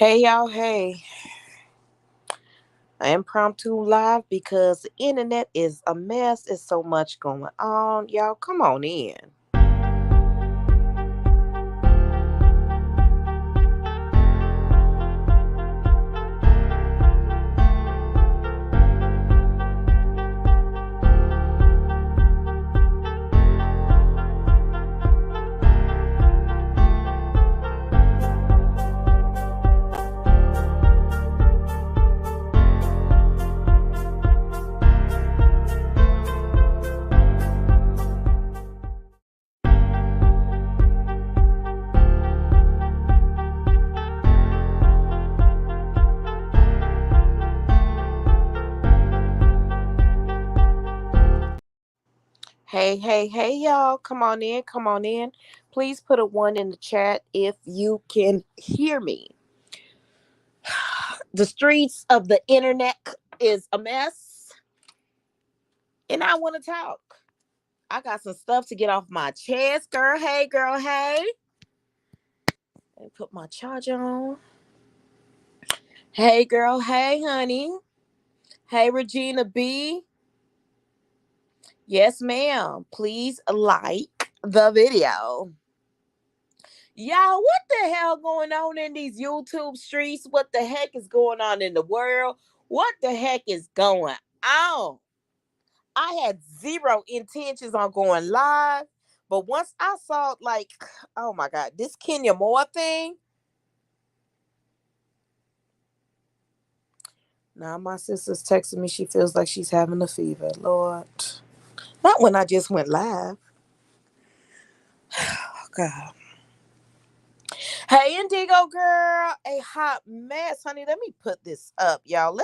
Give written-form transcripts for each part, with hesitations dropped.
Hey y'all, hey. Impromptu live because the internet is a mess. There's so much going on. Y'all, come on in. Hey, hey, hey, y'all. Come on in, come on in. Please put a one in the chat if you can hear me. The streets of the internet is a mess, and I want to talk. I got some stuff to get off my chest, girl. Hey, girl. Hey. And put my charger on. Hey, girl. Hey, honey. Hey, Regina B. Yes, ma'am. Please like the video. Y'all, what the hell going on in these YouTube streets? What the heck is going on in the world? What the heck is going on? I had zero intentions on going live, but once I saw, like, oh my God, this Kenya Moore thing. Now my sister's texting me. She feels like she's having a fever. Lord. Not when I just went live. Oh, God. Hey, Indigo girl, a hot mess, honey. Let me put this up, y'all.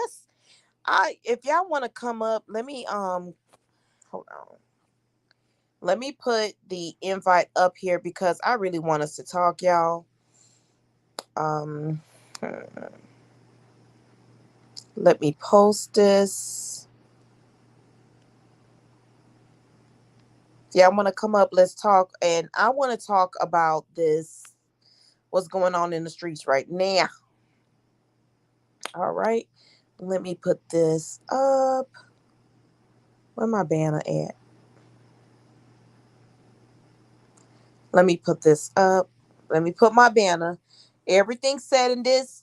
If y'all want to come up, let me hold on. Let me put the invite up here because I really want us to talk, y'all. Um, let me post this. Yeah, I want to come up. Let's talk, and I want to talk about this. What's going on in the streets right now? All right, let me put this up. Where my banner at? Let me put this up. Let me put my banner. Everything said in this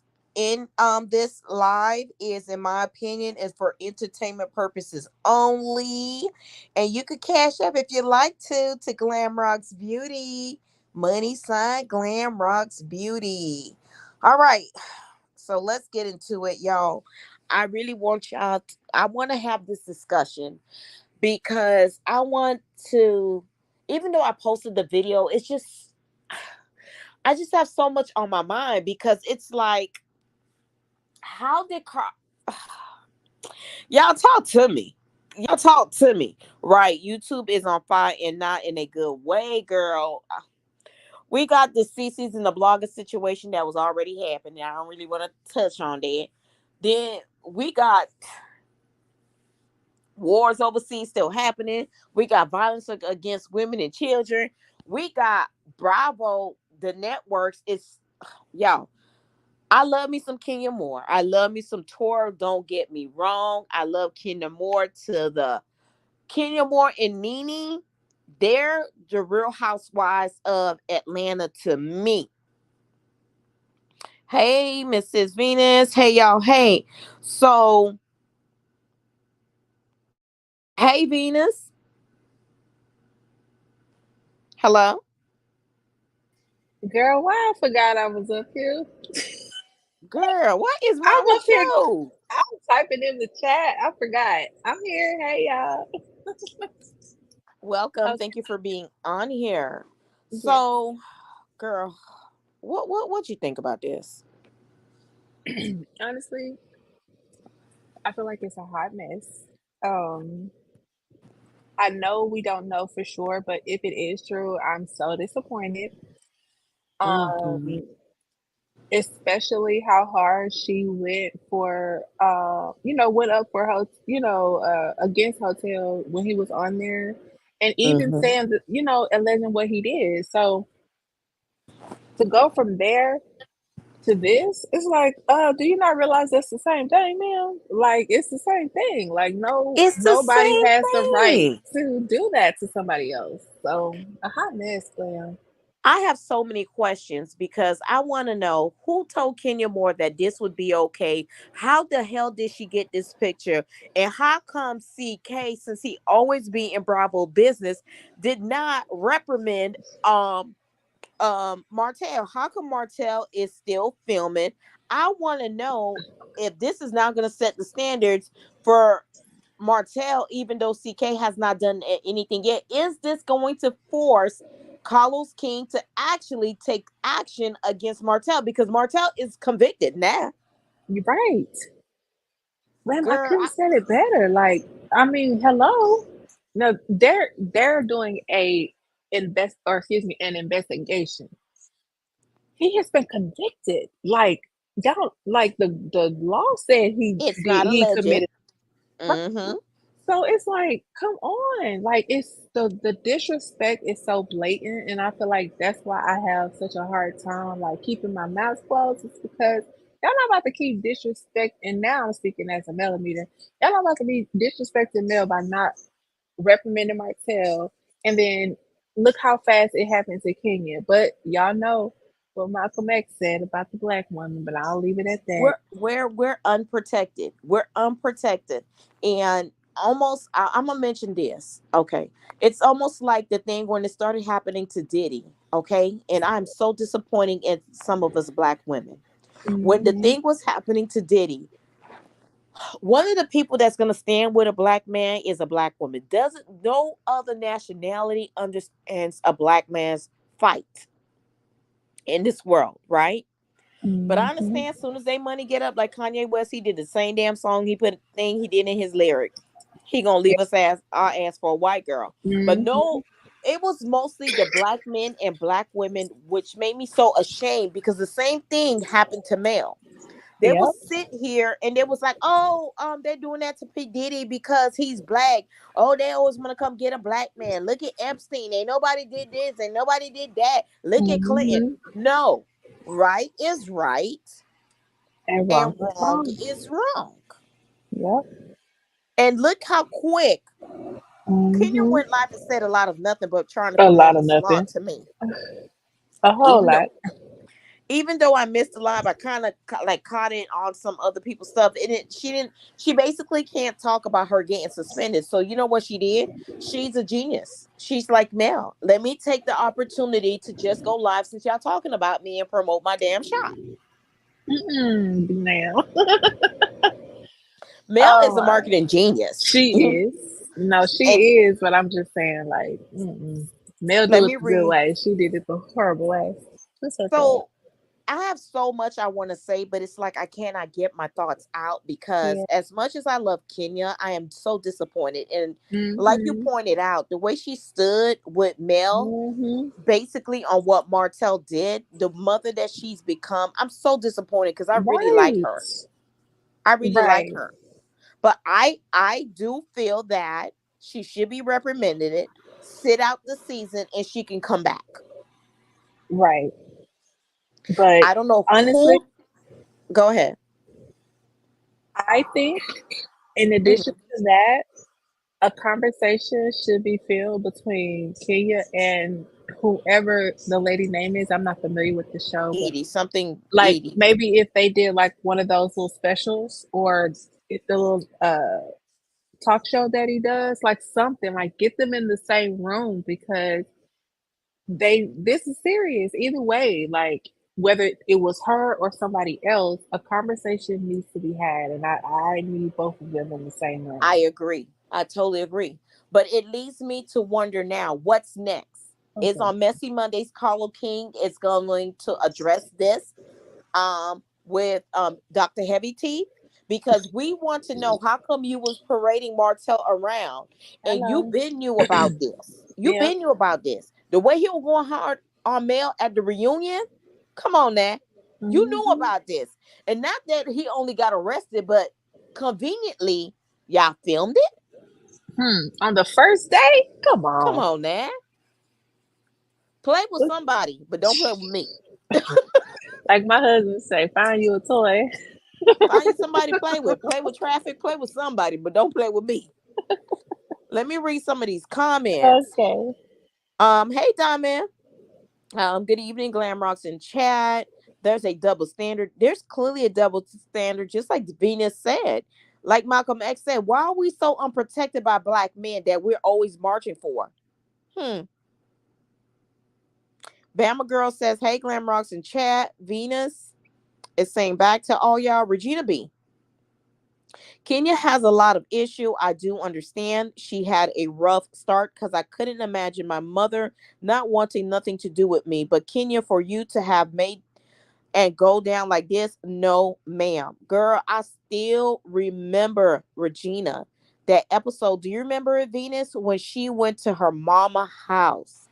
live is, in my opinion, is for entertainment purposes only. And you could cash up if you like to Glam Rocks Beauty. Money sign Glam Rocks Beauty. All right. So let's get into it, y'all. I really want I want to have this discussion because I want to, even though I posted the video, it's just, I just have so much on my mind because it's like, how did y'all talk to me? Y'all talk to me, right? YouTube is on fire and not in a good way, girl. We got the CCs and the blogger situation that was already happening. I don't really want to touch on that. Then we got wars overseas still happening. We got violence against women and children. We got Bravo, the networks. It's y'all. I love me some Kenya Moore. I love me some Toro. Don't get me wrong. I love Kenya Moore to the Kenya Moore and Nene. They're the Real Housewives of Atlanta to me. Hey, Mrs. Venus. Hey, y'all. Hey. So, hey, Venus. Hello. Girl, why I forgot I was up here? Girl, what is wrong I'm up with here. you? I'm typing in the chat. I forgot. I'm here. Hey, y'all. Welcome. Okay. Thank you for being on here. Yeah. So, girl, what you think about this? Honestly, I feel like it's a hot mess. Um, I know we don't know for sure, but if it is true, I'm so disappointed. Mm-hmm. Um, Especially how hard she went for, went up for against Hotel when he was on there, and even Mm-hmm. saying that, alleging what he did. So to go from there to this, it's like, do you not realize that's the same thing, ma'am? Like, it's the same thing. Like, no, It's the nobody same has the right thing. to do that to somebody else. So, a hot mess, Glam. I have so many questions because I want to know who told Kenya Moore that this would be okay. How the hell did she get this picture? And how come CK, since he always be in Bravo business, did not reprimand Martell? How come Martell is still filming? I want to know if this is now going to set the standards for Martell, even though CK has not done anything yet. Is this going to force Carlos King to actually take action against Martell? Because Martell is convicted now. You're right. Ma'am, I Girl, couldn't say it better. Like, I mean, hello. No, they're doing an investigation. He has been convicted. Like, y'all, like the law said it's not he alleged. committed. Mm-hmm. So it's like, come on. Like, it's the disrespect is so blatant, and I feel like that's why I have such a hard time like keeping my mouth closed. It's because y'all not about to keep disrespect, and now I'm speaking as a millimeter. Y'all not about to be disrespecting Mel by not reprimanding Martell, and then look how fast it happened to Kenya. But y'all know what Malcolm X said about the black woman, but I'll leave it at that. We're unprotected. We're unprotected, and almost I'm gonna mention this. Okay, it's almost like the thing when it started happening to Diddy. Okay, and I'm so disappointing in some of us black women. When the Hmm. thing was happening to Diddy, one of the people that's gonna stand with a black man is a black woman. Doesn't no other nationality understands a black man's fight in this world, right? But I Hmm. understand as soon as they money get up, like Kanye West, he did the same damn song he put thing he did in his lyric. He gonna leave us as our ass for a white girl. But Hmm. no, it was mostly the black men and black women, which made me so ashamed because the same thing happened to Mel. They will Yep. sit here and they was like, oh, they're doing that to P. Diddy because he's black. Oh, they always want to come get a black man. Look at Epstein. Ain't nobody did this, and nobody did that. Look at Clinton. Hmm. No, right is right And and wrong is wrong wrong. is wrong. Yep. And look how quick Kenya Hmm. went live and said a lot of nothing but trying to A lot promote of a salon nothing. to me. A whole Even though lot. even though I missed the live, I kind of like caught it on some other people's stuff. And she didn't. She basically can't talk about her getting suspended. So you know what she did? She's a genius. She's like Mel. Let me take the opportunity to just go live since y'all talking about me and promote my damn shop. Mm-mm, now. Mel Oh is a my. marketing genius. She is. No, she And is, but I'm just saying, like, mm-mm. Mel let do it me the good read. way. She did it the horrible way. It's okay. So I have so much I want to say, but it's like I cannot get my thoughts out because Yeah. as much as I love Kenya, I am so disappointed. And like you Mm-hmm. pointed out, the way she stood with Mel, Mm-hmm. basically on what Martell did, the mother that she's become, I'm so disappointed because I really like Right. her. I really like Right. her. But I do feel that she should be reprimanded, sit out the season, and she can come back. Right. But I don't know honestly, who. Go ahead. I think in addition Mhm. to that, a conversation should be filled between Kenya and whoever the lady name is. I'm not familiar with the show, but Edie, something like Edie. maybe if they did like one of those little specials or if the little talk show that he does, like something like get them in the same room because they this is serious either way. Like whether it was her or somebody else, a conversation needs to be had, and I need both of them in the same room. I agree. I totally agree. But it leads me to wonder now what's next. Is Okay. on Messy Mondays, Carlo King is going to address this with Dr. Heavy Teeth because we want to know how come you was parading Martell around and you Hello. been knew about this. You Yeah. been knew about this. The way he was going hard on Mel at the reunion. Come on now. You knew Hmm. about this. And not that he only got arrested, but conveniently, y'all filmed it. On the first day? Come Come on. on now. Play with somebody, but don't play with me. Like my husband say, find you a toy. Find you somebody to play with. Play with traffic, play with somebody, but don't play with me. Let me read some of these comments. Okay. Hey Diamond. Good evening, Glam Rocks in chat. There's a double standard. There's clearly a double standard, just like Venus said. Like Malcolm X said, why are we so unprotected by black men that we're always marching for? Hmm. Bama Girl says, hey, Glam Rocks in chat. Venus is saying back to all y'all. Regina B. Kenya has a lot of issue. I do understand. She had a rough start because I couldn't imagine my mother not wanting nothing to do with me. But Kenya, for you to have made and go down like this, no, ma'am. Girl, I still remember Regina. That episode, do you remember it, Venus, when she went to her mama house?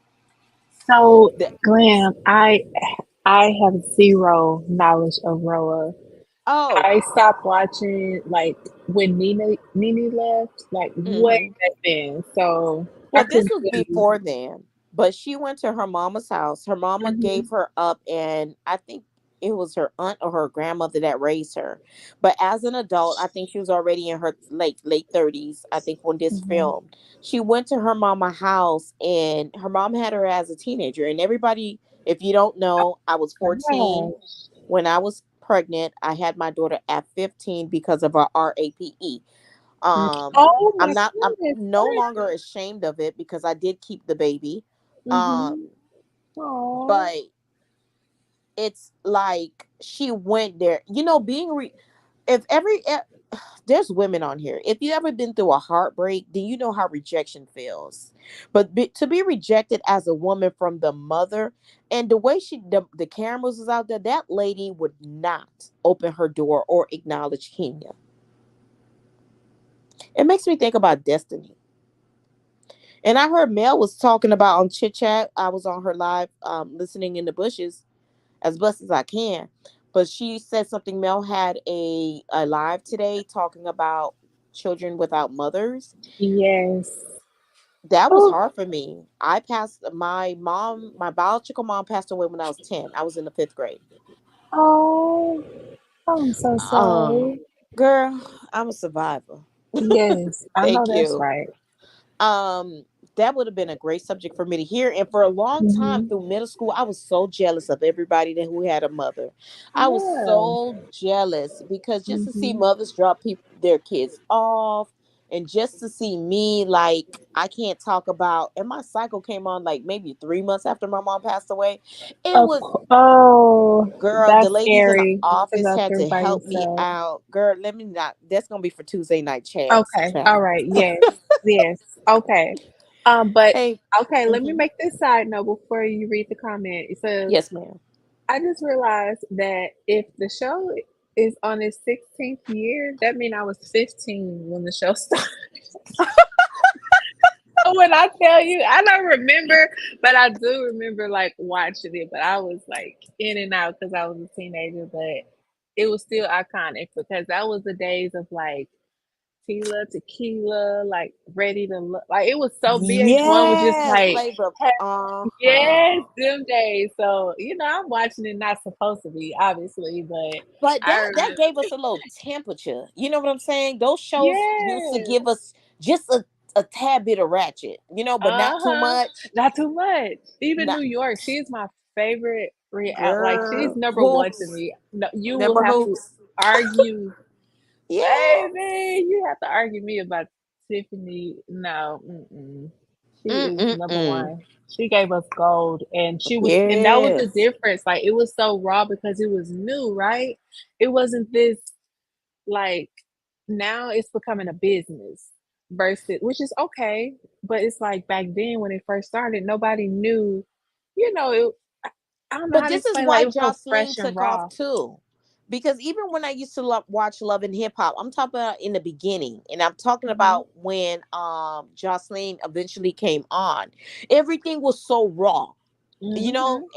So, The, Glam, I have zero knowledge of Roa. oh, I stopped watching like when Nene left, like way mm-hmm. back then. So I Well, this couldn't was tell you. before then, but she went to her mama's house. Her mama Hmm. gave her up, and I think it was her aunt or her grandmother that raised her. But as an adult, I think she was already in her late 30s. I think when this Hmm. filmed, she went to her mama house, and her mom had her as a teenager. And everybody, if you don't know, I was 14 Gosh. when I was pregnant. I had my daughter at 15 because of our RAPE. um Oh my I'm goodness. no longer ashamed of it because I did keep the baby. Mm-hmm. um Oh. but it's like she went there, if there's women on here. If you ever been through a heartbreak, then you know how rejection feels. But to be rejected as a woman from the mother, and the way the cameras was out there, that lady would not open her door or acknowledge Kenya. It makes me think about destiny. And I heard Mel was talking about on Chit Chat. I was on her live, listening in the bushes as best as I can. But she said something. Mel had a live today talking about children without mothers. Yes. That was Oh. hard for me. My biological mom passed away when I was 10. I was in the fifth grade. Oh. I'm so Um, sorry. Girl, I'm a survivor. Yes, I know Thank that's you. right. um that would have been a great subject for me to hear. And for a long time Hmm. through middle school, I was so jealous of everybody who had a mother. I was Yeah. so jealous because just to see Hmm. mothers drop their kids off, and just to see me, like, I can't talk about, and my cycle came on like maybe 3 months after my mom passed away. It was, Oh, girl, the that's ladies in the scary to office go had through to by help me yourself. out. Girl, let me not, that's gonna be for Tuesday night chats, Okay, all child. right, yes, yes, okay. But Hey. okay, let me Mhm. make this side note before you read the comment. It says, Yes, ma'am. I just realized that if the show is on its 16th year, that means I was 15 when the show started. When I tell you, I don't remember, but I do remember like watching it. But I was like in and out because I was a teenager. But it was still iconic because that was the days of like Tila Tequila, like Ready to Look. Like it was so VH1 was just Yes, like, flavor. hey, yes, Uh-huh. them days. So I'm watching it not supposed to be obviously, but But I that remember. gave us a little temperature. You know what I'm saying? Those shows used to Yes. give us just a tad bit of ratchet, but not too Uh-huh. much. Not too much. Even Not New York, she's my favorite like she's girl number one to hoops. me. No, you will Remember have to hoops? argue, Yes. baby. You have to argue me about Tiffany. No, mm-mm. She is number Mm-mm-mm. one. She gave us gold, and and that was the Yes. difference. Like it was so raw because it was new, right? It wasn't this like now it's becoming a business versus, which is okay, but it's like back then when it first started, nobody knew, you know, it, I I don't know But how to this is explain. Like why it was so Jocelyn fresh and took off raw. too. Because even when I used to watch Love and Hip Hop, I'm talking about in the beginning, and I'm talking Hmm. about when Jocelyn eventually came on. Everything was so raw, Hmm.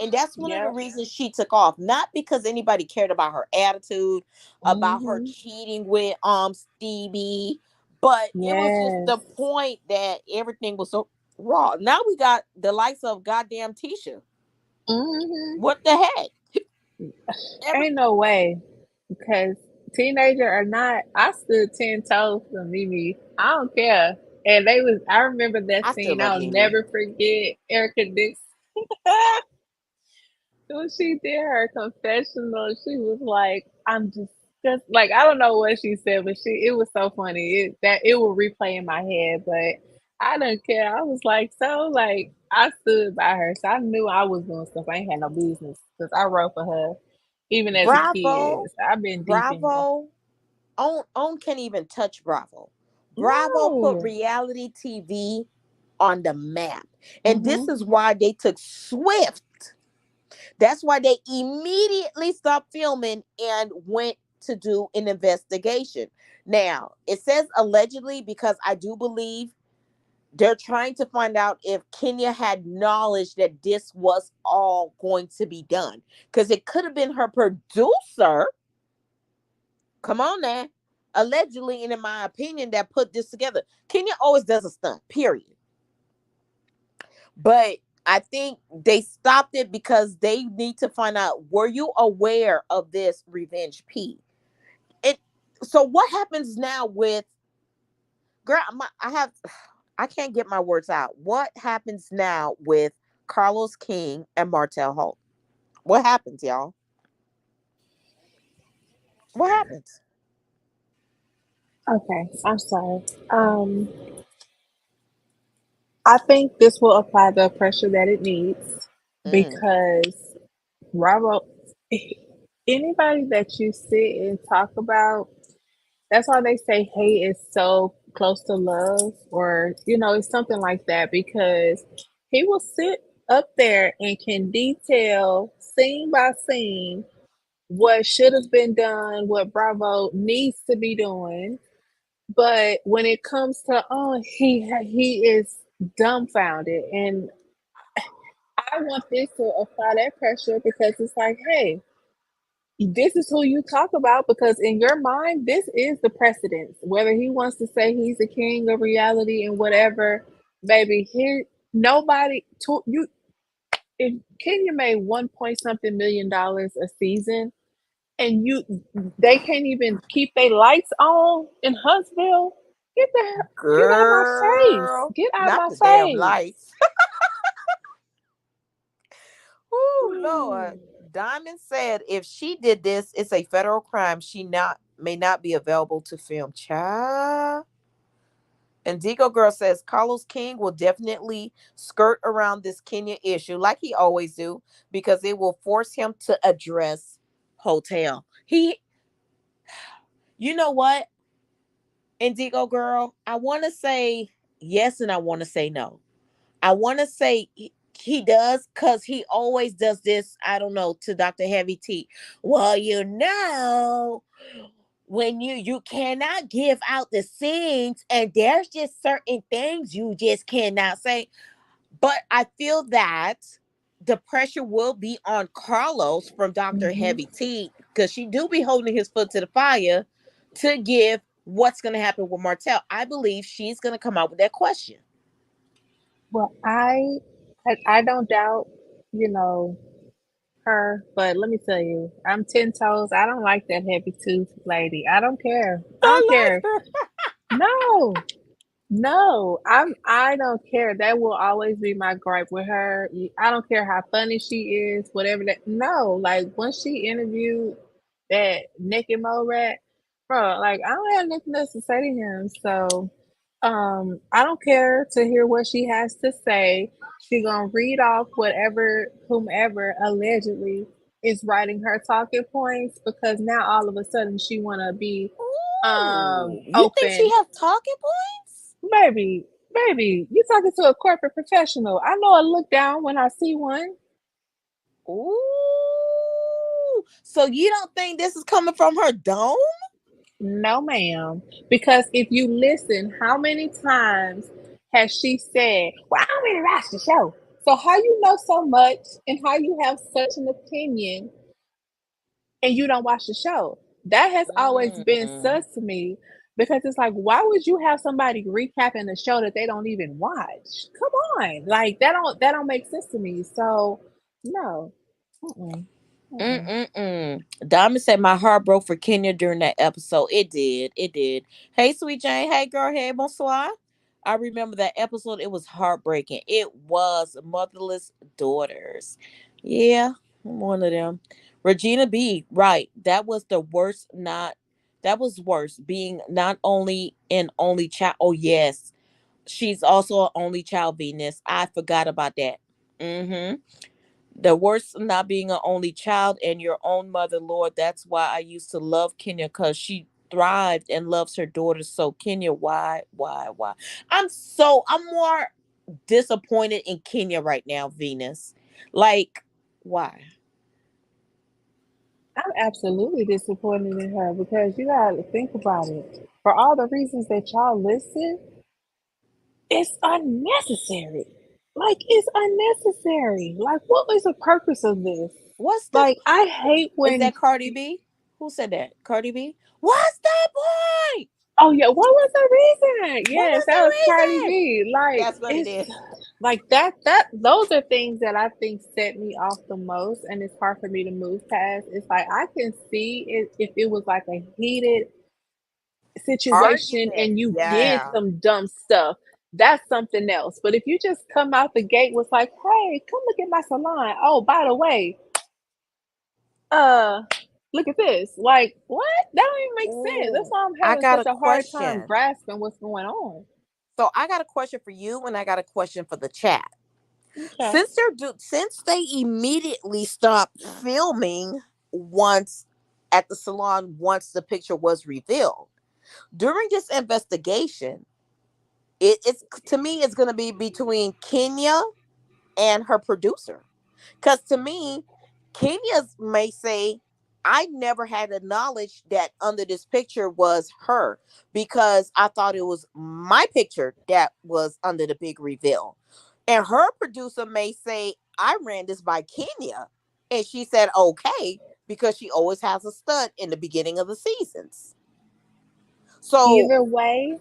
and that's one of the Yep. reasons she took off. Not because anybody cared about her attitude, about her Hmm. cheating with Stevie, but it was just the Yes. point that everything was so raw. Now we got the likes of goddamn Tisha. Hmm. What the heck? Every Ain't no way. Because teenager or not, I stood 10 toes for Mimi. I don't care. And I remember that I still scene. love I'll Mimi. never forget Erica Dix. When she did her confessional, she was like, "I'm just like I don't know what she said, but it was so funny. It will replay in my head, but I didn't care. I was like, so like I stood by her, so I knew I was doing stuff I ain't had no business because I wrote for her, even as a kid. Bravo, So I've been deep in it. Bravo. On can't even touch Bravo. Bravo put No. reality TV on the map. And this Mhm. is why they took swift. That's why they immediately stopped filming and went to do an investigation. Now, it says allegedly because I do believe they're trying to find out if Kenya had knowledge that this was all going to be done. Because it could have been her producer. Come on now. Allegedly, and in my opinion, that put this together. Kenya always does a stunt, period. But I think they stopped it because they need to find out, were you aware of this revenge P? It so what happens now with girl, I have I can't get my words out. What happens now with Carlos King and Martell Holt? What happens, y'all? What happens? Okay, I'm sorry. Um, I think this will apply the pressure that it needs Mm, because Bravo, anybody that you sit and talk about, that's why they say hate is so close to love, or it's something like that because he will sit up there and can detail scene by scene what should have been done, what Bravo needs to be doing. But when it comes to he is dumbfounded, and I want this to apply that pressure because it's like, hey, this is who you talk about because in your mind, this is the precedence. Whether he wants to say he's the king of reality and whatever, baby, here nobody to you. If Kenya made 1 point something million a season, and they can't even keep their lights on in Huntsville, get out my face, girl, get out not my the damn face. lights. Oh Lord. Hmm. Diamond said if she did this, it's a federal crime. She not may not be available to film. Child. And Digo Girl says Carlos King will definitely skirt around this Kenya issue like he always do because it will force him to address Hotel. You know what? Indigo Girl, I want to say yes and I want to say no. I want to say he does because he always does this. I don't know, to Dr. Heavy T. Well, when you cannot give out the scenes, and there's just certain things you just cannot say. But I feel that the pressure will be on Carlos from Dr. Hmm. Heavy T because she do be holding his foot to the fire to give what's going to happen with Martell. I believe she's going to come out with that question. Well, I don't doubt, you know, her, but let me tell you, I'm 10 toes. I don't like that heavy tooth lady. I don't care. I don't I care. like her. No, no, I don't care. That will always be my gripe with her. I don't care how funny she is, whatever that. No, like once she interviewed that Nick and Mo rat, bro, like I don't have nothing else to say to him. So, I don't care to hear what she has to say. She gonna read off whatever whomever allegedly is writing her talking points because now all of a sudden she wanna be Ooh, you think she open. have talking points? Baby, baby, you talking to a corporate professional. I know I look down when I see one. Ooh, so you don't think this is coming from her dome? No, ma'am. Because if you listen, how many times has she said, well, I don't really watch the show. So how you know so much and how you have such an opinion and you don't watch the show? That has always been Mm. sus to me because it's like, why would you have somebody recapping the show that they don't even watch? Come on. Like that don't make sense to me. So no. Mm-mm. Mm-mm. Mm-mm-mm. Diamond said my heart broke for Kenya during that episode. It did. It did. Hey, Sweet Jane. Hey, girl. Hey, bonsoir. I remember that episode. It was heartbreaking. It was Motherless Daughters. Yeah, I'm one of them. Regina B. Right. That was the worst. Not. That was worse. Being not only an only child. Oh yes, she's also an only child. Venus. I forgot about that. Mm-hmm. The worst of not being an only child and your own mother, Lord. That's why I used to love Kenya, because she thrived and loves her daughters. So Kenya, why? I'm more disappointed in Kenya right now, Venus. Like, why? I'm absolutely disappointed in her because you gotta think about it. For all the reasons that y'all listed, it's unnecessary. Like it's unnecessary. Like what was the purpose of this? What's the Like I hate Is when that Cardi B? Who said that? Cardi B? What's the point? oh yeah, what was the reason? What Yes, was that was Cardi the reason? B. Like That's what it it's is. like that those are things that I think set me off the most and it's hard for me to move past. It's like I can see it if it was like a heated situation Argument. and you did Yeah. some dumb stuff. That's something else. But if you just come out the gate was like, hey, come look at my salon. Oh, by the way, uh, look at this. Like, what? That don't even make sense. That's Ooh, why I'm I having got such a a hard time question. grasping what's going on. So I got a question for you, and I got a question for the chat. Okay. Since they immediately stopped filming once at the salon once the picture was revealed during this investigation, it's to me it's going to be between Kenya and her producer. Because to me, Kenya's may say, I never had the knowledge that under this picture was her, because I thought it was my picture that was under the big reveal. And her producer may say, I ran this by Kenya. And she said, okay, because she always has a stud in the beginning of the seasons. So, Either way,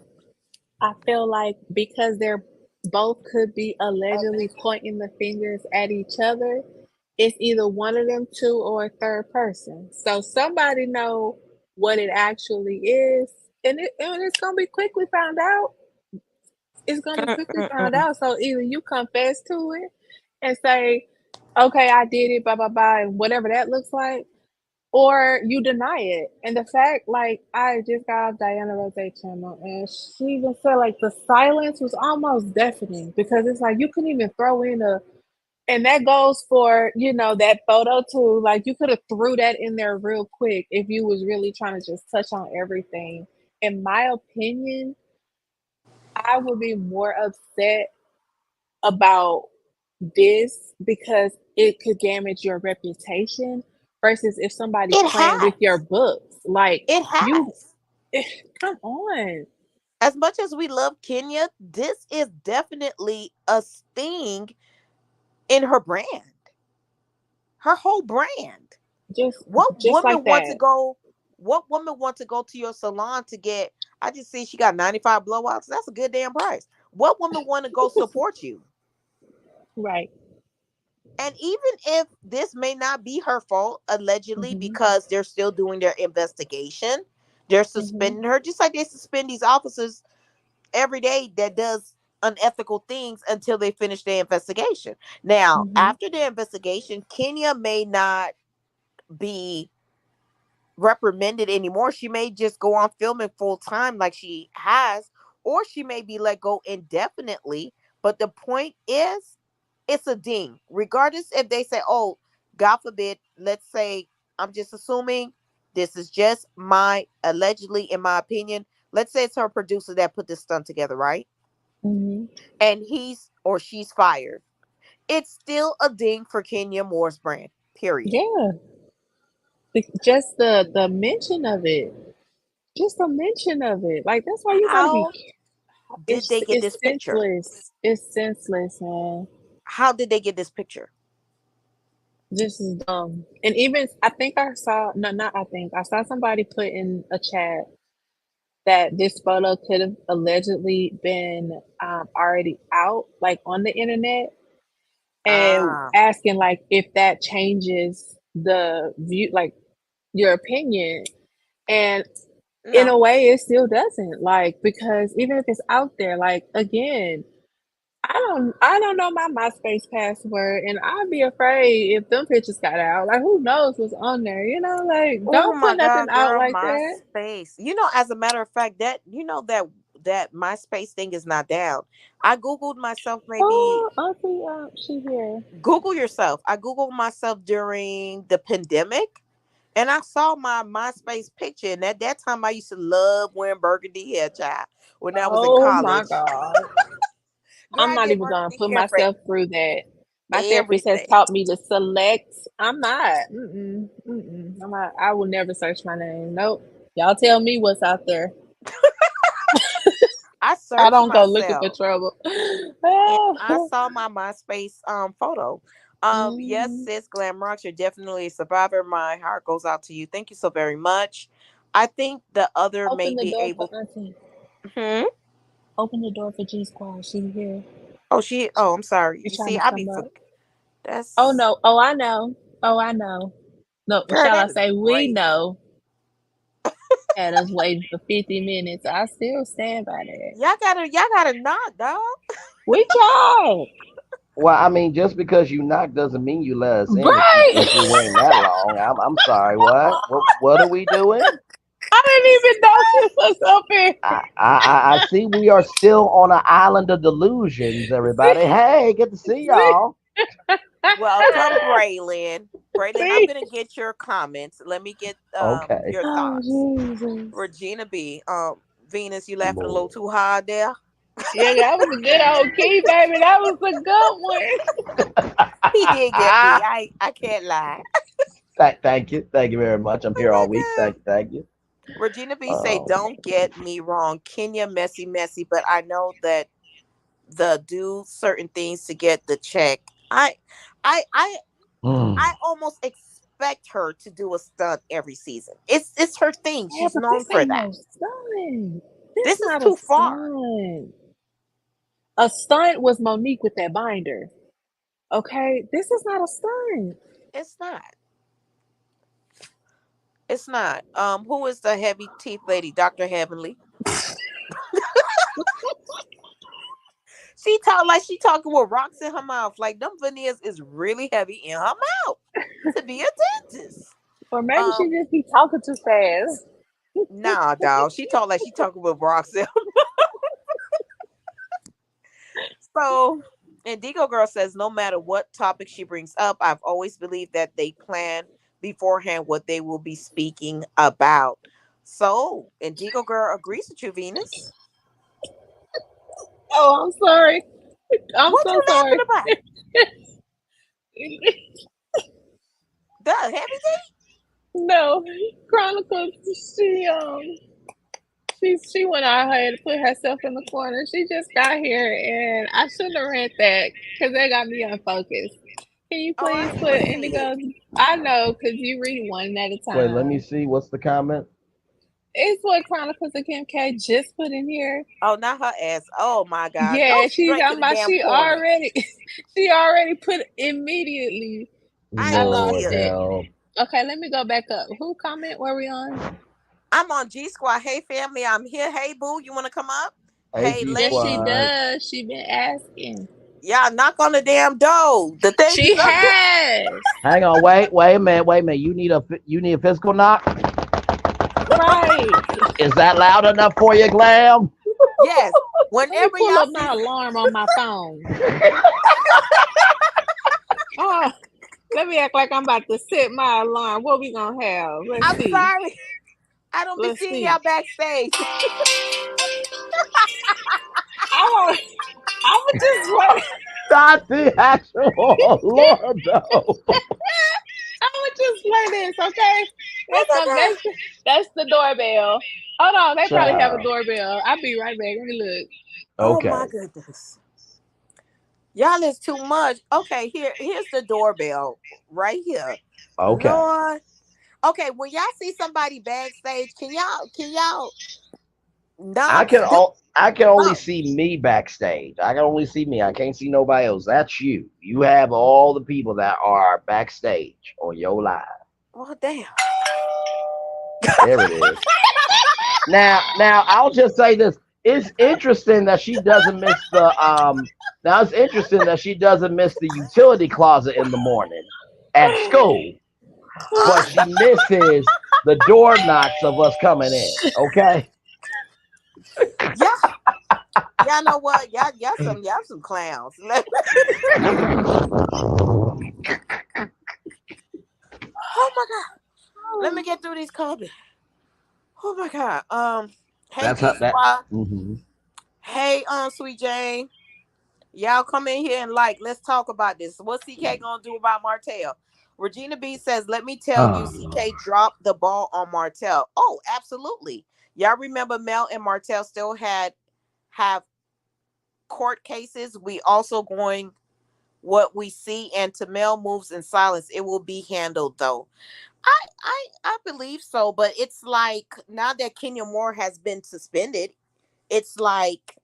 I feel like because they're both could be allegedly pointing the fingers at each other, it's either one of them two or a third person. So somebody know what it actually is, and it's gonna be quickly found out. It's gonna be mm, quickly mm, found mm. out. So either you confess to it and say, "Okay, I did it," blah blah blah, and whatever that looks like, or you deny it. And the fact, like, I just got off Diana Rose channel, and she even said, like, the silence was almost deafening because it's like you couldn't even throw in a, and that goes for that photo too. Like, you could have threw that in there real quick if you was really trying to just touch on everything. In my opinion, I would be more upset about this because it could damage your reputation versus if somebody's It playing with your has. books. Like It you, has. come on. As much as we love Kenya, this is definitely a sting in her brand, her whole brand. Just What just woman like want to that. go? What woman want to go to your salon to get? I just see she got 95 blowouts. That's a good damn price. What woman want to go support you? Right. And even if this may not be her fault, allegedly, Mhm. because they're still doing their investigation, they're Mhm. suspending her, just like they suspend these officers every day that does unethical things until they finish their investigation. Now, Mhm. after the investigation, Kenya may not be reprimanded anymore. She may just go on filming full time like she has, or she may be let go indefinitely. But the point is, it's a ding. Regardless if they say, oh, God forbid, let's say, I'm just assuming this is just my allegedly, in my opinion. Let's say it's her producer that put this stunt together, right? Mhm. And he's or she's fired. It's still a ding for Kenya Moore's brand. Period. Yeah. Just the mention of it. Just the mention of it. Like that's why you got to be. How did they get It's this picture? senseless. It's senseless, man. How did they get this picture? This is dumb. And even I think I saw no, not I think I saw somebody put in a chat that this photo could have allegedly been already out, like on the internet, and Ah, asking like if that changes. the view, like your opinion. And in No. a way, it still doesn't. Like, because even if it's out there, like, again, I don't know my MySpace password, and I'd be afraid if them pictures got out. Like, who knows what's on there? Like, Oh don't put my nothing God, out girl, like that. MySpace. As a matter of fact, that MySpace thing is not down. I googled myself maybe Oh, Auntie, she here. Google yourself. I googled myself during the pandemic, and I saw my MySpace picture. And at that time, I used to love wearing burgundy hair, child. When I was in Oh my college, God. girl, I'm I not did even gonna burgundy put hair for myself through that. My therapist has everything. taught me to select. I'm not. Mm-mm, mm-mm. I'm not. I will never search my name. Nope. Y'all tell me what's out there. I I searched don't go looking for myself, trouble. and I Ah. saw my MySpace photo. Yes, Mhm. sis, Glam Rocks, you're definitely a survivor. My heart goes out to you. Thank you so very much. I think the other may Open the be door for able. Auntie. Hmm? Open the door for G Squad. She here. Oh, she. Oh, I'm sorry. She You trying see, to I be come for. up. Oh That's no. Oh, I know. Oh, I know. No, girl. shall I That is say we crazy. know? Had us waiting for 50 minutes. I still stand by that. Y'all gotta knock, dog. We tried. Well, I mean, just because you knock doesn't mean you let us in. Right. If you're waiting that long, I'm sorry. What are we doing? I didn't even know this was up here. I see we are still on an island of delusions. Everybody, See, hey, good to see see, y'all. Welcome, Braylon. Braylon, I'm see. gonna get your comments. Let me get Okay, your Oh thoughts. Jesus! Regina B. Venus, you laughing a little Lord. too hard there. Yeah, that was a good old key, baby. That was a good one. He did get me. I can't lie. Thank you very much. I'm Oh here my all week. god. Thank you. Regina B say, Um, don't get me wrong, Kenya messy messy, but I know that the do certain things to get the check. I I I mm, almost expect her to do a stunt every season. It's her thing. Yeah, She's but known this for ain't that. no stunt. This This is not a too far. stunt. A stunt was Monique with that binder. Okay, this is not a stunt. It's not. It's not. Who is the heavy teeth lady? Dr. Heavenly. She talk like she talking with rocks in her mouth. Like them veneers is really heavy in her mouth to be a dentist. Or maybe Um, she just be talking too fast. nah, dog. She talk like she talking with rocks in. So, Indigo Girl says, no matter what topic she brings up, I've always believed that they plan beforehand what they will be speaking about. So, Indigo Girl agrees with you, Venus. Oh, I'm sorry. I'm What so you laughing sorry. about? The heavy No, Chronicles. She went out ahead to put herself in the corner. She just got here, and I shouldn't have read that because that got me unfocused. Can you Oh, I please didn't put even see it. Indigo? I know because you read one at a wait, let me time. see. What's the comment? It's what Chronicles of Kim K just put in here. Oh, not her ass. Oh my God. Go Yeah, she's straight to talking the about damn she corner. already she already put immediately. I I ain't lost see Lord it. it. help. Okay, let me go back up. Who comment were we on? I'm on G Squad. Hey family, I'm here. Hey boo, you wanna come up? Hey AG Yes, she lady. Squad. does. She been asking. Y'all knock on the damn door. The thing is She up there. has. Hang on, wait a minute. You need a physical knock. Right. Is that loud enough for you, Glam? Yes. Let me Whenever pull y'all up see my alarm on my phone. Oh, let me act like I'm about to set my alarm. What we gonna have? Let's I'm see. sorry. I don't be Let's seeing see. y'all backstage. I want. I would just wait. Not the actual alarm, though. I would just play this, okay? Oh That's my gonna god. that's the doorbell. Hold on, they probably have a Child. doorbell. I'll be right back. Let me look. Oh my Okay. goodness. Y'all is too much. Okay, here's the doorbell right here. Okay. Lord. Okay, when y'all see somebody backstage, can y'all Nah, I can only no. see me backstage. I can only see me. I can't see nobody else. That's you. You have all the people that are backstage on your live. Well, damn. There it is. Now I'll just say this. It's interesting that she doesn't miss the now it's interesting that she doesn't miss the utility closet in the morning at school, but she misses the door knocks of us coming in. Okay? Yeah, y'all know what? Y'all some clowns. Oh my god. Let me get through these comments. Oh my god. Hey That's G how that Squad. hmm Hey, Sweet Jane. Y'all come in here and let's talk about this. What's CK gonna do about Martell? Regina B says, let me tell you, Oh CK Lord. dropped the ball on Martell. Oh, absolutely. Y'all remember Mel and Martell still have court cases. We also going what we see, and to Mel moves in silence. It will be handled though. I believe so, but it's like now that Kenya Moore has been suspended, it's like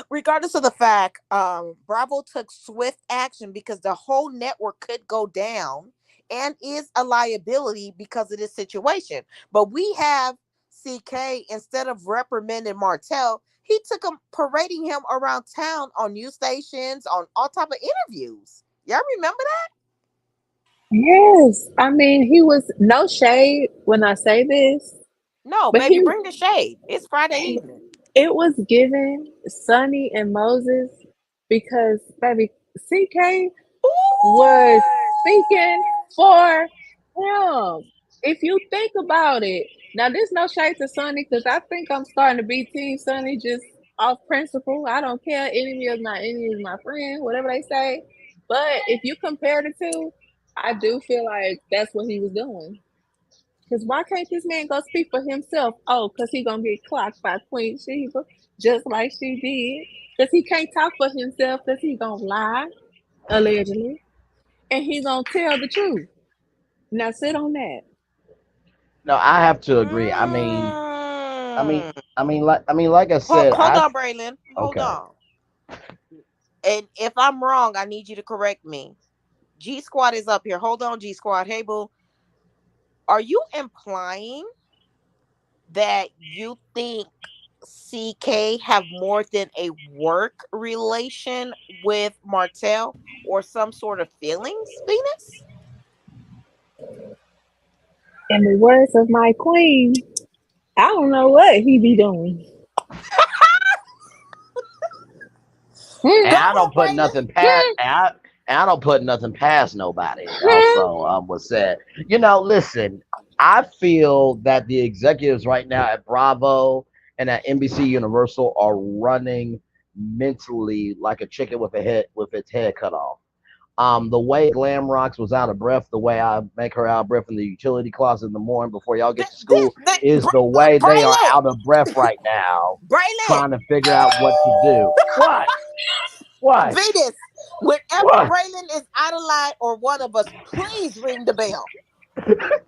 regardless of the fact, Bravo took swift action because the whole network could go down and is a liability because of this situation. But we have CK, instead of reprimanding Martell, he took him parading him around town on news stations, on all type of interviews. Y'all remember that? Yes, I mean he was no shade when I say this, No, but baby, bring the shade. It's Friday evening. it was given Sonny and Moses because baby CK was speaking for him. If you think about it, now there's no shade to Sonny because I think I'm starting to be Team Sonny just off principle. I don't care. Enemy is my friend, whatever they say. But if you compare the two, I do feel like that's what he was doing. Because why can't this man go speak for himself? Oh, because he gonna get clocked by Queen Sheba, just like she did. Because he can't talk for himself because he gonna lie, allegedly, and he gonna tell the truth. Now sit on that. No, I have to agree. Mm. Like I Hold, said, hold on, Braylon. Hold okay. on. And if I'm wrong, I need you to correct me. G Squad is up here. Hold on, G Squad. Hey, boo. Are you implying that you think CK have more than a work relation with Martell or some sort of feelings, Venus? In the words of my queen, I don't know what he be doing. Go And I on, don't put Braylon. nothing past I don't put nothing past nobody. Also, was said. Listen, I feel that the executives right now at Bravo and at NBC Universal are running mentally like a chicken with its head cut off. The way Glam Rocks was out of breath, the way I make her out of breath in the utility closet in the morning before y'all get to school is the way they are Braylon. out of breath right now, Braylon. trying to figure out what to do. What? What? Venus. Whenever What? Braylon is out of line or one of us, please ring the bell.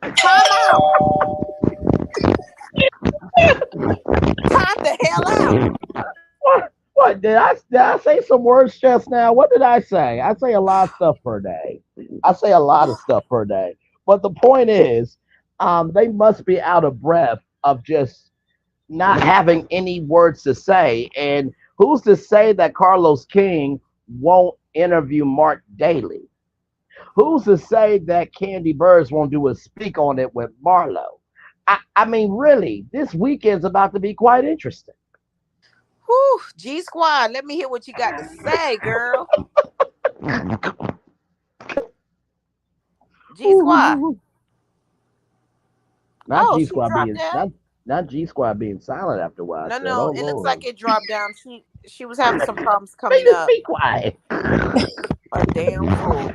Time out. Time the hell out. What? What did I say some words just now? What did I say? I say a lot of stuff per day. I say a lot of stuff per day. But the point is, they must be out of breath of just not having any words to say. And who's to say that Carlos King won't interview Mark Daly? Who's to say that Candy Burrs won't do a speak on it with Marlo? Really, this weekend's about to be quite interesting. Whew, G Squad, let me hear what you got to say, girl. G Squad. Not Oh, G she Squad dropped being out. not G Squad being silent after a while. I No, said, no, "Oh it looks like Lord, it dropped down. She was having some problems coming Venus, up. be quiet." A damn fool.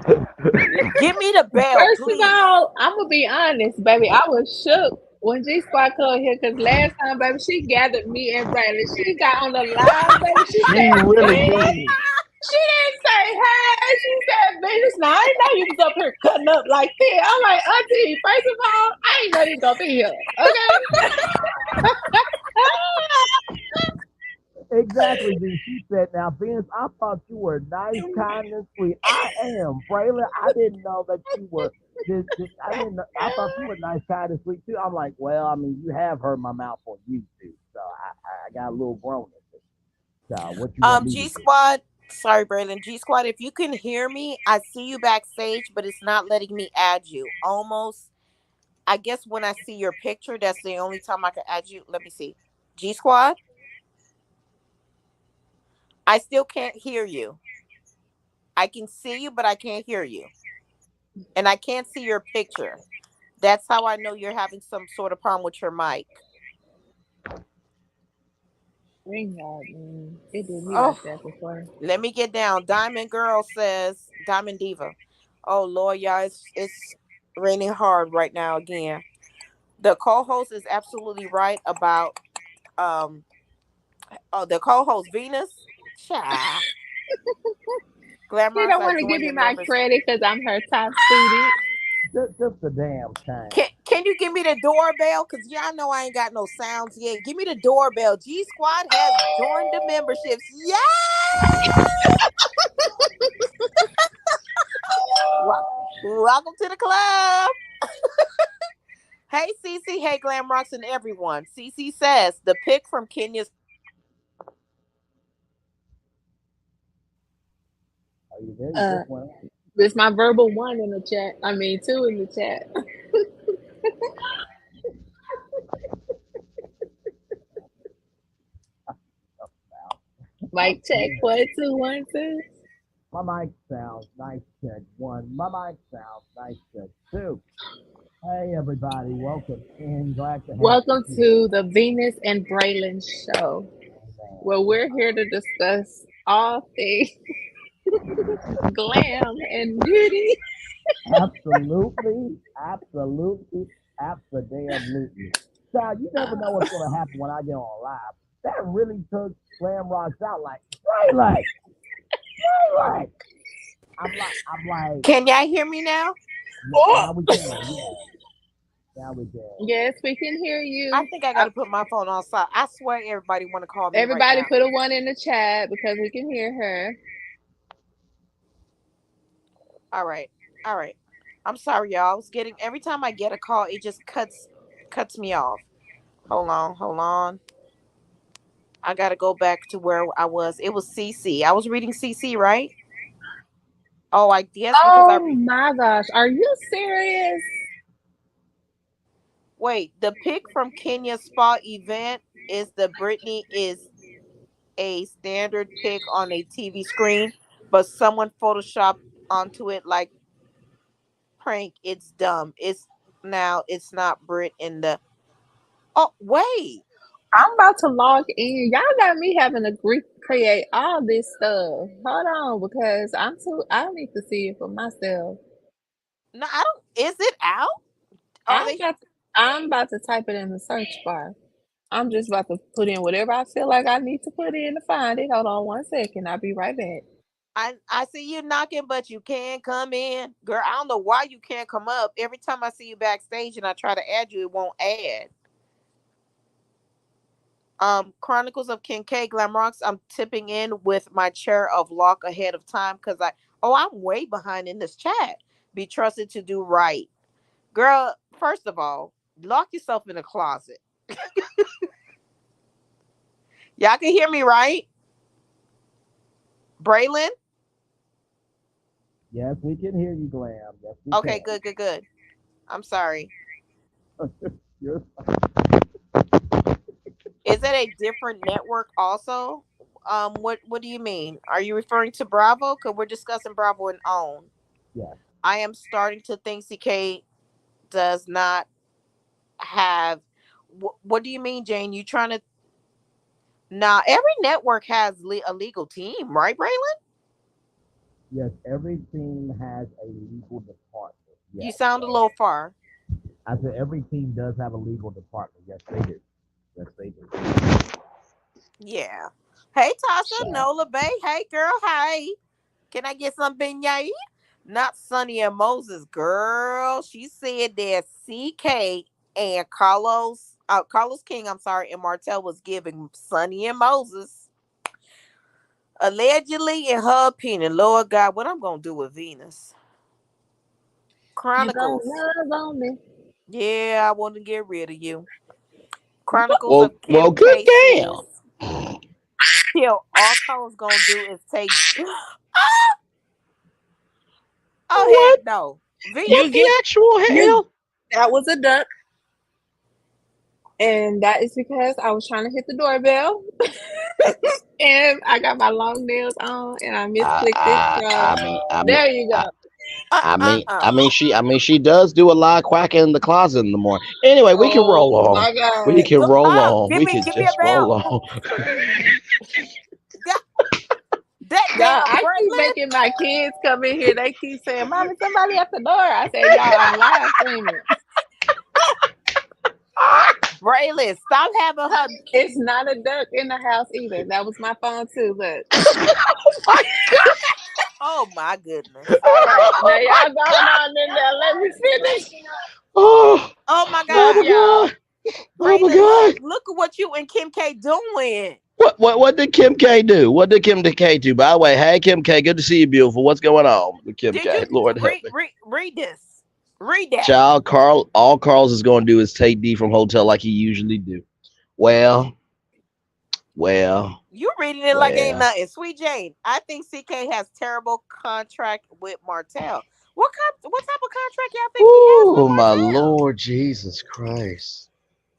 Give me the bell, First of please. all, I'm gonna be honest, baby. I was shook when G Spot come here because last time, baby, she gathered me and Brandon. She got on the live, baby. She She said, really "Venus." did. She didn't say hey. She said Venus. Now I didn't know you was up here cutting up like that. I'm like, Auntie, first of all, I ain't know you was gonna be here. Okay. Exactly, V. She said, now, Vince, I thought you were nice, kind, and sweet. I am. Braylon, I didn't know that you were. I didn't know, I thought you were nice, kind, and sweet, too. I'm like, well, I mean, you have heard my mouth on YouTube, so I got a little grown in it. So, what you want me to G do? Squad. Sorry, Braylon. G Squad. If you can hear me, I see you backstage, but it's not letting me add you. Almost. I guess when I see your picture, that's the only time I can add you. Let me see. G Squad. I still can't hear you. I can see you, but I can't hear you, and I can't see your picture. That's how I know you're having some sort of problem with your mic. Thank God, man. It did me Oh, like that before. let me get down. Diamond Girl says, Diamond Diva. Oh Lord, y'all, it's raining hard right now again. The co-host is absolutely right about um the co-host Venus. Cha. She Glamrox, don't I want to give joined me your my members. credit because I'm her top student. Just the damn shame. Can you give me the doorbell? Cause y'all know I ain't got no sounds yet. Give me the doorbell. G Squad has joined the memberships. Yeah. Welcome to the club. Hey Cece, hey Glamrox and everyone. Cece says the pic from Kenya's. Are you there? You Uh, just went out. it's my verbal one in the chat. I mean, two in the chat. Like check Yeah. 1 2 1 2. My mic sounds nice, check one. My mic sounds nice, check two. Hey, everybody. Welcome in. Glad to have you Welcome here. to the Venus and Braylon show, where Man. we're here to discuss all things glam and beauty. Absolutely, absolutely, absolutely. Child, you never know what's gonna happen when I get on live. That really took Slam Rocks out like, Braylon, Braylon. I'm like, Can y'all hear me now? now we can, yeah, now we can. Yes, we can hear I you. think I got to put my phone on silent. I swear everybody want to call me right Everybody now. put a one in the chat because we can hear her. All right, all right. I'm sorry, y'all. I was getting every time I get a call, it just cuts me off. Hold on, hold on. I gotta go back to where I was. It was CC. I was reading CC, right? Oh, I guess because I Oh my gosh, are you serious? wait. The pic from Kenya's spa event is the Britney is a standard pic on a TV screen, but someone photoshopped onto it like prank. It's dumb. It's now it's not Brit in the. Oh wait. I'm about to log in. Y'all got me having to create all this stuff. Hold on, because I need to see it for myself. No, I don't. Is it out? Are I'm they? about to, I'm about to type it in the search bar. I'm just about to put in whatever I feel like I need to put in to find it. Hold on 1 second. I'll be right back. I see you knocking, but you can't come in, girl. I don't know why you can't come up. Every time I see you backstage and I try to add you, it won't add. Chronicles of Kincaid Glamrocks. I'm tipping in with my chair of lock ahead of time because I'm way behind in this chat. Be trusted to do right, girl. First of all, lock yourself in a closet. Y'all can hear me, right? Braylon? Yes, we can hear you, Glam. Yes, we Okay, can. good, good, good. I'm sorry. You're Is it a different network also? What do you mean? Are you referring to Bravo? Because we're discussing Bravo and OWN. yes, I am starting to think CK does not have. What do you mean, Jane? You trying to? Nah, every network has a legal team, right, Braylon? yes. Every team has a legal department. You Yes, sound a little far. I said every team does have a legal department. Yes, they do. Yes, they do. Yeah. Hey, Tasha, So Nola Bay. Hey, girl. Hey. Can I get some beignet? Not Sonny and Moses, girl. She said that CK and Carlos King, I'm sorry, and Martell was giving Sonny and Moses allegedly, in her opinion. Lord God, what I'm gonna do with Venus You gonna Chronicles? love on me. Yeah, I want to get rid of you. Chronicles well, of well, Kim good K says, damn. "Till all Carlos gonna do is take." Oh heck What? no, What You Venus. the get actual you. hell? That was a duck, and that is because I was trying to hit the doorbell, and I got my long nails on, and I misclicked it. So there you I, go. Uh uh uh. she does do a lot of quacking in the closet in the morning. Anyway, we can roll Oh on. my We god. can Go roll up. on. We can Give me a just roll bell. on. That, that Y'all, damn I keep Braylon. making my kids come in here. They keep saying, "Mommy, somebody at the door." I said, "Y'all, I'm live streaming." Braylon, stop having her. It's not a duck in the house either. That was my phone too. Look. Oh my Oh my goodness. All right, now god! y'all going on in there. Let me finish. Oh, Oh my oh Love my God. y'all. god! Oh my Braylon, look, god! look at what you and Kim K doing. What did Kim K do? What did Kim K do? By the way, hey Kim K, good to see you, beautiful. What's going on with Kim Did you K? Lord help me. read this? Read that. Child, Carl, all Carl's is going to do is take D from hotel like he usually do. Well, well, You reading it like ain't well. nothing. Sweet Jane, I think CK has terrible contract with Martell. What type of contract y'all think he has with Oh my Martell? Lord Jesus Christ!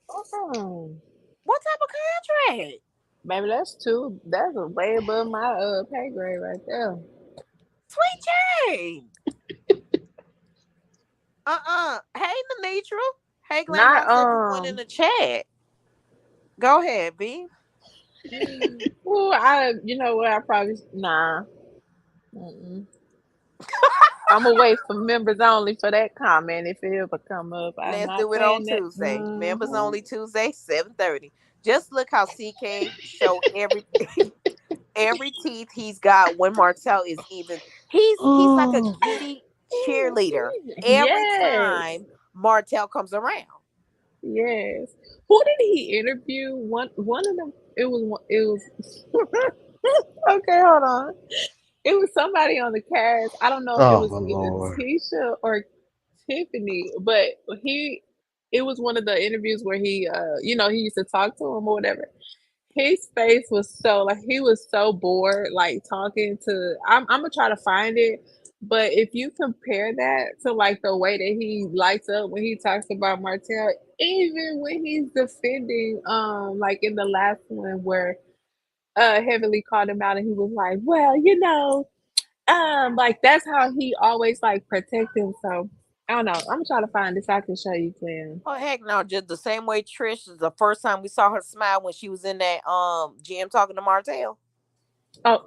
Oh, What type of contract? baby, that's two. That's a way above my pay grade right there. Sweet Jane. Hey, Lenitra. Hey, Glam Not Rock said put one in the chat. Go ahead, B. Well, you know what? I probably nah. Mm-mm. I'm gonna wait for members only for that comment if it ever come up. I'm Let's not do it on saying that. Tuesday. Members only Tuesday, 7:30. Just look how CK show every teeth he's got when Martell is even. He's like a Oh, giddy cheerleader every Yes, time Martell comes around. yes. Who did he interview? One of them. It was. Okay, hold on. It was somebody on the cast. I don't know if it oh was my either Lord! Tisha or Tiffany, but he. It was one of the interviews where he used to talk to him or whatever. His face was so like he was so bored, like talking to. I'm gonna try to find it, but if you compare that to like the way that he lights up when he talks about Martell, even when he's defending, like in the last one where Heavenly called him out and he was like, well, like that's how he always like protect himself. I don't know. I'm gonna try to find this. I can show you, Glenn. Oh heck no! Just the same way Trish is the first time we saw her smile when she was in that gym talking to Martell. Oh,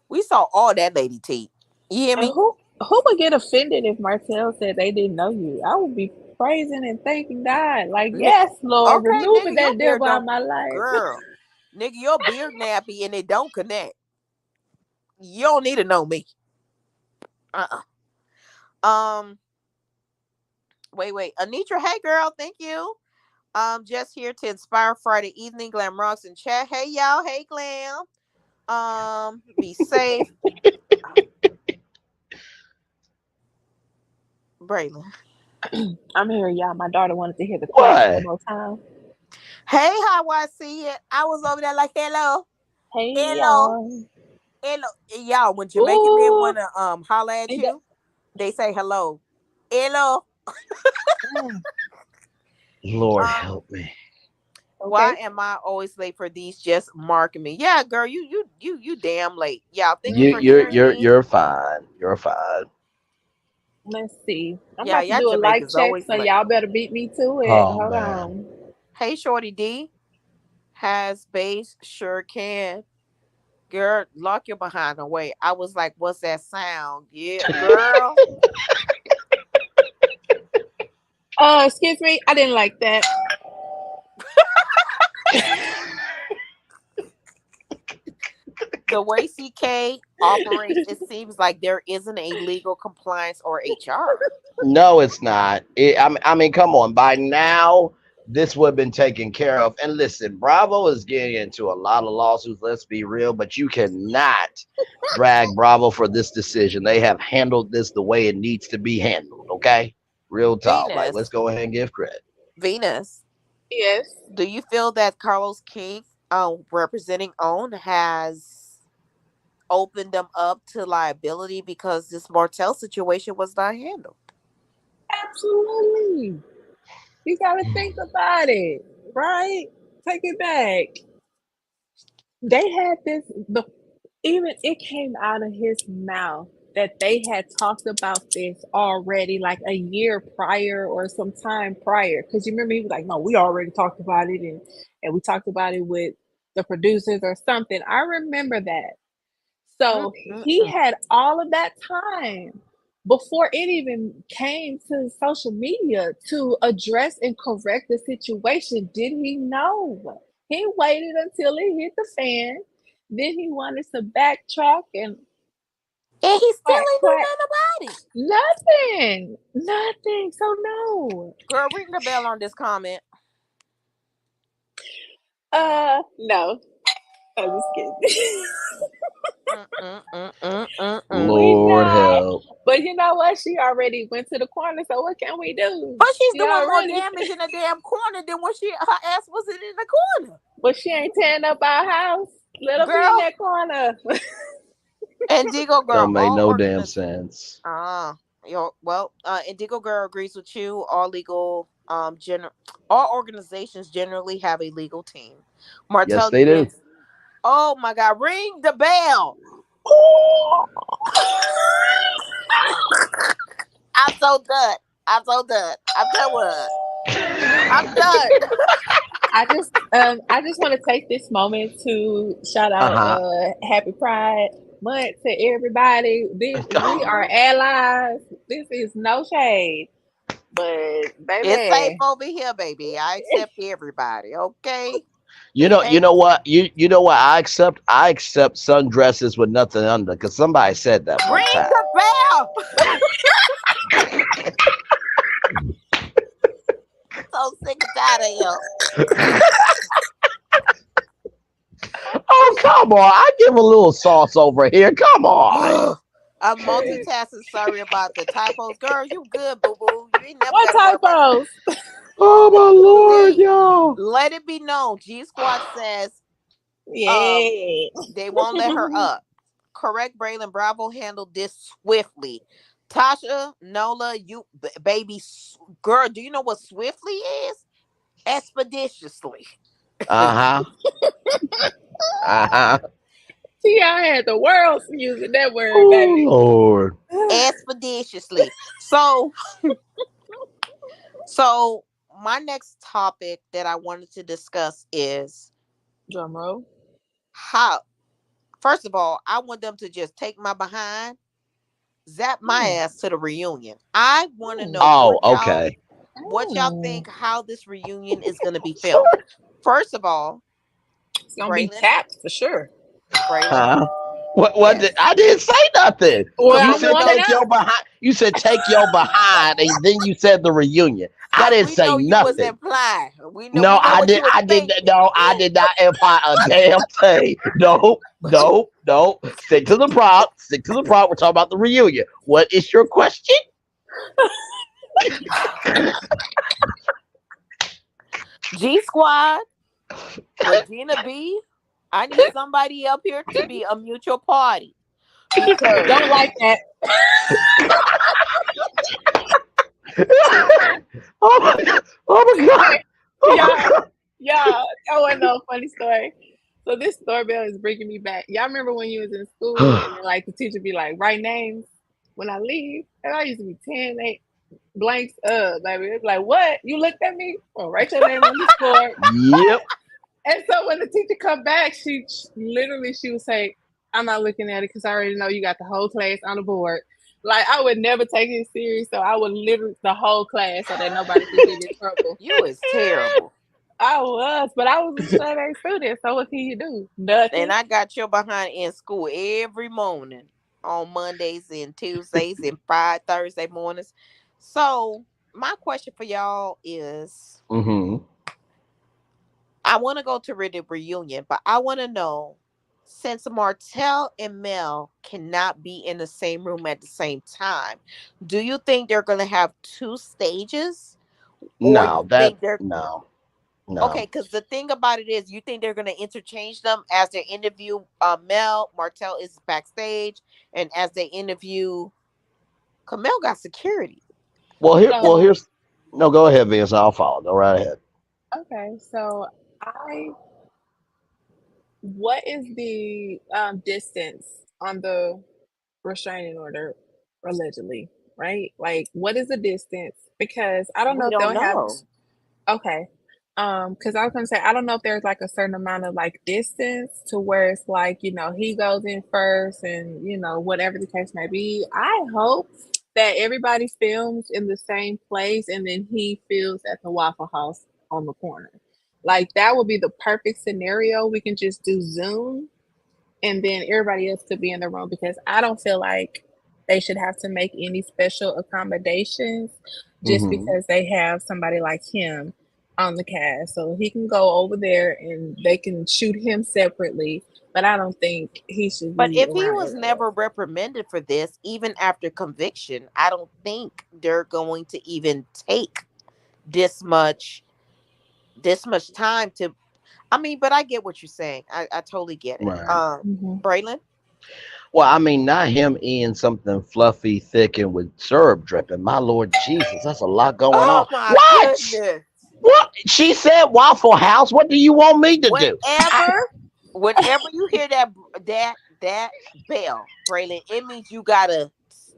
We saw all that lady teeth. You hear and me? who would get offended if Martell said they didn't know you? I would be praising and thanking God. Like, Ni- yes, Lord, okay, removing nigga, your that beard devil out don't. of my life. Girl, nigga, your beard nappy and it don't connect. You don't need to know me. Um, wait. Anitra, hey girl, thank you. Just here to inspire Friday evening. Glam rocks in chat. Hey y'all. Hey Glam. Be safe. Braylon. I'm here, y'all. My daughter wanted to hear the clap one What? more time. Hey, how I see it? I was over there like hello, Hey, hello, y'all. hello. Y'all, when Jamaican men Ooh, wanna holler at and that, you, they say hello, hello. mm, Lord Um, help me. why okay. am I always late for these? Just marking me. Yeah, girl, you damn late. Y'all, thank you You for Mm-hmm. tuning in. you're fine. You're fine. Let's see. I'm Yeah, about to y'all do a like Jamaicans check, always so late. y'all better beat me to it. Oh Hold man. on. Hey, Shorty D has bass, sure can. Girl, lock your behind away. I was like, what's that sound? Yeah, girl. Excuse me. I didn't like that. The way CK operates, it seems like there isn't a legal compliance or HR. No, it's not. I mean, come on. By now, this would have been taken care of. And listen, Bravo is getting into a lot of lawsuits. Let's be real, but you cannot drag Bravo for this decision. They have handled this the way it needs to be handled. Okay, real talk. Like, let's Venus, go ahead and give credit. Venus, Yes. do you feel that Carlos King, representing OWN, has opened them up to liability because this Martell situation was not handled? Absolutely. You gotta think about it, right? Take it back. They had this the even it came out of his mouth that they had talked about this already like a year prior or some time prior. Because you remember he was like, no, we already talked about it and we talked about it with the producers or something. I remember that. So he Mm-mm-mm. had all of that time before it even came to social media to address and correct the situation. Did he know? He waited until it hit the fan. Then he wanted to backtrack and And he still quack, ain't do quack. nothing about it. Nothing. Nothing. So, no. Girl, ring the bell on this comment. No. I'm just kidding. We Lord not. help. But you know what? She already went to the corner, so what can we do? But she's She doing more already, damage in the damn corner than when her ass was in the corner. but she ain't tearing up our house. Let her be in Girl, that corner. Indigo Girl, Don't make no damn sense. Indigo Girl agrees with you. All organizations generally have a legal team. Yes, Martell they do. defends. Oh my God, ring the bell. I'm so done. I'm so done. I'm done with her. I'm done. I just want to take this moment to shout Uh out huh. Happy Pride Month to everybody. We are allies. This is no shade, but It's safe baby, over here, baby. I accept everybody. Okay. You Thank know what? You know what? I accept sundresses with nothing under because somebody said that one ring time. the bell. So sick and tired of Oh, come on. I give a little sauce over here. Come on. him. I'm multitasking. Sorry about the typos, girl. You good, boo boo? You ain't never what got to worry about. typos? Oh, my Lord, See, y'all. let it be known. G Squad says um Yeah. they won't let her up. Correct, Braylon. Bravo handled this swiftly. Tasha, Nola, you baby girl. Do you know what swiftly is? Expeditiously. Uh huh. Uh huh. See, I had the world using that word, Oh, baby. Lord. Expeditiously. So my next topic that I wanted to discuss is Drum roll. how. First of all, I want them to just take my behind, zap my Hmm. ass to the reunion. I want to Hmm. know Oh, okay. what y'all Hmm. think how this reunion is going to be filmed. First of all, It's gonna be Braylon, tapped for sure. Braylon, Huh? What yes. did I didn't say nothing. Well, So You I we said want to know, take your know. behind. You said take your behind, and then you said the reunion. I cause didn't we say know you was nothing. implying. We No, know what you was I did thinking. no, I did not imply a damn thing. No, no, no. Stick to the prop. Stick to the prop. We're talking about the reunion. What is your question? G Squad, Regina B. I need somebody up here to be a mutual party because Don't like that. Oh my god! Oh my god! Hey, Oh my y'all, god! y'all. I want to know a funny story. So this doorbell is bringing me back. Y'all remember when you was in school and then, like the teacher be like, write names when I leave? And I used to be 10, 8 blanks baby. It's like, what? You looked at me? Oh, write your name on this board. Yep. And so when the teacher come back, she would say, I'm not looking at it because I already know you got the whole class on the board. Like I would never take it serious, so I would literally the whole class so that nobody could get in trouble. you is terrible. I was, but I was a straight A student. So what can you do? And Nothing. I got your behind in school every morning on Mondays and Tuesdays and Friday, Thursday mornings. So my question for y'all is Mm-hmm. I want to go to the reunion, but I want to know since Martell and Mel cannot be in the same room at the same time, do you think they're going to have two stages? Or No, you that think they're no, okay? no. Because the thing about it is, you think they're going to interchange them as they interview Mel, Martell is backstage, and as they interview Camille got security. So Here's no. Go ahead, Vince. I'll follow. Go right ahead. okay, so I what is the distance on the restraining order allegedly, right? Like what is the distance? Because I don't know We if don't they'll have know. okay. Because I was gonna say I don't know if there's like a certain amount of like distance to where it's like, he goes in first and whatever the case may be. I hope that everybody films in the same place and then he films at the Waffle House on the corner. Like that would be the perfect scenario. We can just do Zoom and then everybody else could be in the room because I don't feel like they should have to make any special accommodations just Mm-hmm. because they have somebody like him on the cast. So he can go over there and they can shoot him separately, but I don't think he should But be if he around was everybody else. never reprimanded for this, even after conviction, I don't think they're going to even take this much time to I mean, but I get what you're saying. I totally get it. Right. Hmm. Braylon? Well, I mean, not him eating something fluffy, thick, and with syrup dripping. My Lord Jesus, that's a lot going on. Oh my What? goodness. What? She said Waffle House. What do you want me to do? I, Whenever whenever you hear that bell, Braylon, it means you gotta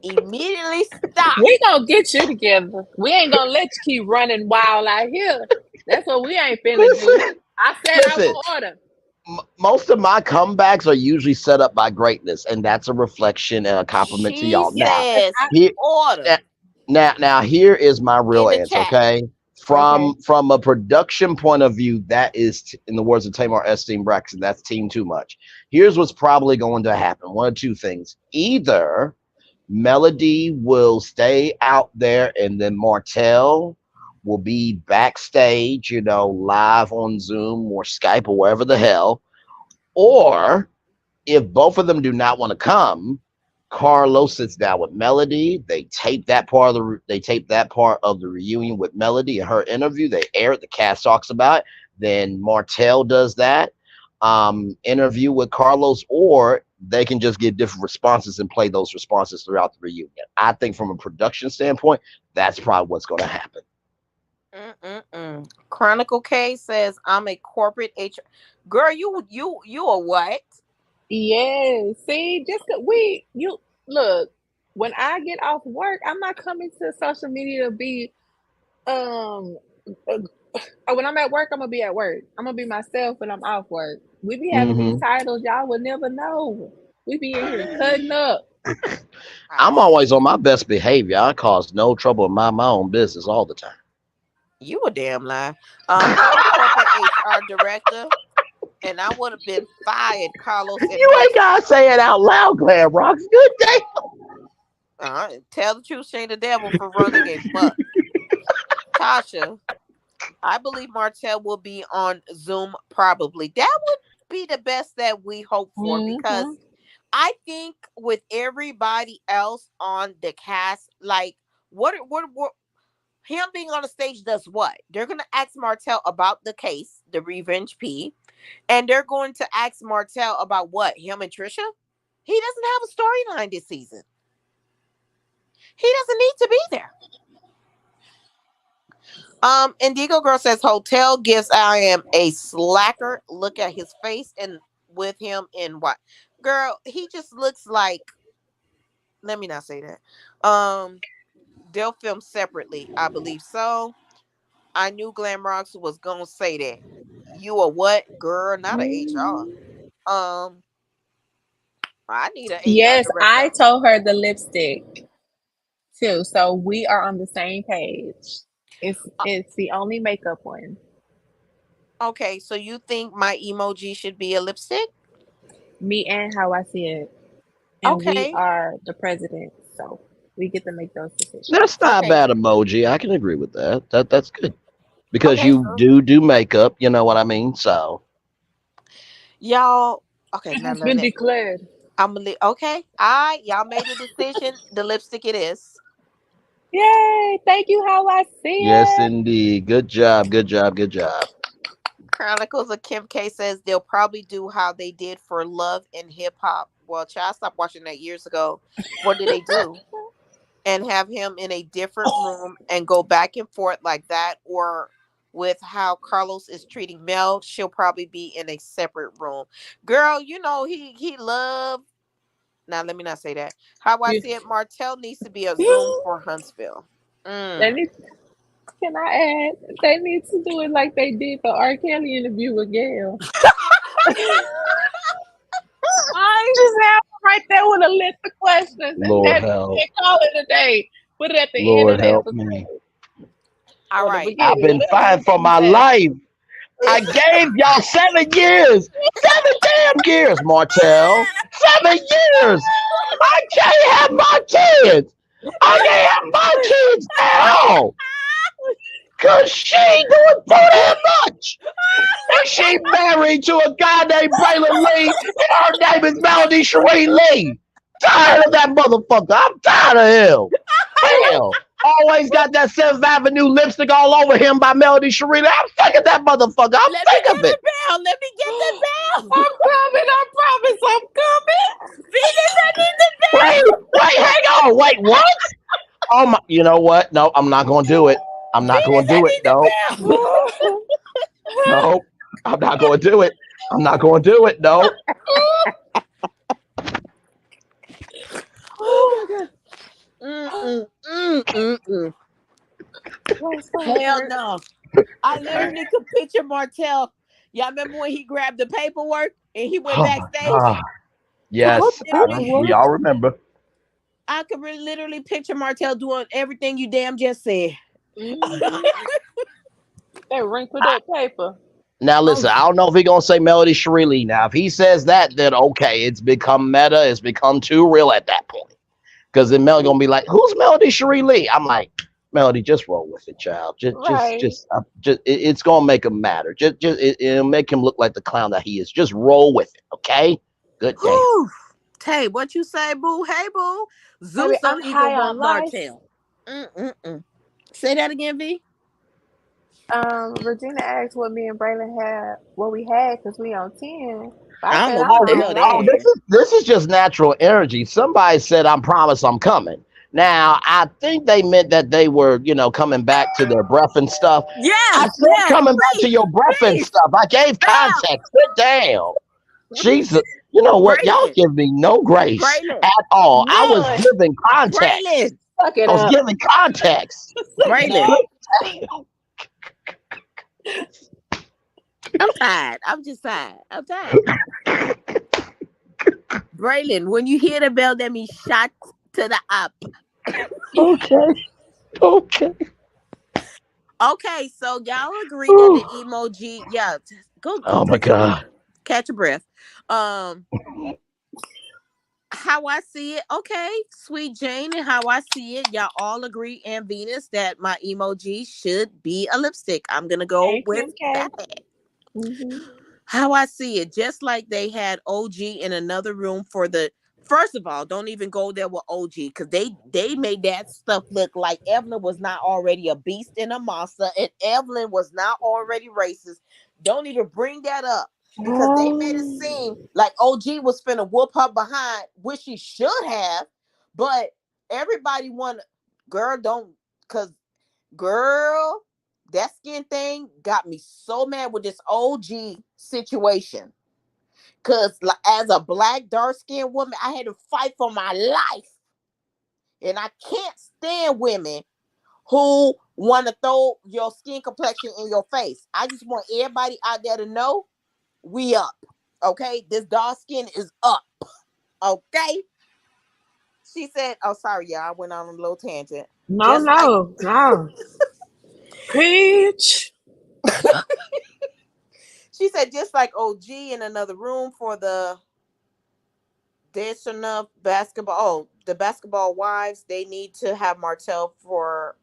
immediately stop. we gonna get you together. We ain't gonna let you keep running wild out here. That's what we ain't finna do. Listen, I said I listen. will order. Most of my comebacks are usually set up by greatness, and that's a reflection and a compliment to She y'all. Now, Cause says I here, order now, here is my real in the answer. chat. Okay, okay. from a production point of view, that is, in the words of Tamar Esteem Braxton, that's team too much. Here's what's probably going to happen: one of two things. Either Melody will stay out there, and then Martell will be backstage, live on Zoom or Skype or wherever the hell. Or if both of them do not want to come, Carlos sits down with Melody. They tape that part of the reunion with Melody and her interview. They air it. The cast talks about it. Then Martell does that interview with Carlos, or they can just get different responses and play those responses throughout the reunion. I think from a production standpoint, that's probably what's going to happen. Mm-mm-mm. Chronicle K says I'm a corporate HR. Girl, you a what? Yes. See, just 'cause you look, when I get off work, I'm not coming to social media to be um uh, when I'm at work, I'm gonna be at work. I'm gonna be myself when I'm off work. We be having these Hmm. titles, y'all would never know. We be in here cutting up. I I'm always on see. my best behavior. I cause no trouble in my own business all the time. You a damn lie. I'm a corporate HR director, and I would have been fired, Carlos and You ain't Precious. gotta say it out loud, Glam Rocks. Good day. Tell the truth, shame the devil for running a muck. Tasha, I believe Martell will be on Zoom probably. That would be the best that we hope for Hmm. because I think with everybody else on the cast, like what him being on the stage does what? They're gonna ask Martell about the case, the Revenge P, and they're going to ask Martell about what? Him and Trisha? He doesn't have a storyline this season. He doesn't need to be there. Indigo Girl says hotel gives I am a slacker. Look at his face and with him in what? Girl, he just looks like let me not say that. They'll film separately, I believe so. I knew Glam Rocks was gonna say that. You a what, girl? Not a HR. Um, I need an HR Yes, I director. told her the lipstick too. So we are on the same page. It's Uh, it's the only makeup one. Okay, so you think my emoji should be a lipstick? Me and how I see it. And we Okay. are the president, so we get to make those decisions. That's not a Okay. bad emoji. I can agree with that. That's good because Okay, you so do makeup. You know what I mean? So y'all, okay, It now has let been me, declared. okay. Y'all made a decision. The lipstick it is. Yay! Thank you, how I see yes, it. indeed. Good job. Good job. Good job. Chronicles of Kim K says they'll probably do how they did for Love and Hip Hop. Well, child, I stopped watching that years ago. What did they do? And have him in a different room and go back and forth like that, or with how Carlos is treating Mel, she'll probably be in a separate room. Girl, he love. Now let me not say that. How I Yeah. see it, Martell needs to be a Zoom for Huntsville. They Mm. need, can I add? They need to do it like they did the R. Kelly interview with Gail. I Just have it right there with a list of questions Lord help. and call it a day. Put it at the end of Lord the help me. episode all or the right. I've beginning, been whatever fighting you for need to my say. life. I gave y'all 7 years. 7 damn years, Martell. 7 years. I can't have my kids. I can't have my kids now. Cause she doing too damn much. And she married to a guy named Braylon Lee, and her name is Melody Cherie Lee. Tired of that motherfucker. I'm tired of him. Hell. Always got that 7th Avenue lipstick all over him by Melody Cherie Lee. I'm sick of that motherfucker. I'm Let me sick get of the it. bell. Let me get the bell. I'm coming. I promise I'm coming. Venus, I need the Wait, bell. wait, hang on. Wait, what? Oh my, you know what? No, I'm not gonna do it. I'm not gonna Venus, I do it. need the No, bell. no, I'm not gonna do it. I'm not gonna do it. No. Oh my god. Mm-mm. My stomach Hell hurt. no. I literally could picture Martell. Y'all remember when he grabbed the paperwork and he went Oh my backstage? god. I could What Yes, the literally we paperwork? all picture. remember. I could literally picture Martell doing everything you damn just said. Mm-hmm. That wrinkled up paper. Now Oh, listen, I don't know if he gonna say Melody Shirley. Now, if he says that, then okay, it's become meta. It's become too real at that point. Because then Melody gonna be like, "Who's Melody Shirley?" I'm like, Melody, just roll with it, child. Right. It's gonna make him matter. It'll make him look like the clown that he is. Just roll with it, okay? Good damn. whew. Tay, what you say, boo? Hey, boo. Baby, Zeus I'm don't even high on want life. Martell. Mm-mm-mm. Say that again, V. Regina asked what me and Braylon had, what we had, because we on 10. I I don't said know I'm what Oh, the high hell on they oh, life. had. this is just natural energy. Somebody said, "I promise I'm coming." Now, I think they meant that they were, coming back to their breath and stuff. I Yes, said yes, coming back to please, your breath and please. stuff. I gave Bam. context. Sit down. Jesus, you know what? Y'all Braylon. give me no grace Braylon. at all. I was None. giving context. Braylon. Suck it I was up. giving context. Suck it Braylon. up. Damn. I'm tired. I'm just tired. I'm tired. Braylon, when you hear the bell, that means shot to the up. Okay. Okay. Okay, so y'all agree that the Whew. emoji, yeah, go Oh my take your breath. God. Catch your breath. Um, how I see it, okay, Sweet Jane, and how I see it, y'all all agree, and Venus, that my emoji should be a lipstick. I'm gonna go And with Kim K. that. Mm-hmm. How I see it, just like they had OG in another room for the. First of all, don't even go there with OG because they made that stuff look like Evelyn was not already a beast and a monster, and Evelyn was not already racist. Don't even bring that up because they made it Um, seem like OG was finna whoop her behind, which she should have. But everybody want, girl, don't, because girl, that skin thing got me so mad with this OG situation. Cause as a black dark skinned woman, I had to fight for my life. And I can't stand women who want to throw your skin complexion in your face. I just want everybody out there to know we up. Okay? This dark skin is up. Okay? She said, oh, sorry, y'all. I went on a little tangent. no, Just like no, no. Preach. She said just like OG in another room for the there's enough basketball. Oh, the basketball wives. They need to have Martell for.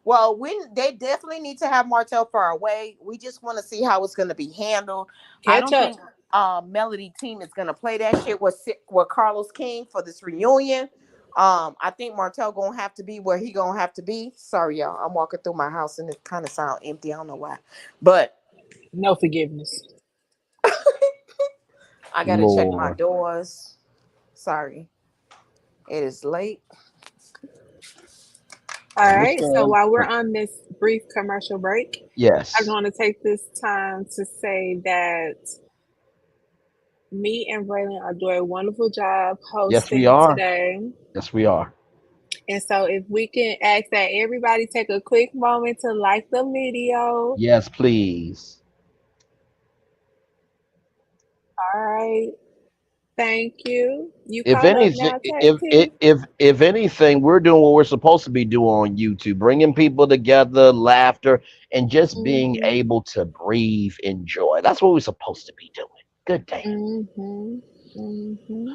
Well, they definitely need to have Martell far away. We just want to see how it's going to be handled. I Catch don't up. think Melody team is going to play that shit with Carlos King for this reunion. I think Martell gonna have to be where he gonna have to be. Sorry, y'all. I'm walking through my house and it kind of sound empty. I don't know why, but No forgiveness. I gotta check my Lord. doors. Sorry, it is late. All right. So Understand? while we're on this brief commercial break, I Yes. want to take this time to say that me and Braylon are doing a wonderful job Yes, we hosting are. today. Yes, we are. And so if we can ask that everybody take a quick moment to like the video. Yes, please. All right. Thank you. You If caught up anything, now, T. if anything, we're doing what we're supposed to be doing on YouTube, bringing people together, laughter, and just being Mm-hmm. able to breathe, enjoy. That's what we're supposed to be doing. Good day. Mm-hmm. Mm-hmm.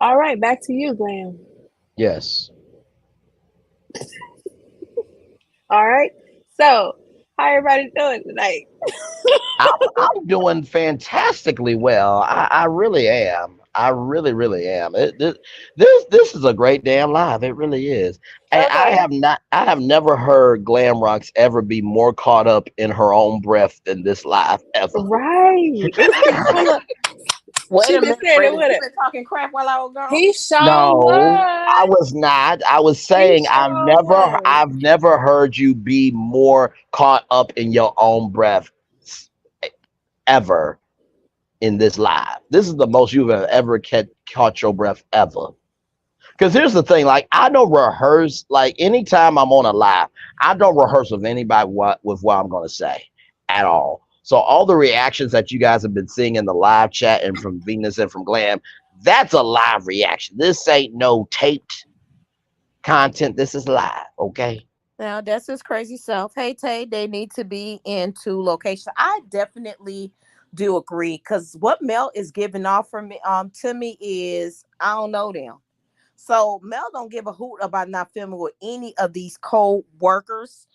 All right, back to you, Glenn. Yes. All right. So, how everybody doing tonight? I'm doing fantastically well. I really am. I really, really am. This is a great damn live. It really is. And Okay. I have never heard Glam Rocks ever be more caught up in her own breath than this live ever. Right. It's been hella. Wait She a been minute, saying it Braylon. with You it. been talking crap while I was gone. He sure No, I was. was not. I was He saying sure was. I've never heard you be more caught up in your own breath ever in this live. This is the most you've ever caught your breath ever. Because here's the thing, like I don't rehearse. Like anytime I'm on a live, I don't rehearse with anybody what I'm going to say at all. So all the reactions that you guys have been seeing in the live chat and from Venus and from Glam, that's a live reaction. This ain't no taped content. This is live. Okay. Now that's his crazy self. Hey Tay, they need to be into location. I definitely do agree because what Mel is giving off from me to me is I don't know them. So Mel don't give a hoot about not filming with any of these co-workers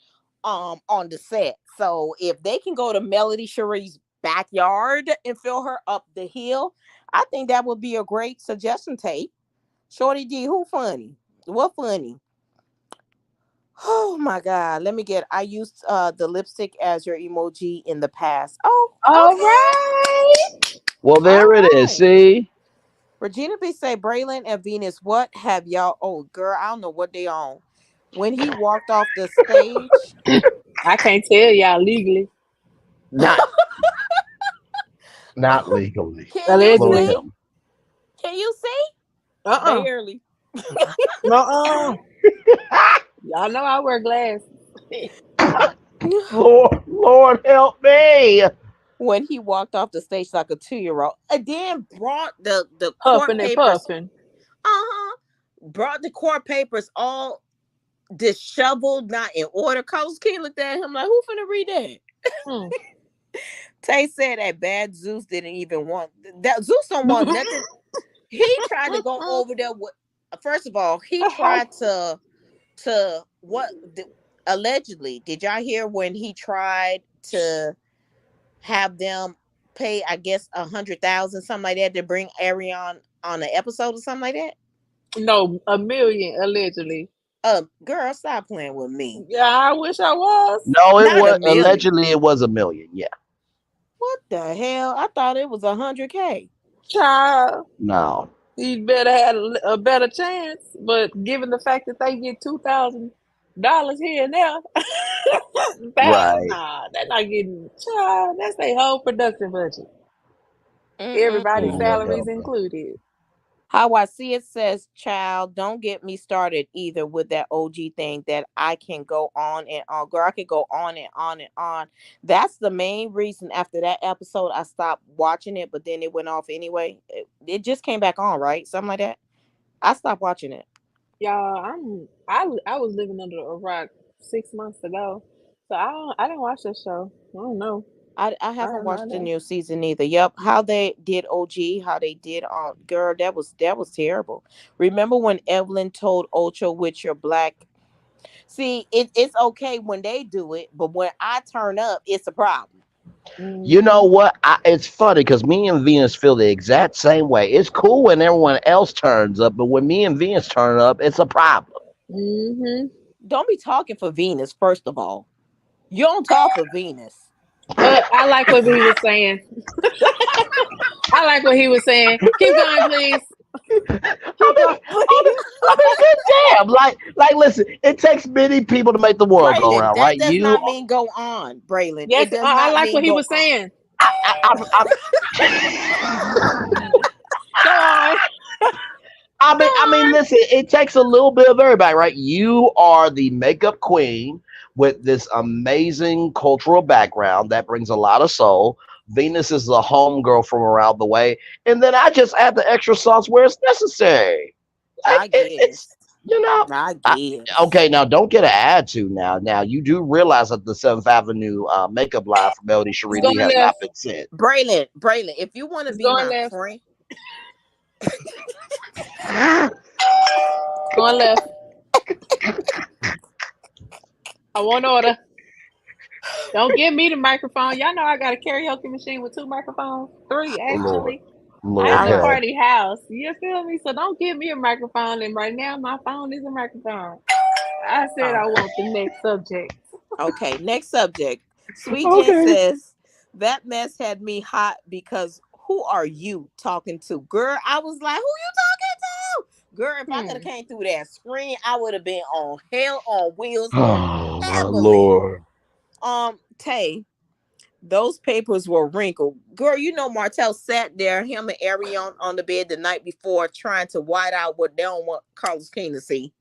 on the set. So if they can go to Melody Cherie's backyard and fill her up the hill, I think that would be a great suggestion, Tay. Shorty D, who funny? What funny? Oh my god. Let me get I used the lipstick as your emoji in the past. Oh, All okay. right. Well, All there it is. right. See, Regina B say Braylon and Venus, what have y'all oh girl, I don't know what they on. When he walked off the stage, I can't tell y'all legally. not not legally. can you Lord Allegedly. see? help me. Can you see? Uh-uh. Barely. Uh-uh. Y'all know I wear glasses. Lord help me. When he walked off the stage like a 2-year-old, and then brought the court Huffing and papers. puffing. Uh-huh. Brought the court papers all disheveled, not in order. Carlos King looked at him like, who finna read that? Hmm. Tay said that bad Zeus didn't even want that. Zeus don't want nothing. He tried to go over there with. First of all, he tried to what allegedly. Did y'all hear when he tried to have them pay? I guess 100,000 something like that to bring Arion on an episode or something like that. No, a million allegedly. Girl, stop playing with me. Yeah, I wish I was. No, it Not a was million. allegedly it was a million. Yeah. What the hell? I thought it was 100K. Child, No. you better have a better chance. But given the fact that they get $2,000 here and there, Right. nah, they're not getting. Child, that's their whole production budget. Everybody's Mm-mm-mm. Lord salaries help us. included. How I see it says, child, don't get me started either with that OG thing that I can go on and on. Girl, I could go on and on and on. That's the main reason after that episode I stopped watching it, but then it went off anyway. It just came back on, right? Something like that. I stopped watching it. Y'all, I was living under a rock 6 months ago. So I didn't watch that show. I don't know. I I haven't don't know watched the that. new season either. Yep, how they did OG, how they did on girl, that was terrible. Remember when Evelyn told Ocho with your black. See, it's okay when they do it, but when I turn up, it's a problem. You know Mm-hmm. what? It's funny because me and Venus feel the exact same way. It's cool when everyone else turns up, but when me and Venus turn up, it's a problem. Mm-hmm. Don't be talking for Venus, first of all. You don't talk for Venus. I like what he was saying. I like what he was saying. Keep going, please. I Keep going, mean, please. good damn. Listen. It takes many people to make the world go Braylon, round, that right? does not mean go on, Braylon. Yes, It does I not like what mean he go was on. saying. I, Go on. Go on. listen, it takes a little bit of everybody, right? You are the makeup queen with this amazing cultural background that brings a lot of soul. Venus is the homegirl from around the way, and then I just add the extra sauce where it's necessary. I It's guess. you know. I I, guess. okay, now don't get an attitude. Now you do realize that the Seventh Avenue makeup line from Melody It's Cherie Lee going has left. not been sent. Braylon, if you want to It's be going my left. friend, Going left. I want order. Don't give me the microphone. Y'all know I got a karaoke machine with two microphones. Three, Lord, actually. I Lord have all a right. help. party house. You feel me? So don't give me a microphone. And right now, my phone is a microphone. I said Uh, I want the next subject. okay, next subject. Sweet Jen Okay. says that mess had me hot because who are you talking to, girl? I was like, who you talking to, girl? If I could have Hmm. came through that screen, I would have been on hell on wheels Oh my heavily. Lord. Tay, those papers were wrinkled. Girl, you know Martell sat there, him and Arion on the bed the night before trying to white out what they don't want Carlos King to see.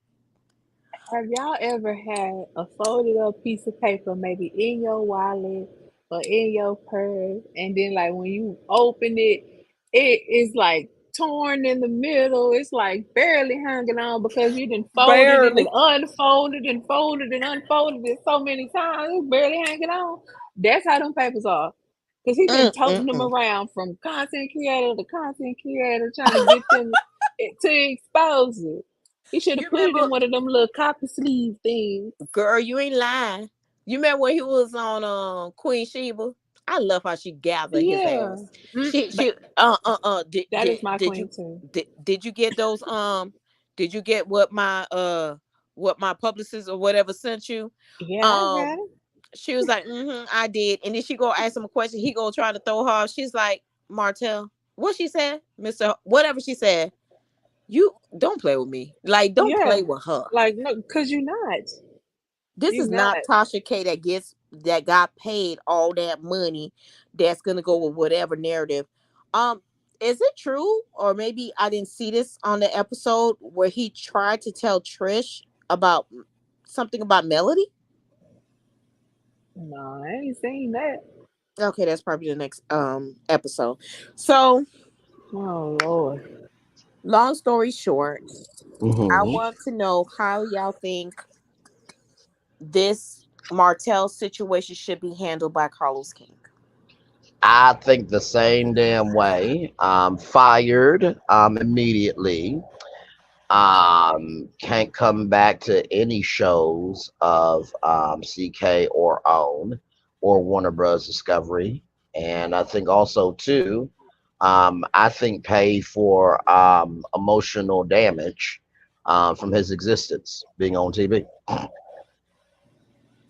Have y'all ever had a folded up piece of paper, maybe in your wallet or in your purse, and then like when you open it, it is like torn in the middle. It's like barely hanging on because you didn't folded it and Barely. unfolded and folded and unfolded it so many times. It's barely hanging on. That's how them papers are. Cause he been toting them Mm. around from content creator to content creator, trying to get them to expose it. He should You have put it in remember, one of them little copper sleeve things. girl, you ain't lying. You remember when he was on Queen Sheba? I love how she gathered his Yeah. ass. But She did that is did my did queen you too. did you get those did you get what my publicist or whatever sent you? Yeah, I got Um it. she was like, I did. And then she go ask him a question. He go try to throw her off. She's like, Martell, what she said? Mr. Whatever she said, you don't play with me. Like, don't Yeah. play with her. Like no, cause you're not. This You're is not not. Tasha K that got paid all that money that's gonna go with whatever narrative. Um, is it true? Or maybe I didn't see this on the episode where he tried to tell Trish about something about Melody. No, I ain't seen that. Okay, that's probably the next episode. So Oh Lord. long story short, I Hmm. want to know how y'all think this Martell situation should be handled by Carlos King. I think the same damn way. Fired immediately. Can't come back to any shows of CK or OWN or Warner Bros. Discovery. And I think also too, I think pay for emotional damage from his existence being on TV.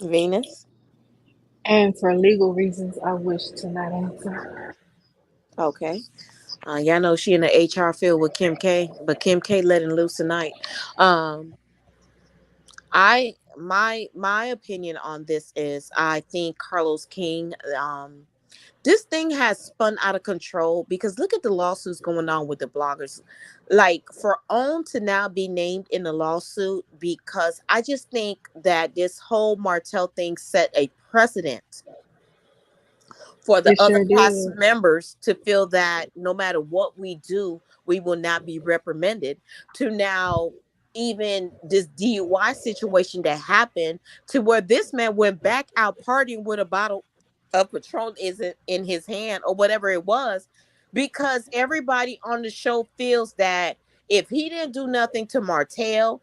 Venus. And for legal reasons, I wish to not answer. Okay. Y'all know she in the HR field with Kim K, but Kim K letting loose tonight. Um, my opinion on this is I think Carlos King, this thing has spun out of control because look at the lawsuits going on with the bloggers. Like for OWN to now be named in the lawsuit because I just think that this whole Martell thing set a precedent for the It other sure cast did. members to feel that no matter what we do, we will not be reprimanded. To now even this DUI situation that happened, to where this man went back out partying with a bottle of Patron isn't in his hand or whatever it was, because everybody on the show feels that if he didn't do nothing to Martell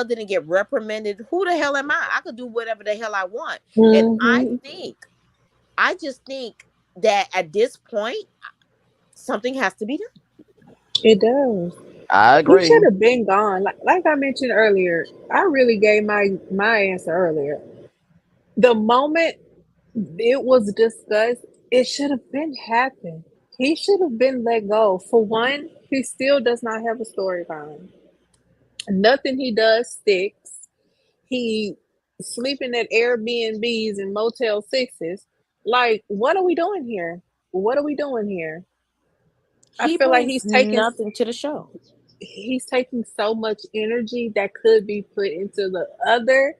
didn't get reprimanded, who the hell am I could do whatever the hell I want. And Hmm. I just think that at this point something has to be done. It does. I He should agree. have been gone. Like I mentioned earlier, I really gave my answer earlier. The moment it was discussed, it should have been happened. He should have been let go. For one, he still does not have a storyline. Nothing he does sticks. He sleeping at Airbnbs and Motel Sixes. Like, what are we doing here? What are we doing here? I He feel like brings nothing to the show. he's taking so much energy that could be put into the other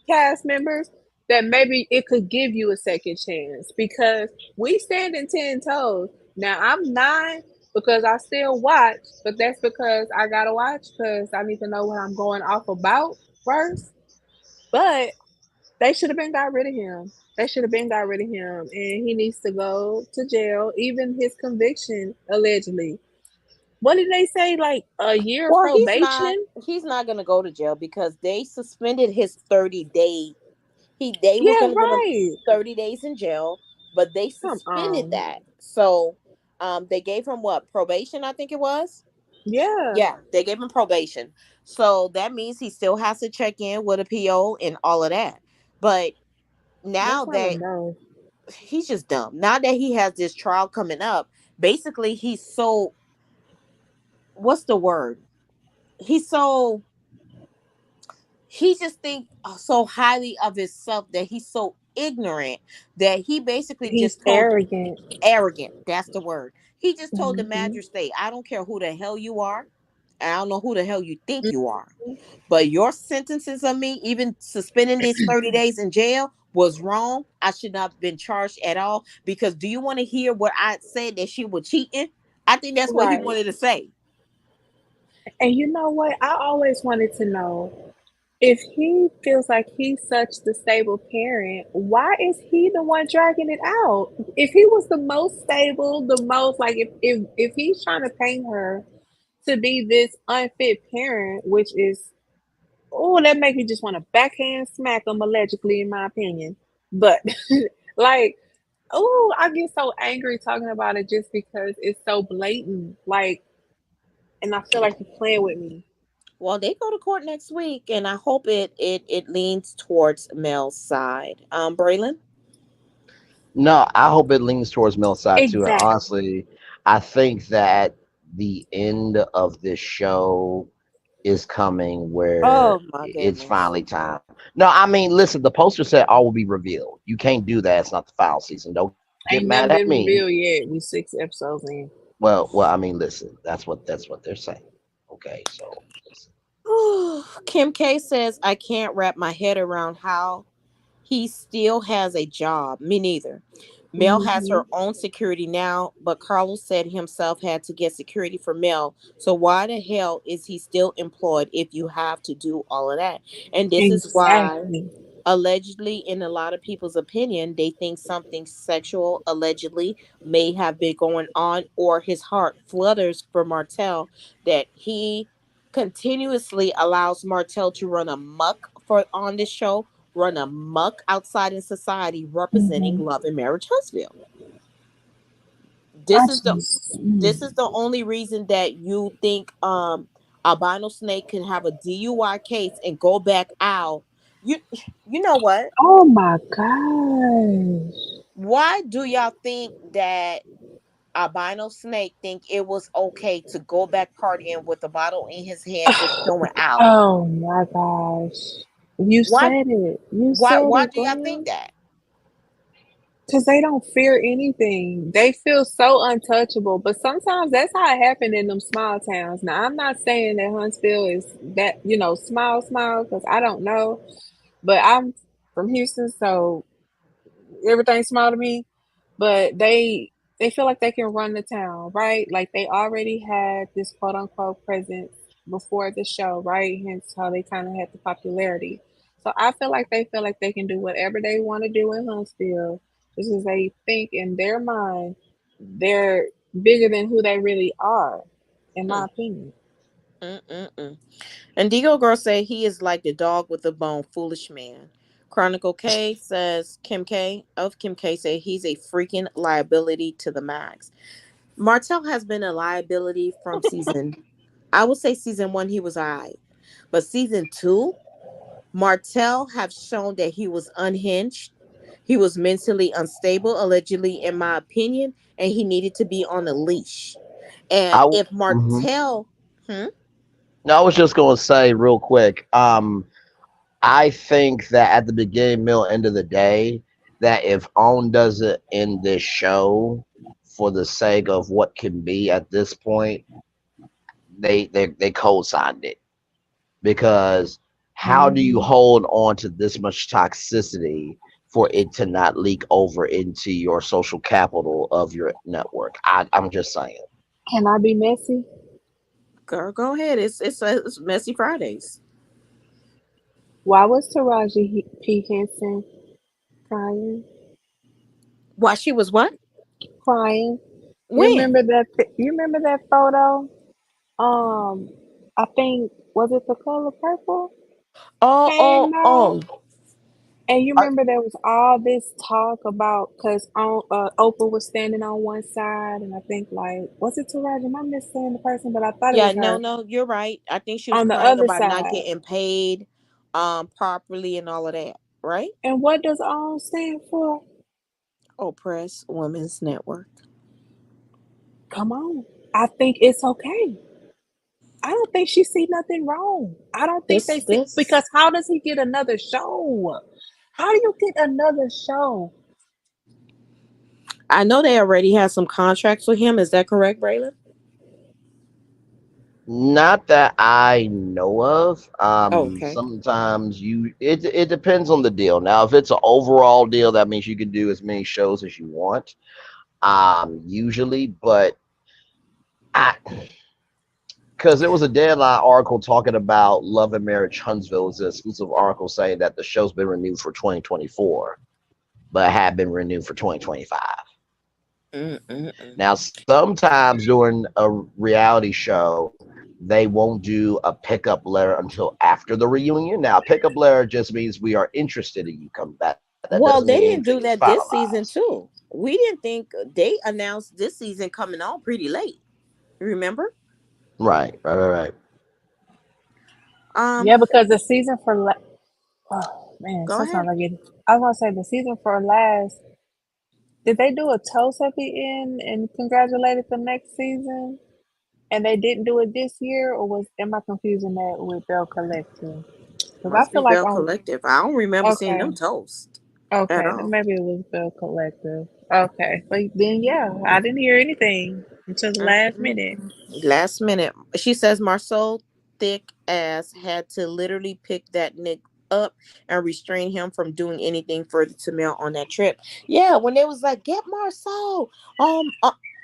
cast members that maybe it could give you a second chance because we stand in 10 toes. Now I'm 9 because I still watch, but that's because I gotta watch because I need to know what I'm going off about first. But they should have been got rid of him. They should have been got rid of him, and he needs to go to jail. Even his conviction, allegedly, what did they say? Like a year Well, probation? he's not gonna go to jail because they suspended his 30-day. They were Yeah, gonna give him right. 30 days in jail, but they Come suspended on. that. So they gave him what, probation, I think it was. Yeah, Yeah, they gave him probation. So that means he still has to check in with a PO and all of that. But now that's not that enough. he's just dumb. Now that he has this trial coming up, basically he's so, what's the word? He's so, he just think so highly of himself that he's so ignorant that he basically He's just told, arrogant. arrogant, that's the word. He just told the Hmm. magistrate, I don't care who the hell you are, and I don't know who the hell you think you are, but your sentences of me, even suspending these 30 days in jail, was wrong. I should not have been charged at all. Because do you want to hear what I said, that she was cheating? I think that's what he Right. wanted to say. And you know what? I always wanted to know if he feels like he's such the stable parent, why is he the one dragging it out? If he was the most stable, the most like if he's trying to paint her to be this unfit parent, which is oh, that makes me just want to backhand smack him allegedly, in my opinion. But like, oh, I get so angry talking about it just because it's so blatant. Like, and I feel like you're playing with me. Well, they go to court next week, and I hope it leans towards Mel's side. Braylon. No, I hope it leans towards Mel's side too. And Exactly. honestly, I think that the end of this show is coming where Oh my it's goodness. finally time. No, I mean, listen, the poster said all will be revealed. You can't do that. It's not the final season. Don't get mad Ain't at nothing me. been revealed yet. We 6 episodes in. Well, I mean, listen, that's what they're saying. Okay, so listen. Kim K says, I can't wrap my head around how he still has a job. Me neither. Mel has Hmm. her own security now, but Carlos said himself had to get security for Mel. So why the hell is he still employed if you have to do all of that? And this is why, Exactly. allegedly, in a lot of people's opinion, they think something sexual allegedly may have been going on, or his heart flutters for Martell, that he continuously allows Martell to run amok for on this show, run amok outside in society, representing Hmm. Love and Marriage Huntsville. I This is the just, this is the only reason that you think Albino Snake can have a DUI case and go back out. You you know what? oh my gosh. Why do y'all think that Albino Snake think it was okay to go back partying with a bottle in his hand, just going out? Oh my gosh. You Why said it. You why said why it, do y'all think girl. that? Because they don't fear anything. They feel so untouchable. But sometimes that's how it happened in them small towns. Now, I'm not saying that Huntsville is that, small, small, because I don't know. But I'm from Houston, so everything's small to me. But they feel like they can run the town, right? Like they already had this quote unquote presence. before the show, right? Hence how they kind of had the popularity. So I feel like they can do whatever they want to do in Huntsville, just as they think in their mind they're bigger than who they really are, in my Mm, opinion. mm, mm, mm. And Digo Girl say he is like the dog with a bone, foolish man. Chronicle K says Kim K say he's a freaking liability to the max. Martell has been a liability from I would say season 1 he was alright, but season 2 Martell have shown that he was unhinged. He was mentally unstable, allegedly, in my opinion, and he needed to be on a leash. And I if mhm. Martell, hmm, No, I was just going to say real quick. I think that at the beginning, middle, end of the day, that if On does it in this show for the sake of what can be at this point, they co-signed it because how do you Hmm. hold on to this much toxicity for it to not leak over into your social capital of your network? I'm just saying. Can I be messy? girl, go ahead. It's messy Fridays. Why was P. Henson crying? Why she was what? Crying. When? You remember that photo? Um, I think was it The Color Purple Oh, came oh, out, oh. and you I, remember there was all this talk about because Oprah was standing on one side, and I think like was it Taraji? Am I missing the person? But I thought it Yeah, was no, her no, you're right. I think she was on the crying other about not side. getting paid properly and all of that, right? And what does OWN stand for? Oppress Women's Network. Come on, I think it's okay. I don't think she see nothing wrong. I don't think they This see this because how does he get another show? How do you get another show? I know they already have some contracts with him. Is that correct, Braylon? Not that I know of. Oh, okay. Sometimes it depends on the deal. Now, if it's an overall deal, that means you can do as many shows as you want. Usually, but I because there was a Deadline article talking about Love and Marriage Huntsville. It was an exclusive article saying that the show's been renewed for 2024, but had been renewed for 2025. Mm-mm-mm. Now, sometimes during a reality show, they won't do a pickup letter until after the reunion. Now, a pickup letter just means we are interested in you coming back. That doesn't Well, mean they anything didn't is do that this season finalized. too. We didn't think they announced this season coming on pretty late. Remember? Right, right, right, right. Um, Yeah, because the season for oh man, go ahead. sometimes I get. I was gonna say the season for last. Did they do a toast at the end and congratulated the next season? And they didn't do it this year, or was am I confusing that with Bell Collective? Because I Must be feel like Bell on Collective. I don't remember seeing them okay, toast at okay, then all. maybe it was Bell Collective. Okay, but then yeah, I didn't hear anything until the last minute. Mm-mm. Last minute, she says Marceau thick ass had to literally pick that Nick up and restrain him from doing anything further to Mel on that trip. Yeah, when they was like, get Marceau.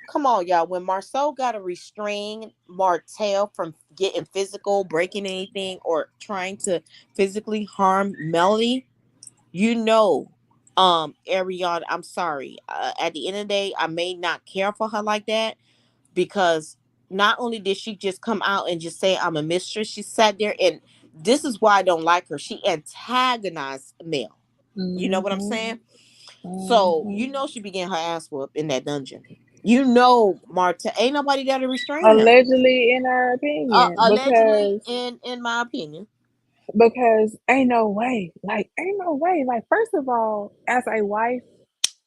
Come on, y'all. When Marceau got to restrain Martell from getting physical, breaking anything, or trying to physically harm Melody, you know, Ariana, I'm sorry. At the end of the day, I may not care for her like that because not only did she just come out and just say I'm a mistress, she sat there and this is why I don't like her. She antagonized Mel. You know what I'm Mm-hmm. saying? So Mm-hmm. you know she began her ass whoop in that dungeon. You know, Marta ain't nobody there to restrain her. Allegedly, in our opinion, Allegedly, in my opinion, because ain't no way, like first of all, as a wife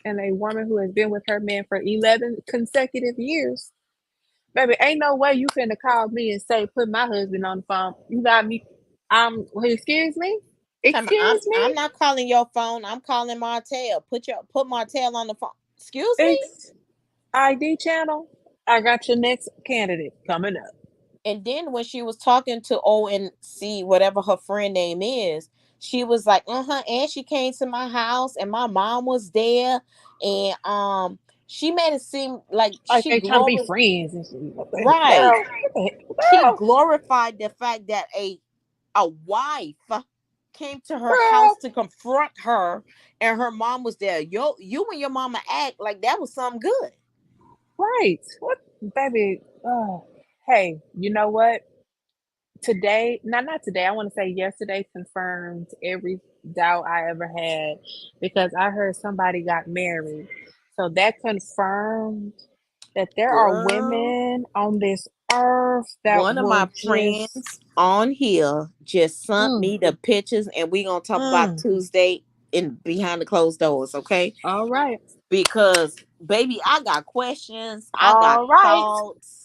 and a woman who has been with her man for 11 consecutive years, baby, ain't no way you finna call me and say put my husband on the phone. You got me. Excuse me, excuse I'm me, not calling your phone. I'm calling Martell. Put Martell on the phone. Excuse me. ex ID channel. I got your next candidate coming up. And then when she was talking to ONC, whatever her friend name is, she was like, and she came to my house and my mom was there. And she made it seem like Like she they trying to be glorified. friends and shit. What the hell? Right. Girl, what the She hell? glorified the fact that a wife came to her house Girl, to confront her, and her mom was there. You and your mama act like that was something good. right. What, baby? Hey, you know what? Today, not today, I want to say yesterday confirmed every doubt I ever had because I heard somebody got married. So that confirmed that there are Girl, women on this earth that one of will my just friends on here just sent mm, me the pictures, and we gonna talk about mm. Tuesday in behind the closed doors, okay? All right. Because baby, I got questions, I got All right. thoughts,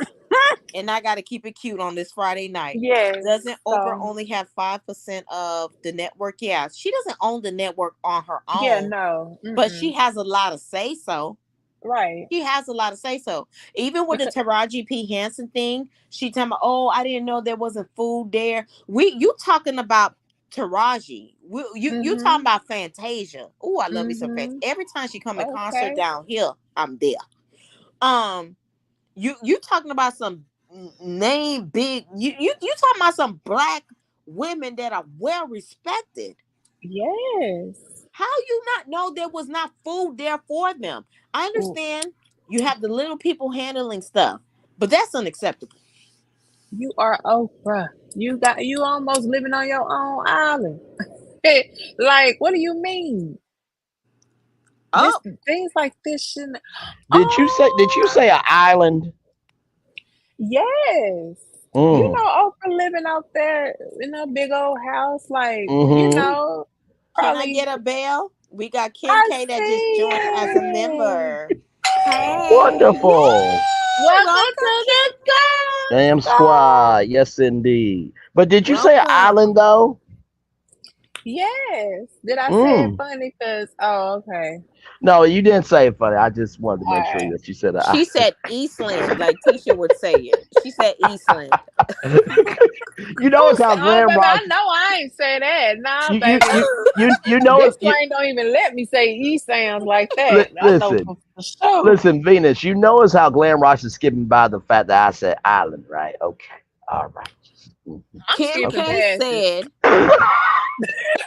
and I got to keep it cute on this Friday night. Yes. Doesn't Oprah So only have 5% of the network? Yeah, she doesn't own the network on her yeah, own, no. but she Mm-mm. has a lot of say so. Right. She has a lot of say so. Even with the Because Taraji P Henson thing, she talking about, oh, I didn't know there wasn't food there. You talking about Taraji? You talking mm-hmm. about Fantasia? Oh, I love me some Fantasia. Mm-hmm. Every time she come in concert Okay. down here, I'm there. Um, you talking about some name big? You talking about some black women that are well respected? Yes. How you not know there was not food there for them? I Well, understand you have the little people handling stuff, but that's unacceptable. you are Oprah. You almost living on your own island. Like, what do you mean? This Oh, things like this shouldn't. Did you Oh, say an island? yes. You Mm. know, Oprah living out there in a big old house, like, Mm-hmm. can I probably. get a bell? We got Kim I K that just see joined as a it. member. Hey, Wonderful. yay! Welcome Welcome, to the Kim K. Damn squad. squad. Yes, indeed. But did you say an island Welcome. though? Yes. Did I say it Mm. funny? Cause okay. No, you didn't say it funny. I just wanted to All make sure right. that you said an She said Eastland, like Tisha would say it. She said Eastland. island. You know Who it's said? how Oh, Glam baby, Ross. I know I ain't say that. Nah, You you baby. you you know This it. You, train don't even let me say E sounds like that. I know listen, for sure. listen, Venus. You know it's how Glam Ross is skipping by the fact that I said island, right? Okay, all right. Mhm. I'm Kim skipping Okay. K past it. said,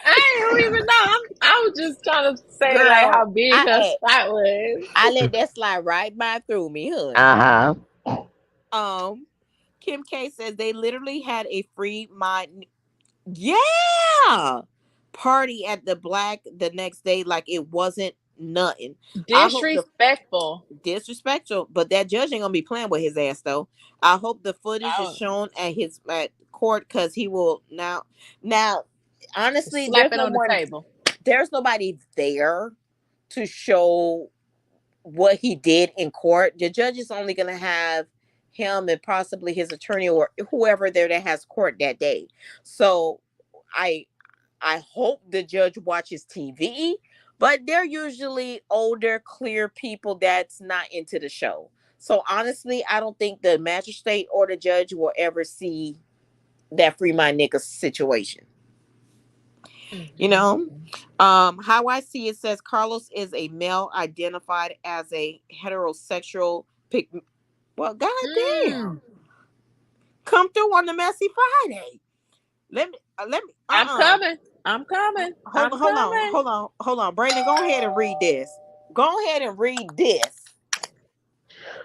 I don't even know. I was just trying to say like how "Girl, big her spot was. I let that slide right by through me, Uh honey." huh. Um, Kim K says they literally had a free mind, yeah, party at the Black the next day, like it wasn't nothing. I hope the Disrespectful. disrespectful, but that judge ain't gonna be playing with his ass though. I hope the footage is Oh, shown at his at court because he will now. Honestly, slap it on the table. there's nobody there to show what he did in court. The judge is only going to have him and possibly his attorney or whoever there that has court that day. So I I hope the judge watches TV, but they're usually older, clear people that's not into the show. So honestly, I don't think the magistrate or the judge will ever see that free my nigga situation. You know, Mm-hmm. how I see it says Carlos is a male identified as a heterosexual pick. Well, Mm, goddamn, come through on the messy Friday. Let me I'm coming. I'm coming. hold I'm on, hold on, coming. hold on, hold on, Brandon, go ahead and read this. Go ahead and read this.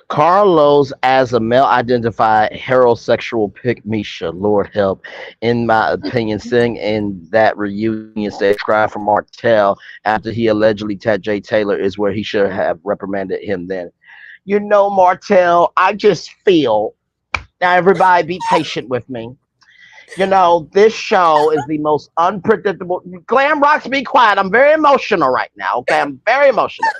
Carlos as a male identified heterosexual pick Misha, Lord help. In my opinion, sitting in that reunion stage crying for Martell after he allegedly tapped Jay Taylor is where he should have reprimanded him then. You know, Martell, I just feel now everybody be patient with me. You know, this show is the most unpredictable. Glam Rocks, be quiet. I'm very emotional right now. Okay, I'm very emotional.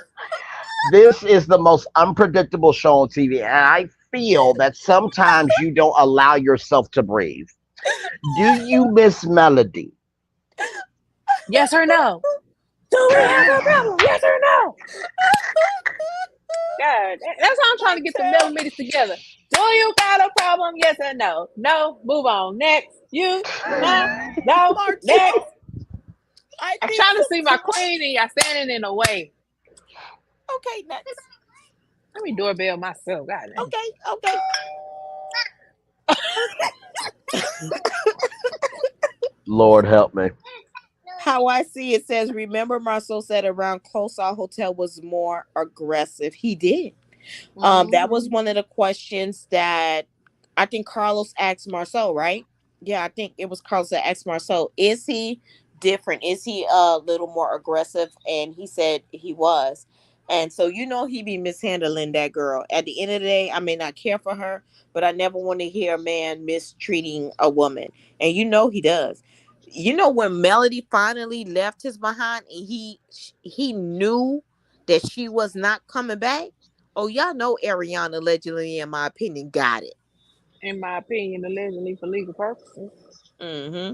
This is the most unpredictable show on TV, and I feel that sometimes you don't allow yourself to breathe. Do you miss Melody? Yes or no? Do we have a problem? Yes or no? God, that's how I'm trying to get the Martell, millimeters together. Do you got a problem? Yes or no? No. Move on. Next. You. No. No. Next. Martell, I I'm think trying to see my sometimes. queen and y'all standing in the way. Okay, next. Let me doorbell myself. God dang. Okay, okay, okay. Lord help me. How I see it says, remember Marcel said around Closal Hotel was more aggressive. He did. That was Mm-hmm. one of the questions that I think Carlos asked Marcel, right? Yeah, I think it was Carlos that asked Marcel, is he different? Is he a little more aggressive? And he said he was. And so he be mishandling that girl. At the end of the day, I may not care for her, but I never want to hear a man mistreating a woman. And he does. When Melody finally left his behind and he knew that she was not coming back. Oh, y'all know Ariana allegedly, in my opinion, got it. In my opinion, allegedly for legal purposes. Mm-hmm.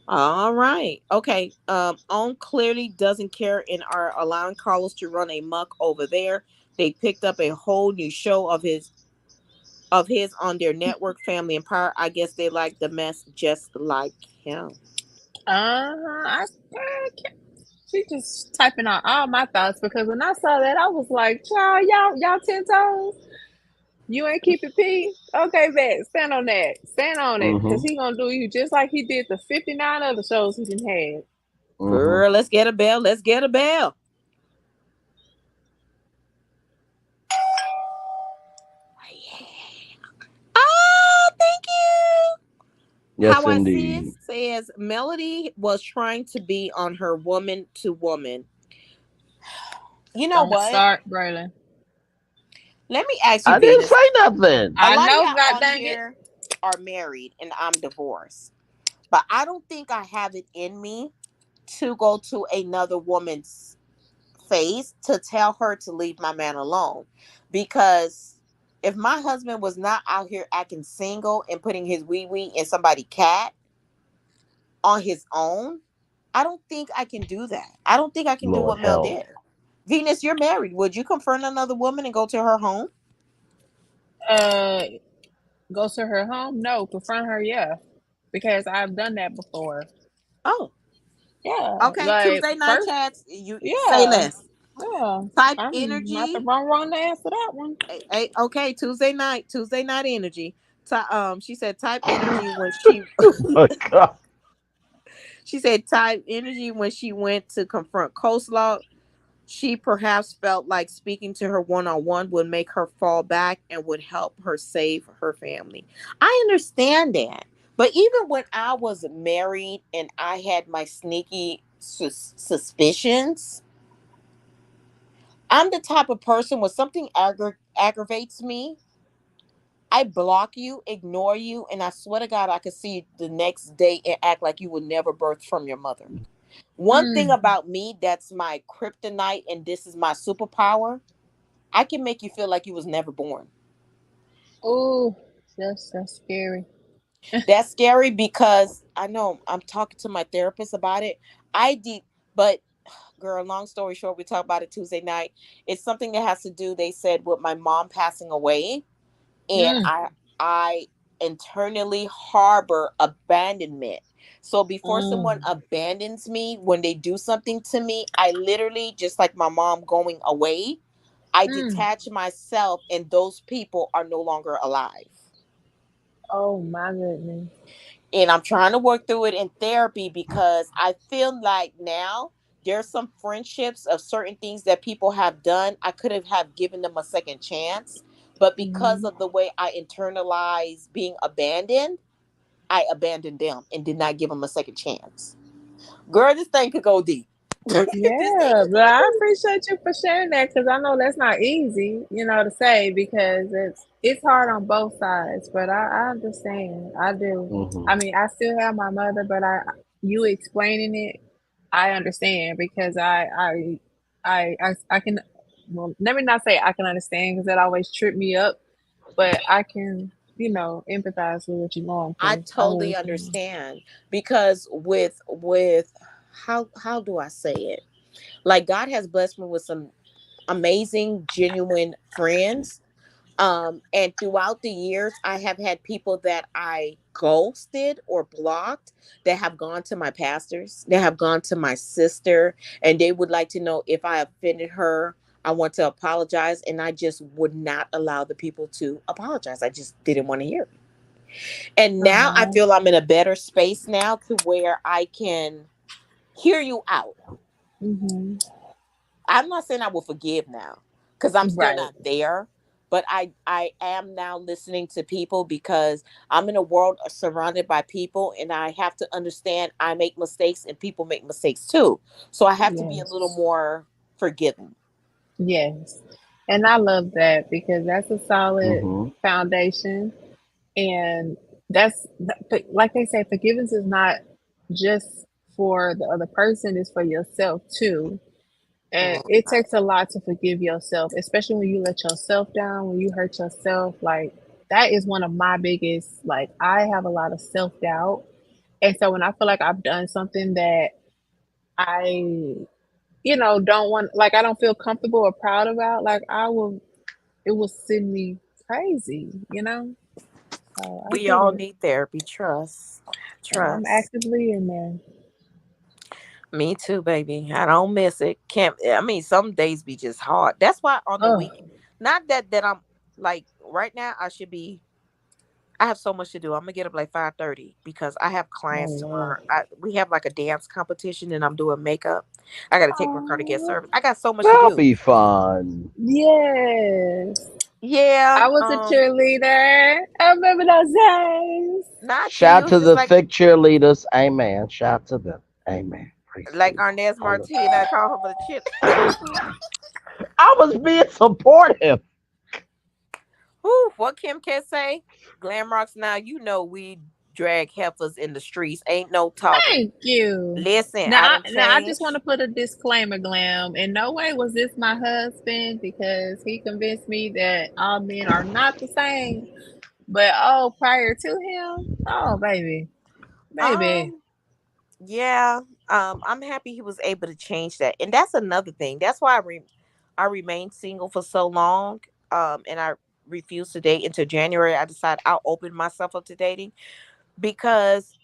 All right. Okay. On clearly doesn't care and are allowing Carlos to run a muck over there. They picked up a whole new show of his on their network, Family and Power. I guess they like the mess just like him. She just typing out all my thoughts because when I saw that, I was like, "Child, y'all 10 toes. You ain't keep it P. Okay, bet. Stand on that. Stand on it, because Mm-hmm. he gonna do you just like he did the 59 other shows he done had." Mm-hmm. Girl, let's get a bell. Let's get a bell. Oh, thank you. Yes, How I see it indeed. says Melody was trying to be on her woman to woman. You know Don't what? start, Braylon. Let me ask you, I didn't Venus. say nothing. A I lot of know, y'all god on dang it. here are married and I'm divorced. But I don't think I have it in me to go to another woman's face to tell her to leave my man alone. Because if my husband was not out here acting single and putting his wee wee in somebody's cat on his own, I don't think I can do that. I don't think I can do Lord what Mel help. did. Venus, you're married. Would you confront another woman and go to her home? Uh, go to her home? No, confront her. Yeah, because I've done that before. Oh, Yeah, okay. like Tuesday night first, chats. You say yeah, less. yeah. Type I'm not the energy. wrong to answer that one. Okay, Tuesday night. Tuesday night energy. She said type energy when she. My God. She said type energy when she went to confront Coleslaw. She perhaps felt like speaking to her one on one would make her fall back and would help her save her family. I understand that. But even when I was married and I had my sneaky suspicions, I'm the type of person when something aggravates me, I block you, ignore you, and I swear to God, I could see you the next day and act like you were never birthed from your mother. One thing Mm. about me that's my kryptonite and this is my superpower, I can make you feel like you was never born. Oh, that's scary. That's scary because I know I'm talking to my therapist about it. But girl, long story short, we talked about it Tuesday night. It's something that has to do, they said, with my mom passing away, and Mm, I internally harbor abandonment. So before someone mm, abandons me, when they do something to me, I literally, just like my mom going away, I mm. detach myself and those people are no longer alive. Oh my goodness. And I'm trying to work through it in therapy because I feel like now there's some friendships of certain things that people have done. I could have given them a second chance, but because Hmm. of the way I internalize being abandoned, I abandoned them and did not give them a second chance. Girl, this thing could go deep. This thing Yeah, could but go I deep. appreciate you for sharing that because I know that's not easy, to say because it's hard on both sides. But I understand. I do. Mm-hmm. I mean, I still have my mother, but you explaining it, I understand because I can. Well, let me not say I can understand because that always trip me up, but I can empathize with what you're going I through. I totally really can. understand because with how do I say it? Like God has blessed me with some amazing, genuine friends. And throughout the years, I have had people that I ghosted or blocked that have gone to my pastors, that have gone to my sister, and they would like to know if I offended her. I want to apologize, and I just would not allow the people to apologize. I just didn't want to hear it. And now I Uh-huh. feel I'm in a better space now to where I can hear you out. Hmm. I'm not saying I will forgive now because I'm still Right. not there, but I am now listening to people because I'm in a world surrounded by people, and I have to understand I make mistakes and people make mistakes too. So I have to be a little Yes. more forgiving. Yes. And I love that because that's a solid Hmm. foundation. And that's like they say, forgiveness is not just for the other person, it's for yourself too. And it Right. takes a lot to forgive yourself, especially when you let yourself down, when you hurt yourself. Like, that is one of my biggest, like, I have a lot of self doubt. And so when I feel like I've done something that I, don't want, like, I don't feel comfortable or proud about, like, it will send me crazy. So I We get all it. need therapy. Trust. And I'm Trust. actively in there. Me too, baby. I don't miss it. Can't. I mean, some days be just hard. That's why on the Oh, week, not that I'm like right now. I should be. I have so much to do. I'm gonna get up like 5:30 because I have clients oh tomorrow. We have like a dance competition, and I'm doing makeup. I got to take my car to get Lord. service. I got so much to That'll do. be fun. Yes. Yeah. I was a cheerleader. I remember those days. Not you. Shout It's to just the like thick cheerleaders. Amen. Shout to them. Amen. Praise the Lord. Arnez Hallelujah. Marti, and I call her for the chip. I was being supportive. Whew, what Kim can say? Glam rocks. Now you know we drag heifers in the streets. Ain't no talking. Thank you. Listen, I Now, done now I just want changed. to put a disclaimer, Glam. In no way was this my husband because he convinced me that all men are not the same. But oh, prior to him, oh baby, baby. Um, yeah. I'm happy he was able to change that, and that's another thing. That's why I remained single for so long. And I refused to date until January. I decided I'll open myself up to dating because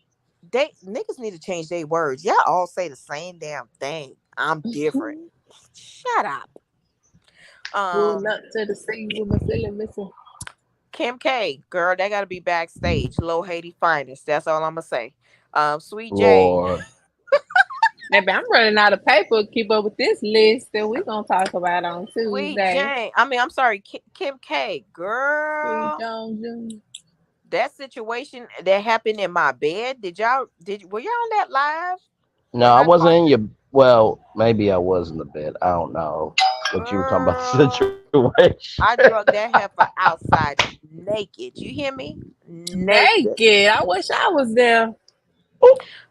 they niggas need to change their words. Y'all all say the same damn thing. I'm different. Shut up. Pull Um, up to the scene with my silly missile. Kim K, girl, they gotta be backstage. Low Haiti finest. That's all I'm gonna say. Sweet Jane. Lord. Maybe I'm running out of paper to keep up with this list that we're gonna talk about on Sweet Tuesday. Jane. I mean, I'm sorry, Kim K. Sweet Girl, Jones Jr. that situation that happened in my bed. Were y'all on that live No, when I I wasn't caught in your. Well, maybe I was in the bed. I don't know what you were talking about the girl? situation. I drug that heifer outside naked. You hear me? Naked. Naked. I wish I was there.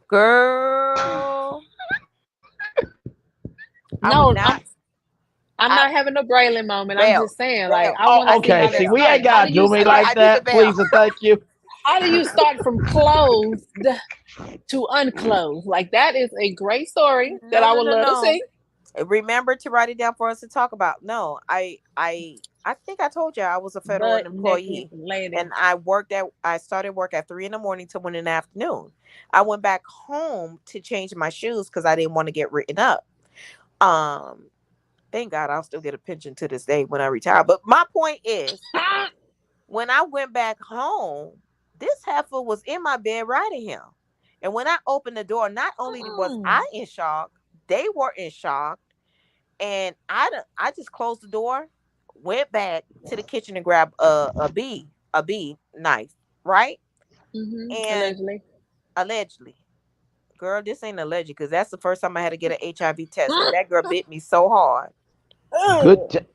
Girl, I would No, not. I'm I not having a Braylon moment. I'm Bell, just saying, like, Bell, I want to Oh, see okay. how See, that Bell. we ain't started. How gotta do you do me Okay, start? like I did the that. bell. Please and thank you. How do you start from closed to unclosed? Like, that is a great story that No, I no, would no, love to no. see. Remember to write it down for us to talk about. No, I think I told you I was a federal Butt naked employee, lady. and I started work at 3 in the morning to 1 in the afternoon. I went back home to change my shoes because I didn't want to get written up. Um, thank God I'll still get a pension to this day when I retire. But my point is, when I went back home, this heifer was in my bed riding him. And when I opened the door, not only was Mm-mm. I in shock, they were in shock. And I just closed the door, went back to the kitchen and grabbed a bee knife, right? And Allegedly. allegedly, girl, this ain't alleged because that's the first time I had to get an HIV test because that girl bit me so hard. Good.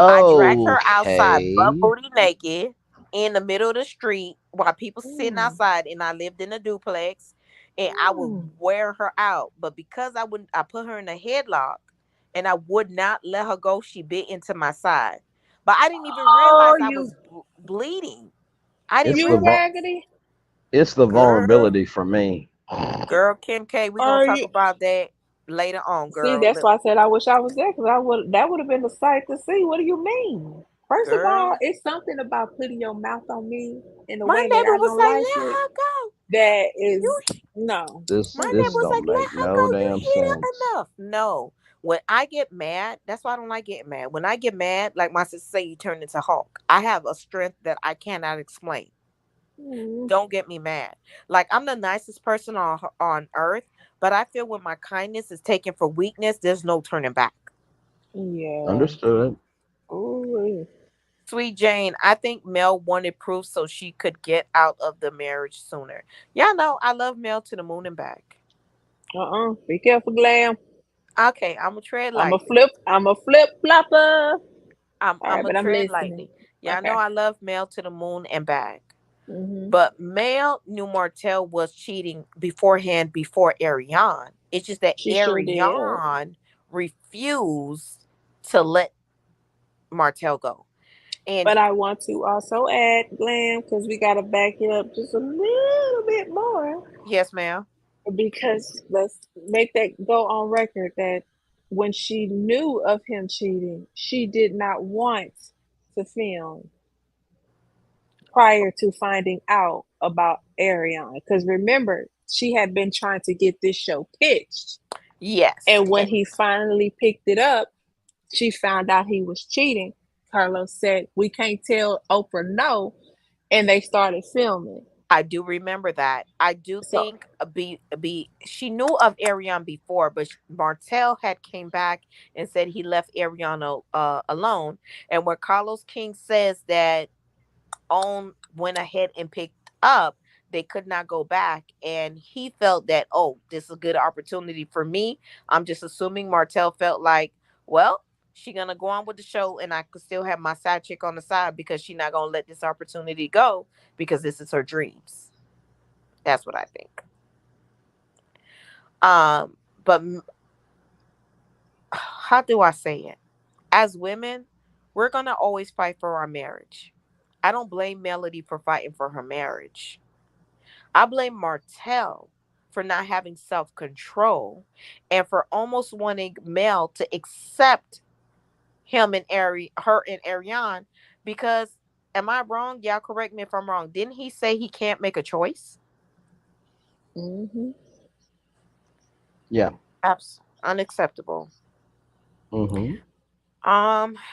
I dragged her outside, butt Okay. booty naked, in the middle of the street while people sitting Mm. outside, and I lived in a duplex, and I would Mm. wear her out. But because I put her in a headlock, and I would not let her go. She bit into my side, but I didn't even realize Oh, I you was bleeding. I didn't It's you the realize, raggedy? it's the girl, vulnerability for me. girl, Kim K. We gonna Are talk you? about that later on, See, girl. that's why I said I wish I was there because I would. That would have been the sight to see. What do you mean? First of all, Girl, it's something about putting your mouth on me in a my way that neighbor I was don't like, like "Let it. her go." That is You no. This My neighbor this Mm-mm. was like, don't "Let make her no go. You damn hit her sense. enough." No. When I get mad, that's why I don't like getting mad. When I get mad, like my sister say, you turn into Hulk. I have a strength that I cannot explain. Mm, Don't get me mad. Like I'm the nicest person on earth, but I feel when my kindness is taken for weakness, there's no turning back. yeah. Understood. Ooh. Sweet Jane, I think Mel wanted proof so she could get out of the marriage sooner. Y'all know I love Mel to the moon and back. Be careful, Glam. Okay, I'm gonna tread I'm a lightly. flip. I'm a flip flopper. I'm All I'm right, gonna but I'm tread listening. lightly. Yeah, I know Okay. I love Mel to the moon and back. Mhm. But Mel knew Martell was cheating beforehand before Ariane. It's just that She sure did. Ariane refused to let Martell go. And But I want to also add, Glam, because we got to back it up just a little bit more. yes, ma'am. Because let's make that go on record that when she knew of him cheating, she did not want to film prior to finding out about Ariana. Because remember, she had been trying to get this show pitched. Yes. And when he finally picked it up, she found out he was cheating. Carlos said, "We can't tell Oprah no." And they started filming. I do remember that. I do So, think she knew of Ariane before, but Martell had came back and said he left Ariana alone. And when Carlos King says that own went ahead and picked up, they could not go back, and he felt that, oh, this is a good opportunity for me. I'm just assuming Martell felt like, well, she gonna go on with the show, and I could still have my side chick on the side because she not gonna let this opportunity go because this is her dreams. That's what I think. But how do I say it? As women, we're gonna always fight for our marriage. I don't blame Melody for fighting for her marriage. I blame Martell for not having self control and for almost wanting Mel to accept him and her and Ariane because, am I wrong? Y'all correct me if I'm wrong. Didn't he say he can't make a choice? mhm. Yeah. Unacceptable. Mm-hmm.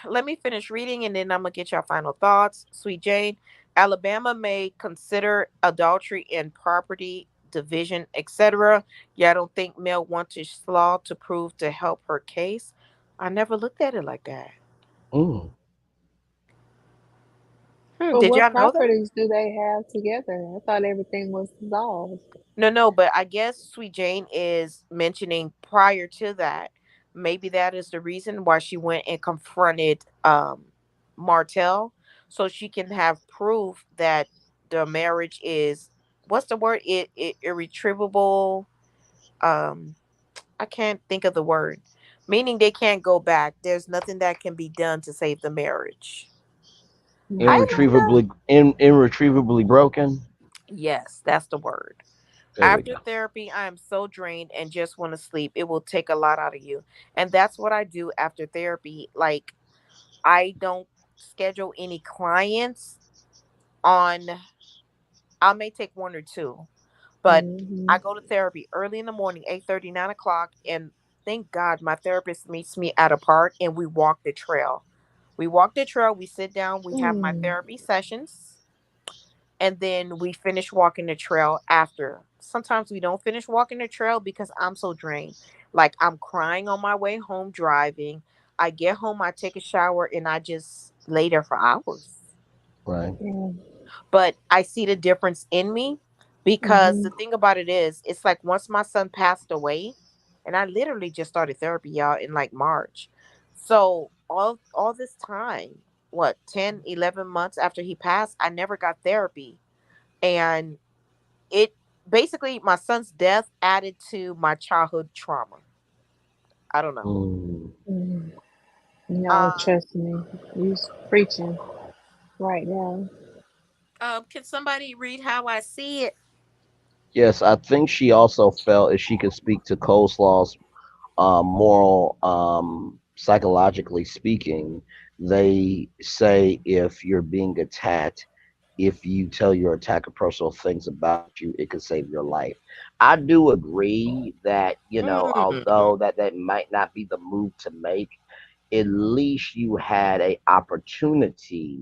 Let me finish reading and then I'm gonna get your final thoughts. Sweet Jane, Alabama may consider adultery and property division, etc. Yeah, I don't think Mel wanted law to prove to help her case. I never looked at it like that. Mm. But Did what y'all know that? properties do they have together? I thought everything was dissolved. No, no, but I guess Sweet Jane is mentioning prior to that. Maybe that is the reason why she went and confronted Martell so she can have proof that the marriage is, what's the word? Irretrievable. Um I can't think of the word. Meaning they can't go back. There's nothing that can be done to save the marriage. Hi Okay. Linda. Irretrievably broken. Yes, that's the word. There we After go. therapy, I am so drained and just want to sleep. It will take a lot out of you. And that's what I do after therapy. Like, I don't schedule any clients on, I may take one or two, but Hmm. I go to therapy early in the morning, 8:30, 9 o'clock. And thank God my therapist meets me at a park and we walk the trail. We walk the trail, we sit down, we have my Mm. therapy sessions and then we finish walking the trail after. Sometimes we don't finish walking the trail because I'm so drained. Like I'm crying on my way home driving. I get home, I take a shower, and I just lay there for hours. Right. Yeah. But I see the difference in me because Hmm. the thing about it is, it's like once my son passed away, and I literally just started therapy, y'all, in like March. So all this time, what, 10, 11 months after he passed, I never got therapy. And it basically, my son's death added to my childhood trauma. I don't know. Mm. Mm. No, um trust me. You preaching right now. can somebody read how I see it? Yes, I think she also felt if she could speak to coleslaw's moral, psychologically speaking, they say if you're being attacked, if you tell your attacker personal things about you, it could save your life. I do agree that, Mm. although that might not be the move to make, at least you had a opportunity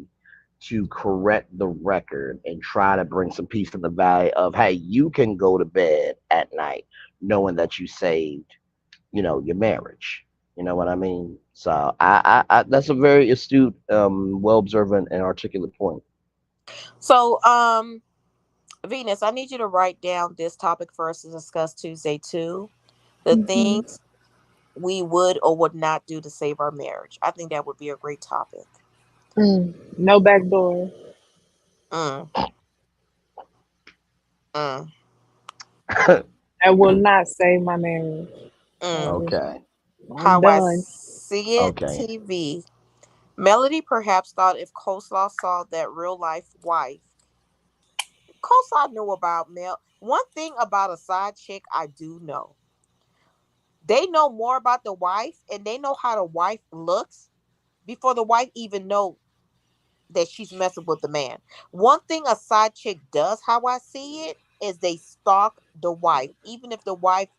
to correct the record and try to bring some peace to the valley of, hey, you can go to bed at night knowing that you saved, your marriage. You know what I mean? So I that's a very astute, well observant and articulate point. So, Venus, I need you to write down this topic for us to discuss Tuesday too. The Hmm. things we would or would not do to save our marriage. I think that would be a great topic. No back door. Mm, mm, I will not save my marriage. mm. So Okay. I'm How I done. see it, Okay. TV. Melody perhaps thought if Coleslaw saw that real life wife, Coleslaw knew about Mel. One thing about a side chick I do know, they know more about the wife and they know how the wife looks before the wife even know that she's messing with the man. One thing a side chick does, how I see it, is they stalk the wife, even if the wife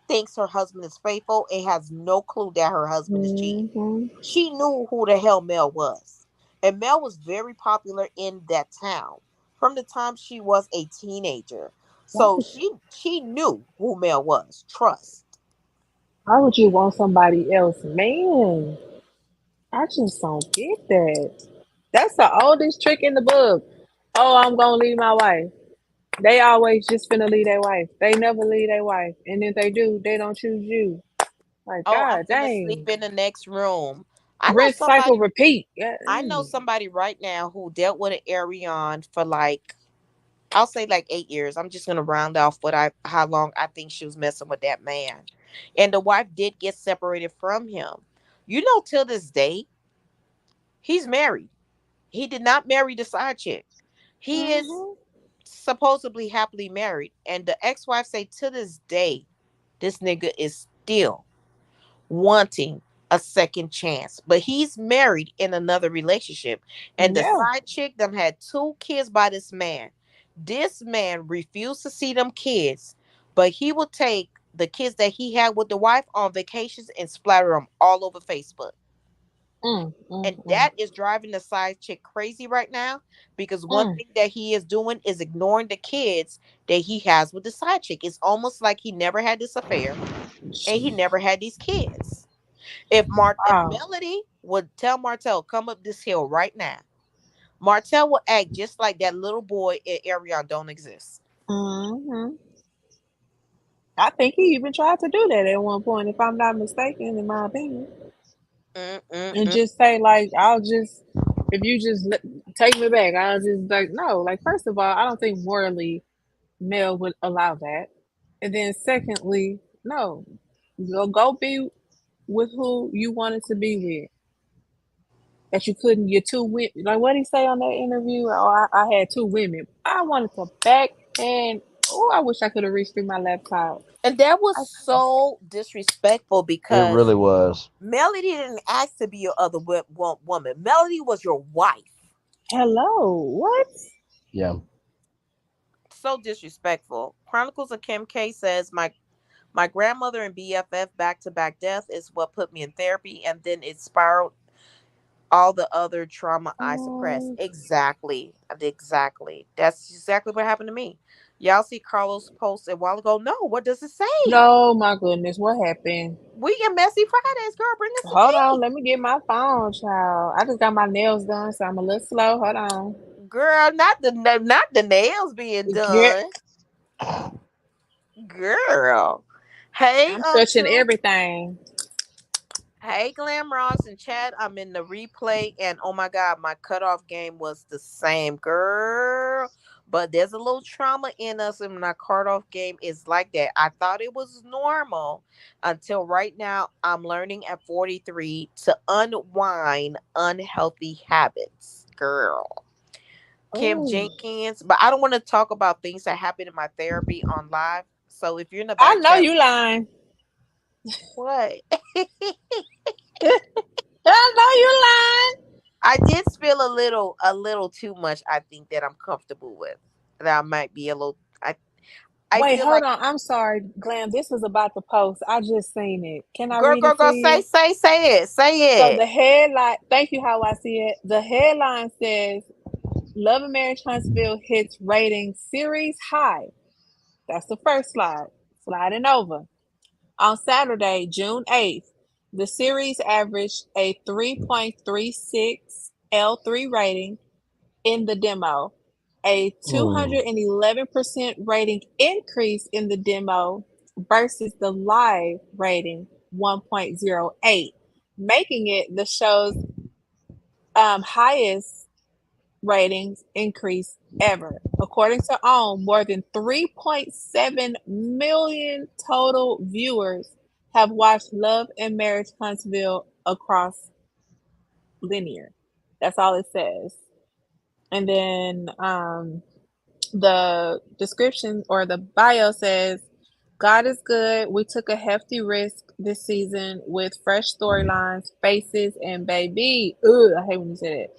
thinks her husband is faithful and has no clue that her husband is cheating. Hmm. She knew who the hell Mel was. And Mel was very popular in that town from the time she was a teenager. Why So would, she knew who Mel was. Trust. why would you want somebody else? Man, I just don't get that. That's the oldest trick in the book. Oh, I'm gonna leave my wife. They always just finna leave their wife. They never leave their wife. And if they do, they don't choose you. Like, Oh, I'm God gonna sleep dang. in the next room. I know Rinse, cycle, somebody repeat. Yeah. I know somebody right now who dealt with an Arion for like I'll say like 8 years. I'm just gonna round off what I how long I think she was messing with that man. And the wife did get separated from him. You know, till this day, he's married. He did not marry the side chick. He is Hmm. supposedly happily married. And the ex-wife say to this day, this nigga is still wanting a second chance. But he's married in another relationship. And the Yeah. side chick them had 2 kids by this man. This man refused to see them kids, but he would take the kids that he had with the wife on vacations and splatter them all over Facebook. Mm, mm, And mm, that is driving the side chick crazy right now because one mm. thing that he is doing is ignoring the kids that he has with the side chick. It's almost like he never had this affair and he never had these kids. If Wow. Melody would tell Martell come up this hill right now, Martell will act just like that little boy in Arion don't exist. Hmm. I think he even tried to do that at one point, if I'm not mistaken, in my opinion. And Mm-mm-mm. just say, like, I'll just, if you just take me back, I'll just, like, no. Like, first of all, I don't think morally Mel would allow that. And then secondly, no. Go be with who you wanted to be with. That you couldn't, you're two women. Like, what did he say on that interview? Oh, I had 2 women. I wanted to back and, oh, I wish I could have reached through my laptop. And that was I, so disrespectful It because really was. Melody didn't ask to be your other woman. Melody was your wife. hello, what? Yeah. So disrespectful. Chronicles of Kim K says my grandmother and BFF back to back death is what put me in therapy, and then it spiraled all the other trauma I suppressed. Um, Exactly. Exactly. That's exactly what happened to me. Y'all see Carlos post a while ago. No, what does it say? no, my goodness, what happened? We get messy Fridays, girl. Bring us some Hold on, tea. let me get my phone, child. I just got my nails done, so I'm a little slow. Hold on. Girl, not the nails being Get, done. Girl. Hey, I'm touching True. everything. Hey, Glam Ross and Chad. I'm in the replay, and oh my God, my cutoff game was the same, girl. But there's a little trauma in us, and my cutoff game is like that. I thought it was normal until right now. I'm learning at 43 to unwind unhealthy habits, girl. Kim Oh, Jenkins, but I don't want to talk about things that happen in my therapy on live. So if you're in the I back know chat, you lying. what? I know you lying. I did spill a little too much. I think that I'm comfortable with. That I might be a little. I Wait, feel hold like on. I'm sorry, Glam. This was about the post. I just seen it. Can I girl, read girl, it to girl. Say, you? say, say it, So say the it. headline, thank you, how I see it. The headline says Love and Marriage Huntsville hits rating series high. That's the first slide. Sliding over. On Saturday, June 8th, the series averaged a 3.36 L3 rating in the demo, a Hmm. 211% rating increase in the demo versus the live rating 1.08, making it the show's highest ratings increase ever. According to OWN, more than 3.7 million total viewers have watched Love and Marriage Huntsville across linear. That's all it says. And then the description or the bio says, God is good. We took a hefty risk this season with fresh storylines, faces, and baby. Ugh, I hate when you say it.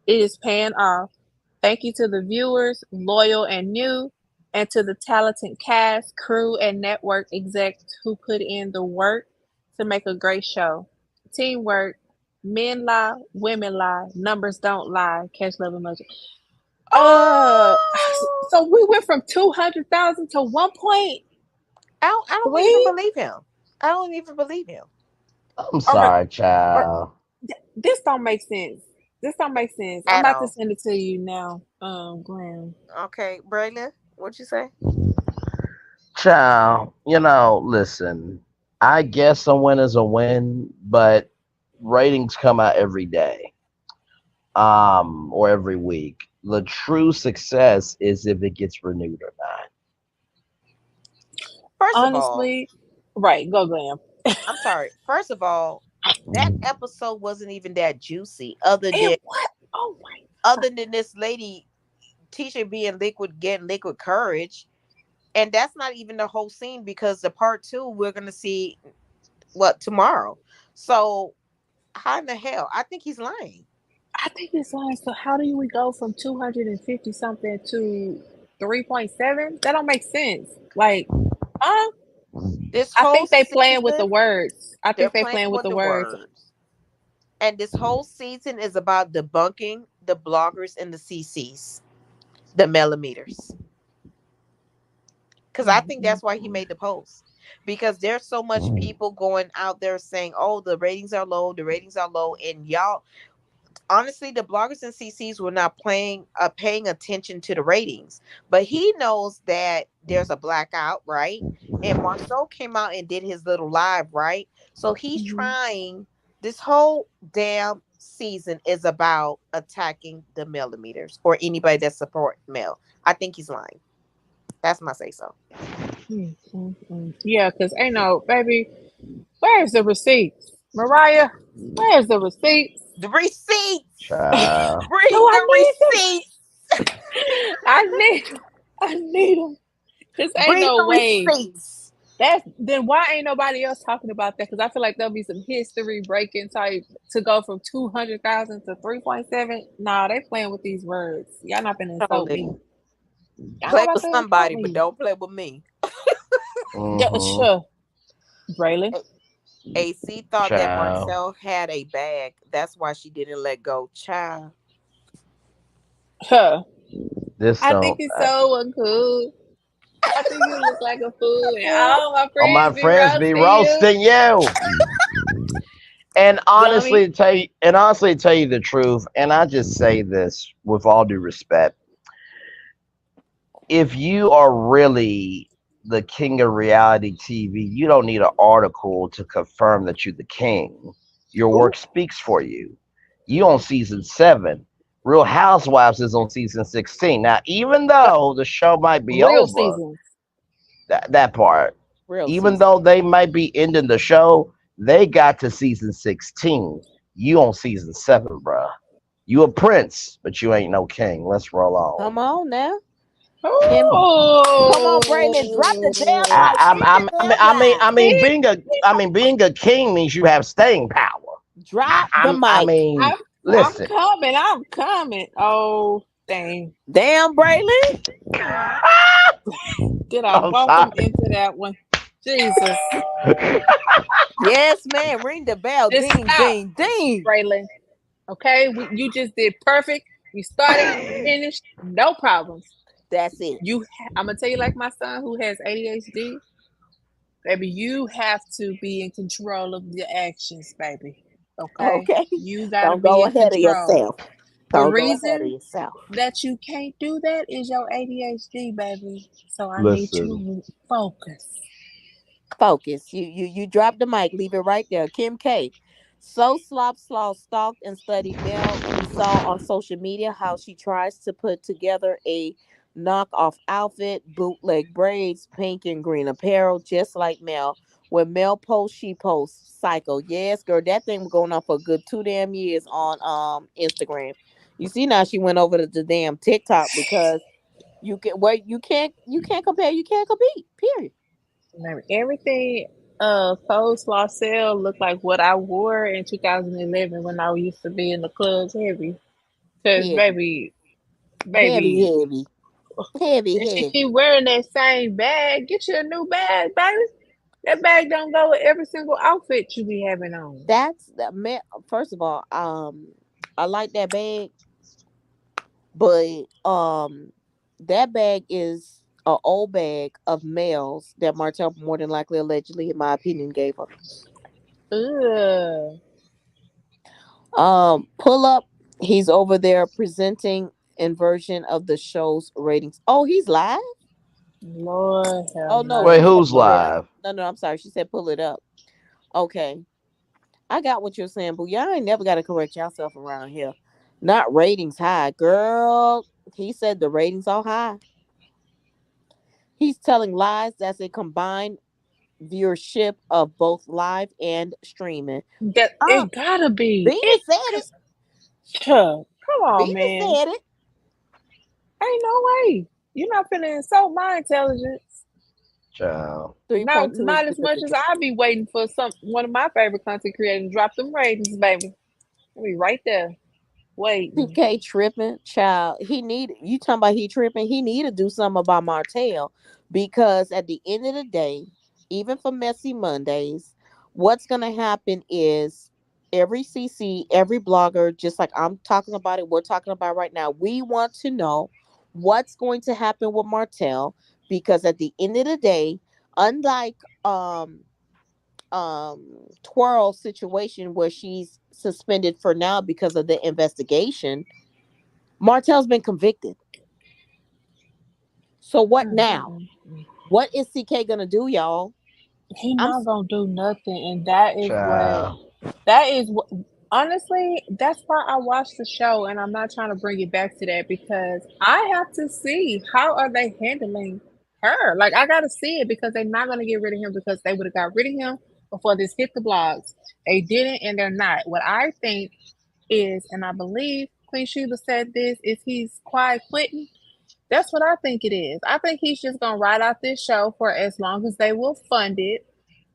It is paying off. Thank you to the viewers, loyal and new, and to the talented cast, crew, and network execs who put in the work to make a great show. Teamwork, men lie, women lie, numbers don't lie. Catch, love, and much. Uh, Oh, so we went from 200,000 to 1.3. I don't even believe him. I don't even believe him I'm Or, sorry, or child. this don't make sense. This don't make sense. I'm at about to all. send it to you now, Graham. Okay, Braylon, what'd you say? Child, listen, I guess a win is a win, but ratings come out every day, or every week. The true success is if it gets renewed or not. First of all, Honestly, right? Go, Graham. I'm sorry. First of all, that episode wasn't even that juicy. Other than And what? Oh my other god! than this lady teacher being liquid, getting liquid courage, and that's not even the whole scene because the part two we're gonna see what tomorrow. So how in the hell? I think he's lying. I think it's like, so how do we go from 250 something to 3.7? That don't make sense. Like, huh? This I whole think they playing with the season, words. I they're think they playing playing with with the the words. words. And this whole season is about debunking the bloggers and the CCs, the millimeters. Because I Mm, think mm, that's why he mm. made the post. Because there's so much people going out there saying, "Oh, the ratings are low, the ratings are low," and y'all, honestly, the bloggers and CCs were not paying attention to the ratings. But he knows that there's a blackout, right? And Marceau came out and did his little live, right? So he's Mhm. trying. This whole damn season is about attacking the millimeters or anybody that support Mel. I think he's lying. That's my say so. Mm, mm, mm. Yeah, because ain't no, baby, where's the receipts? Mariah, where's the receipts? The receipts. Child. Do Bring I the need them? receipts. I need them. I need them. Because ain't Bring no the way. receipts. That's then why ain't nobody else talking about that? Because I feel like there'll be some history breaking type to go from 200,000 to 3.7. Nah, they playing with these words. Y'all not gonna insult Totally. me. Y'all not Play about with to insult somebody, but me. don't play with me. Yeah, Mm-hmm. sure, Braylon. AC thought that Child. Marcel had a bag. That's why she didn't let go. Child. Huh. This I think don't. it's so uncool. I think you look like a fool, and all my All my friends be friends be roasting you, roasting you. And dummy. honestly tell you the truth, and I just say this with all due respect. If you are really the king of reality TV, you don't need an article to confirm that you're the king. Your Ooh, work speaks for you. You on season 7. Real Housewives is on season 16. Now, even though the show might be real over, seasons. that part, Real even season. though they might be ending the show, they got to season 16. You on season 7, bruh. You a prince, but you ain't no king. Let's roll on. Come on now. Kim, come on, Braylon. Drop the damn I, Oh, mic. I'm, End the I'm, I mean, damn I mean, I line. mean, see, being a, I mean, being a king means you have staying power. Drop the I mic. mean, I, I'm Listen. coming. I'm coming. Oh, dang. Damn, Braylon. Did I I'm walk him sorry. into that one? Jesus. Yes, man. Ring the bell. Just Ding, stop, ding, ding. Braylon. Okay? You just did perfect. We started, finished, no problems. That's it. I'm going to tell you, like my son who has ADHD, baby, you have to be in control of your actions, baby. Okay? Okay. You got to Don't be go in ahead of control. yourself. The Don't go ahead of reason yourself. that you can't do that is your ADHD, baby. So I need you Listen. to focus. Focus. You drop the mic. Leave it right there. Kim K. So Slop Slaw stalked and studied Mel. We saw on social media how she tries to put together a knockoff outfit, bootleg braids, pink and green apparel, just like Mel. When Mel posts, she posts. Psycho. Yes, girl, that thing was going on for a good 2 damn years on Instagram. You see now she went over to the damn TikTok because you can't compare, you can't compete. Period. Remember, everything coleslaw sale looked like what I wore in 2011 when I used to be in the clubs heavy. Cause Heavy. Heavy, baby, heavy. Heavy, if heavy. you wearing that same bag, get you a new bag, baby. That bag don't go with every single outfit you be having on. That's the man. First of all, I like that bag, but that bag is an old bag of males that Martell more than likely, allegedly, in my opinion, gave her. Ugh, Pull up. He's over there presenting inversion of the show's ratings. Oh, he's live. Lord have Oh no, Wait, she said who's pull mercy. it up. live? No, no, I'm sorry. She said pull it up. Okay. I got what you're saying, but y'all ain't never got to correct yourself around here. Not ratings high, girl. He said the ratings are high. He's telling lies. That's a combined viewership of both live and streaming. That Uh, it gotta be Venus it. said it. Cause, come on, Venus man. said it. Ain't no way. You're not finna insult my intelligence. Child. Not 3.2 is not as good. much as I be waiting for some one of my favorite content creators to drop them ratings, baby. I be right there waiting. TK tripping, child. He need you talking about he tripping. He need to do something about Martell because at the end of the day, even for messy Mondays, what's gonna happen is every CC, every blogger, just like I'm talking about it, we're talking about right now. We want to know what's going to happen with Martell because at the end of the day, unlike twirl situation where she's suspended for now because of the investigation, Martell's been convicted. So what Mm, mm, now? mm, mm. What is CK gonna do, y'all? He I'm not gonna do nothing, and that is what Child. that is what. Honestly, that's why I watched the show, and I'm not trying to bring it back to that because I have to see how are they handling her. Like I gotta see it because they're not gonna get rid of him because they would have got rid of him before this hit the blogs. They didn't, and they're not. What I think is, and I believe Queen Sheba said this, is he's quiet quitting. That's what I think it is. I think he's just gonna ride out this show for as long as they will fund it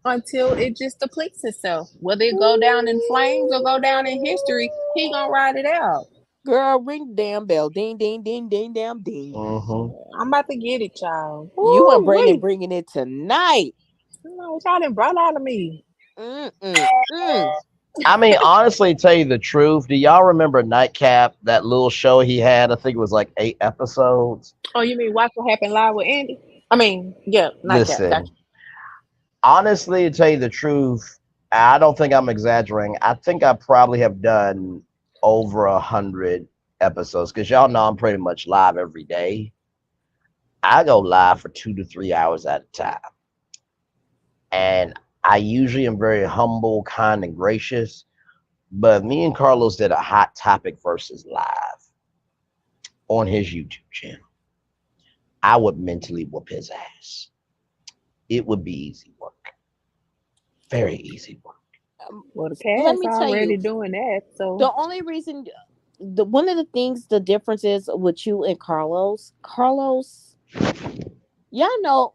until it just depletes itself. Whether it go down in flames or go down in history, he gonna ride it out. girl, ring the damn bell. Ding ding ding ding damn ding. Mm-hmm. I'm about to get it, y'all. You and Woo Brandon wee! bringing it tonight. I know what y'all done brought out of me. Mm. I mean, honestly, tell you the truth, do y'all remember Nightcap, that little show he had? I think it was like 8 episodes. Oh, you mean watch what happened live with Andy? I mean, yeah, nightcap. Gotcha. Listen, honestly, to tell you the truth, I don't think I'm exaggerating. I think I probably have done over 100 episodes because y'all know I'm pretty much live every day. I go live for 2 to 3 hours at a time. And I usually am very humble, kind, and gracious. But me and Carlos did a hot topic versus live on his YouTube channel. I would mentally whoop his ass. It would be easy work. Very easy work. Well, the Let cast me tell already you, doing that, so the only reason, the one of the things, the difference is with you and Carlos. Carlos, y'all know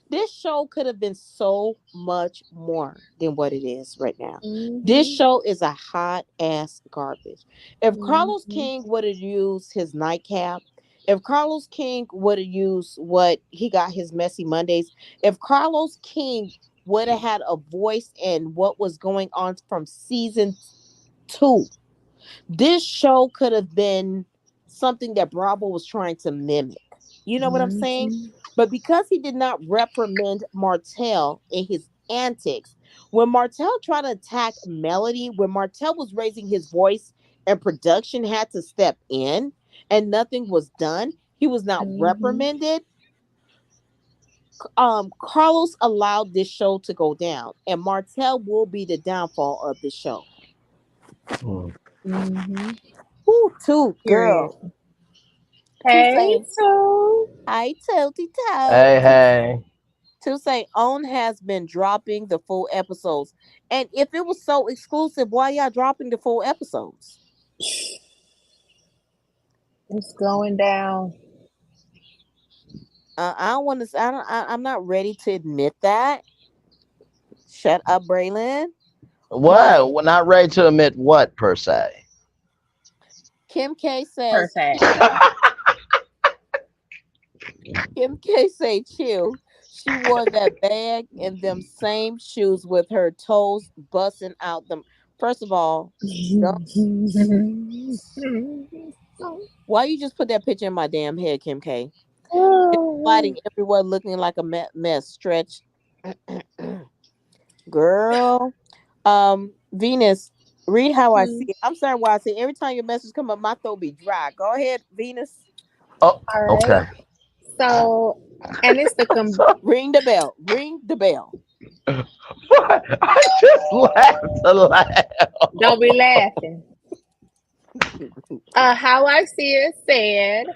This show could have been so much more than what it is right now. This Mhm. show is a hot ass garbage. If Carlos Mhm. King would have used his nightcap, if Carlos King would have used what he got his messy Mondays, if Carlos King would have had a voice in what was going on from season 2, this show could have been something that Bravo was trying to mimic. You know what I'm saying? Mhm. But because he did not reprimand Martell in his antics, when Martell tried to attack Melody, when Martell was raising his voice and production had to step in and nothing was done, he was not Mhm. reprimanded. Carlos allowed this show to go down, and Martell will be the downfall of the show. Hmm. Mhm. Who too, Period. girl? To Hey, say so. I told you toe. Hey, hey. To say OWN has been dropping the full episodes. And if it was so exclusive, why y'all dropping the full episodes? It's going down. I don't want to. I'm not ready to admit that. Shut up, Braylon. But What? We're not ready to admit what per se. Kim K says Perfect. Kim K say chill. She wore that bag and them same shoes with her toes busting out them. First of all, don't. Why you just put that picture in my damn head, Kim K? Fighting everywhere, looking like a mess. Stretch, girl. Venus, read how I see it. I'm sorry, why I see every time your message come up, my throat be dry. Go ahead, Venus. Oh, All right. okay. So, and it's the Ring the bell. Ring the bell. I just laughed a laugh. don't be laughing. How I see it said,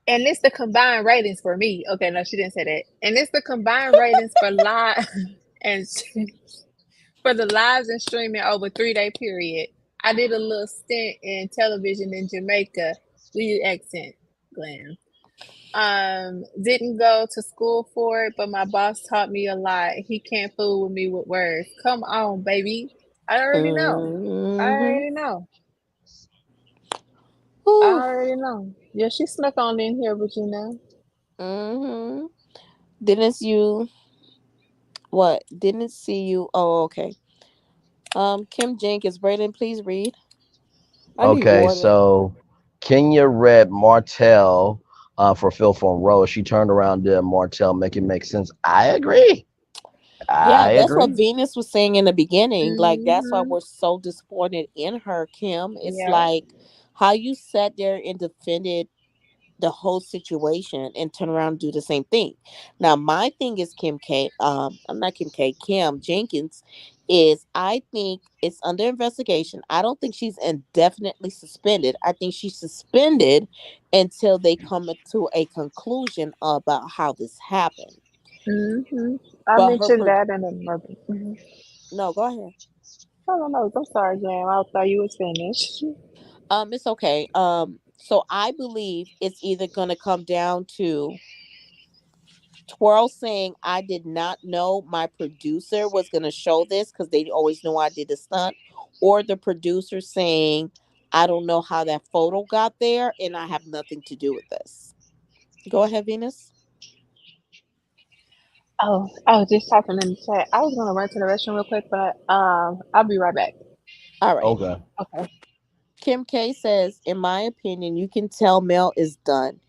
and it's the combined ratings for me. Okay, no, she didn't say that. And it's the combined ratings for live and for the lives and streaming over 3 day period. I did a little stint in television in Jamaica. Do your accent, Glenn. Didn't go to school for it, but my boss taught me a lot. He can't fool with me with words. Come on, baby. I already know. I Mm-hmm. already know. I Whew. already know. Yeah, she snuck on in here, but you know. Mm-hmm. Didn't you what? Didn't see you. Oh, okay. Kim Jenkins, Braden, please read. I need Okay, water. so Kenya read Martell for Phil on Rose. She turned around did Martell, make it make sense. I agree. Yeah, I that's what agree. Venus was saying in the beginning. Like, that's why Mm-hmm. we're so disappointed in her, Kim. It's Yeah. like how you sat there and defended the whole situation and turn around and do the same thing. Now, my thing is Kim K. I'm not Kim K. Kim Jenkins is I think it's under investigation. I don't think she's indefinitely suspended. I think she's suspended until they come to a conclusion about how this happened. Mm-hmm. I But her, mentioned that in another. Mm-hmm. no, go ahead. I don't know. I'm sorry, Glenn. I thought you was finished. It's okay. So I believe it's either gonna come down to Twirl saying I did not know my producer was gonna show this because they always know I did the stunt, or the producer saying I don't know how that photo got there and I have nothing to do with this. Go ahead, Venus. Oh, I was just typing in the chat. I was gonna run to the restroom real quick, but I'll be right back. All right. Okay. Okay. Kim K says, in my opinion, you can tell Mel is done.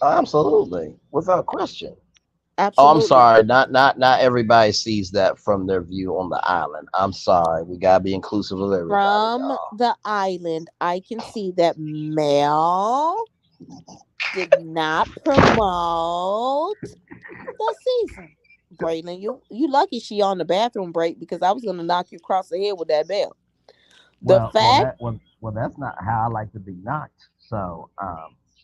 Absolutely. Without question. Oh, I'm Absolutely. sorry. Not everybody sees that from their view on the island. I'm sorry. We gotta be inclusive of everybody, From y'all. the island, I can see that Mel did not promote the season. Braylon, you lucky she on the bathroom break because I was gonna knock you across the head with that bell. The Well, fact, that's not how I like to be knocked. So,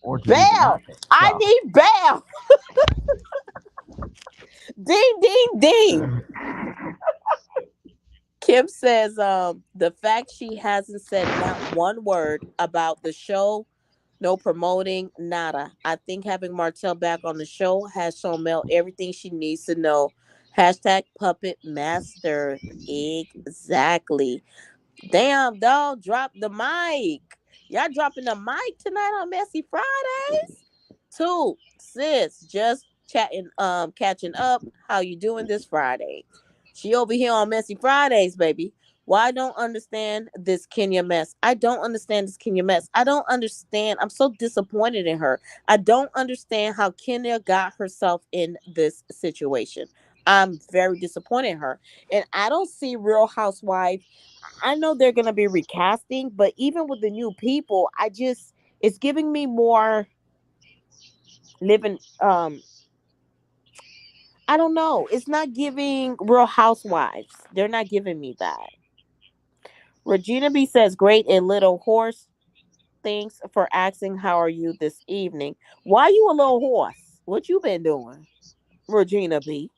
or to be bell, knocking. I So, need bell. Ding ding ding. Kim says, the fact she hasn't said not one word about the show No promoting, nada. I think having Martell back on the show has shown Mel everything she needs to know. Hashtag puppet master. Exactly. Damn, dog, drop the mic. Y'all dropping the mic tonight on Messy Fridays? Two, sis, just chatting, catching up. How you doing this Friday? She over here on Messy Fridays, baby. Why I don't understand this Kenya mess? I don't understand this Kenya mess. I don't understand. I'm so disappointed in her. I don't understand how Kenya got herself in this situation. I'm very disappointed in her. And I don't see Real Housewife. I know they're gonna be recasting, but even with the new people, I just it's giving me more living I don't know. It's not giving Real Housewives. They're not giving me that. Regina B says, "Great and little horse. Thanks for asking how are you this evening. Why you a little horse? What you been doing?" Regina B.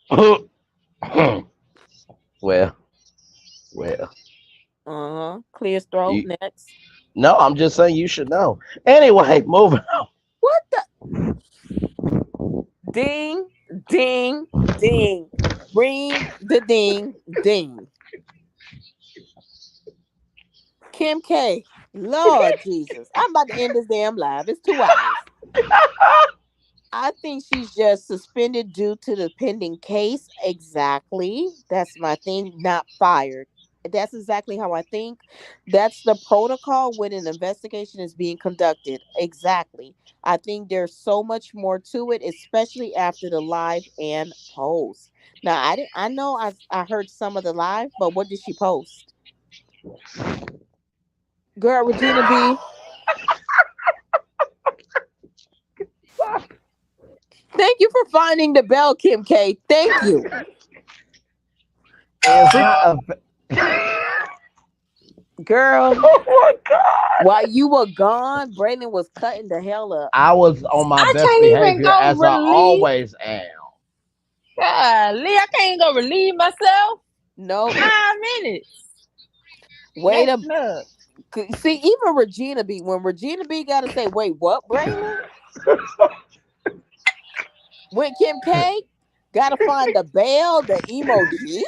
well, well, Uh-huh. Clear throat you. next. No, I'm just saying you should know. Anyway, moving on. What the ding, ding, ding. Ring the ding, ding. Kim K. Lord Jesus. I'm about to end this damn live. It's 2 hours. I think she's just suspended due to the pending case. Exactly. That's my thing. Not fired. That's exactly how I think. That's the protocol when an investigation is being conducted. Exactly. I think there's so much more to it, especially after the live and post. Now, I didn't. I know I heard some of the live, but what did she post? Girl, Regina B. Thank you for finding the bell, Kim K. Thank you. It's Re- not a. Girl, Oh my god! while you were gone, Brandon was cutting the hell up. I was on my I best can't even behavior go as I relieve. always am. Golly, I can't go relieve myself. Nope. 5 minutes. Wait a Messing up. see, even Regina B, when Regina B gotta say, wait, what, Braylon? When Kim K gotta find the bell, the emoji,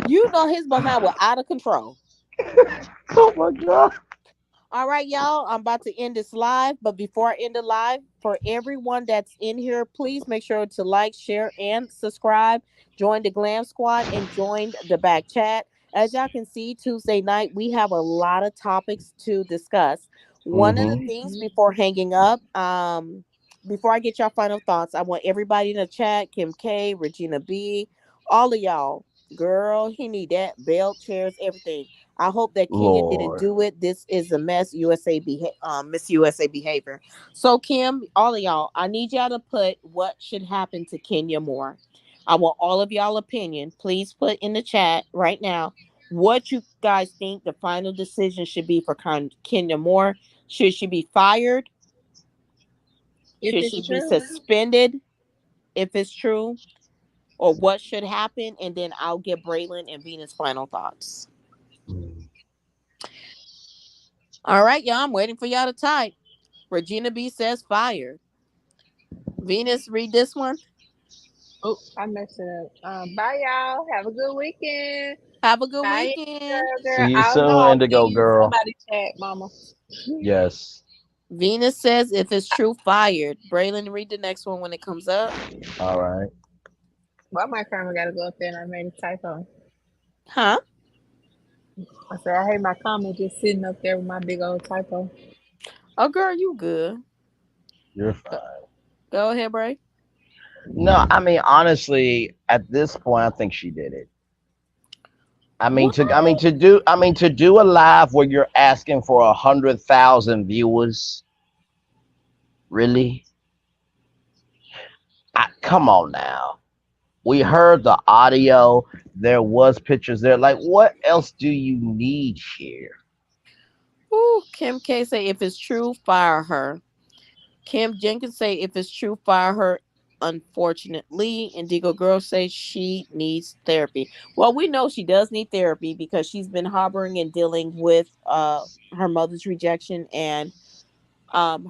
you know his behind was out of control. Oh my god! All right, y'all. I'm about to end this live, but before I end the live, for everyone that's in here, please make sure to like, share, and subscribe. Join the Glam Squad and join the back chat. As y'all can see, Tuesday night we have a lot of topics to discuss. One of the Hmm. things Mhm. before hanging up, before I get y'all final thoughts, I want everybody in the chat, Kim K, Regina B, all of y'all. Girl, he need that belt, chairs, everything. I hope that Kenya didn't Lord. do it. This is a mess Miss USA behavior. So Kim, all of y'all, I need y'all to put what should happen to Kenya Moore. I want all of y'all opinion. Please put in the chat right now what you guys think the final decision should be for Kenya Moore. Should she be fired? If Should she it's be true. suspended if it's true? Or what should happen? And then I'll get Braylon and Venus final thoughts. All right, y'all. I'm waiting for y'all to type. Regina B says fired. Venus, read this one. Oh, I messed it up. Bye, y'all. Have a good weekend. Have a good Bye, weekend. girl. See you I know soon, I'll Indigo see you in Girl. somebody chat, mama. Yes. Venus says if it's true, fired. Braylon, read the next one when it comes up. All right. Well, my karma gotta go up there and I made a typo. Huh? I said, I hate my comment just sitting up there with my big old typo. Oh, girl, you good. You're Go fine. go ahead, Bray. No, I mean honestly, at this point, I think she did it. What? To do a live where you're asking for 100,000 viewers, really? Come on now. We heard the audio. There was pictures there. Like, what else do you need here? Ooh, Kim K say if it's true, fire her. Kim Jenkins say if it's true, fire her. unfortunately. Indigo Girl says she needs therapy. Well, we know she does need therapy because she's been harboring and dealing with her mother's rejection and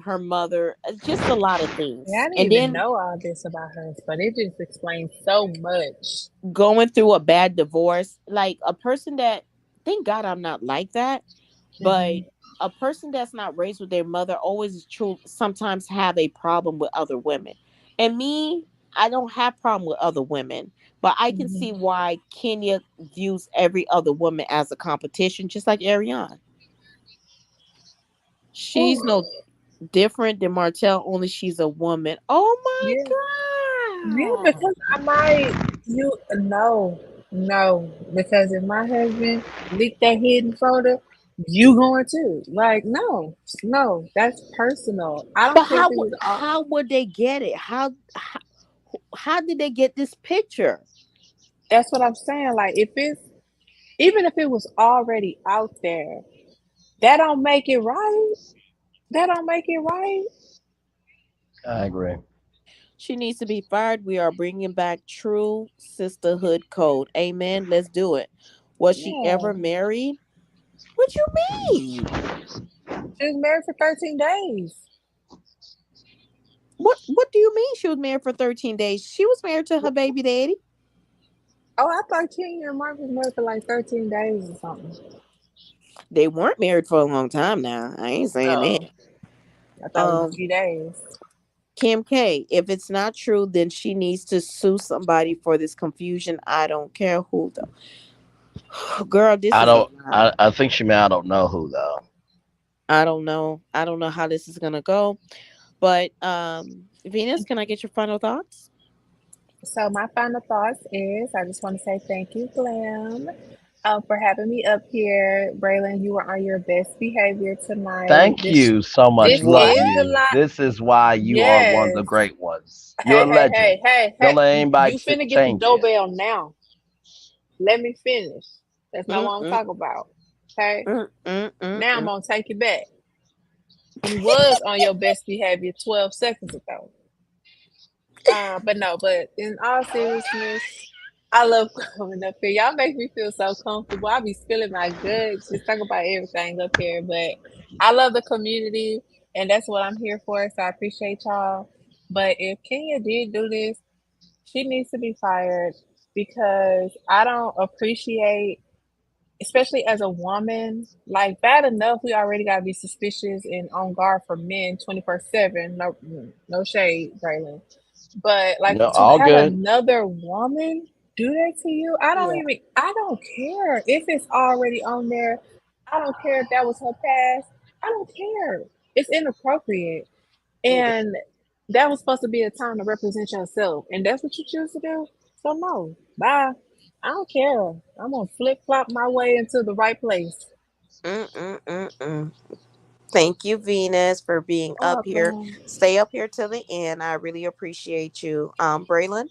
her mother, just a lot of Yeah, I things. didn't And even then know all this about her, but it just explains so much. going through a bad divorce, like a person that, thank God I'm not like that, but Hmm. a person that's not raised with their mother always true sometimes have a problem with other women. And me, I don't have problem with other women, but I can see Hmm. why Kenya views every other woman as a competition, just like Ariane. She's no different than Martell, only she's a woman. Oh Yeah, yeah, my god. because I might you no, no, because if my husband leaked that hidden photo, you going too. Like, no, no, that's personal. I But don't care if it was all. how would they get it? How did they get this picture? That's what I'm saying. Like, if it's even if it was already out there, that don't make it right. That don't make it right. I agree. She needs to be fired. We are bringing back true sisterhood code. Amen. Let's do it. Was she Yeah, ever married? What you mean? she was married for 13 days. What do you mean she was married for 13 days? She was married to her baby daddy. Oh, I thought Kenya and Mark was married for like 13 days or something. They weren't married for a long time now. I ain't saying that. Oh, I thought it was a Um few days. Kim K, if it's not true, then she needs to sue somebody for this confusion. I don't care who though. Girl, this I is a don't. lot. I think she may. I don't know who though. I don't know. I don't know how this is gonna go. But Venus, can I get your final thoughts? So my final thoughts is I just want to say thank you, Glam, for having me up here. Braylon, you were on your best behavior tonight. Thank you so much. This Love What? is the you. lot. This is why you are one of the Yes. great ones. You're a Hey, hey, legend. hey, hey, Don't hey. let anybody You finna get the change you. doorbell now. Let me finish. That's not Mm, what I'm mm, talking about. Okay. mm, mm, mm, Now I'm mm. gonna take you back. You was on your best behavior 12 seconds ago. But no, but in all seriousness, I love coming up here. Y'all make me feel so comfortable. I be spilling my guts, just talk about everything up here. But I love the community, and that's what I'm here for. So I appreciate y'all. But if Kenya did do this, she needs to be fired because I don't appreciate, especially as a woman, like bad enough we already gotta be suspicious and on guard for men 24/7. No, no shade, Braylon, but like No, to all have good. another woman do that to you, Yeah. I don't care if it's already on there. I don't care if that was her past. I don't care. It's inappropriate. Yeah. And that was supposed to be a time to represent yourself. And that's what you choose to do. So no. Bye. I don't care. I'm gonna flip flop my way into the right place. Mm, mm, mm, mm. Thank you, Venus, for being up here. Welcome. Stay up here till the end. I really appreciate you. Braylon.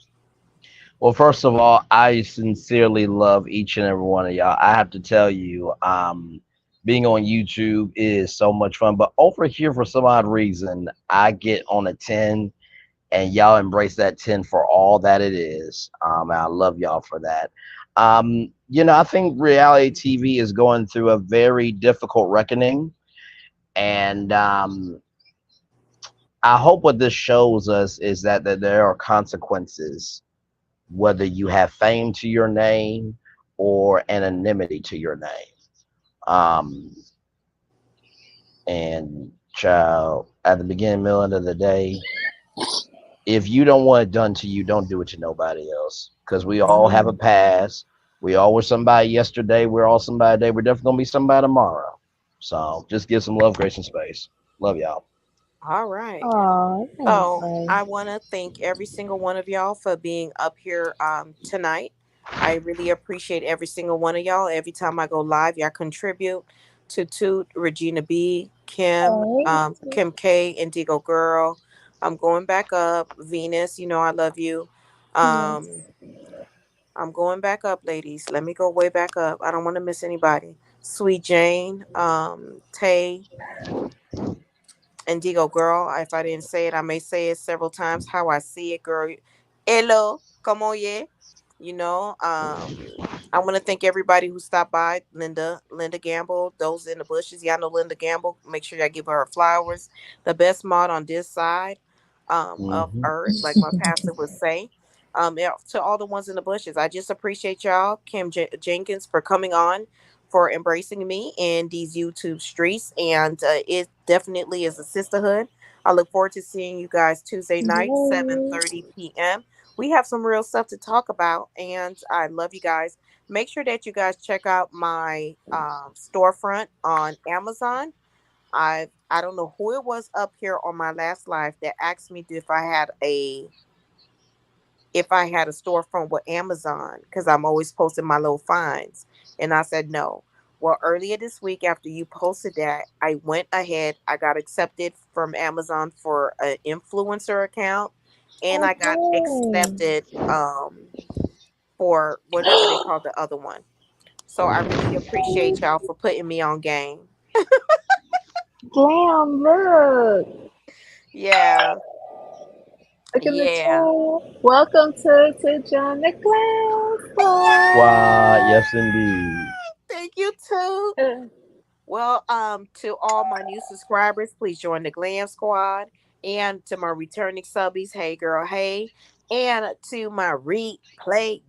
Well, first of all, I sincerely love each and every one of y'all. I have to tell you, being on YouTube is so much fun. But over here, for some odd reason, I get on a 10, and y'all embrace that 10 for all that it is. And I love y'all for that. I think reality TV is going through a very difficult reckoning. And I hope what this shows us is that there are consequences, whether you have fame to your name or anonymity to your name. Um, and child, at the beginning, middle, end of the day, if you don't want it done to you, don't do it to nobody else. Because we all have a Mm. past. We all were somebody yesterday. We're all somebody today. We're definitely gonna be somebody tomorrow. So just give some love, grace, and space. Love y'all. All right. Oh, thanks, So babe. I want to thank every single one of y'all for being up here tonight. I really appreciate every single one of y'all. Every time I go live, y'all contribute to Toot, Regina B, Kim, Hey. Kim K, Indigo Girl. I'm going back up. Venus, you know I love you. Um, Yes. I'm going back up, ladies. Let me go way back up. I don't want to miss anybody. Sweet Jane, Tay, And Digo, girl, if I didn't say it, I may say it several times. How I see it, girl. Hello, come on, yeah. You know, I want to thank everybody who stopped by. Linda Gamble, those in the bushes. Y'all know Linda Gamble. Make sure y'all give her flowers. The best mod on this side of Hmm. Earth, like my pastor would say. Yeah, to all the ones in the bushes, I just appreciate y'all, Jenkins, for coming on, for embracing me in these YouTube streets, and it definitely is a sisterhood. I look forward to seeing you guys Tuesday night, Yes. 7:30 p.m. We have some real stuff to talk about, and I love you guys. Make sure that you guys check out my storefront on Amazon. I don't know who it was up here on my last live that asked me if I had a storefront with Amazon, because I'm always posting my little finds. And I said no. Well, earlier this week, after you posted that, I went ahead. I got accepted from Amazon for an influencer account, and I got Okay. accepted for whatever they call the other one. So I really appreciate y'all for putting me on game. Glam, look. Yeah, Look in the yeah. chat. Welcome to John the Glam Wow, Squad. yes, indeed. Thank you too. Uh, Well, to all my new subscribers, please join the Glam Squad. And to my returning subbies, hey girl, hey. And to my replay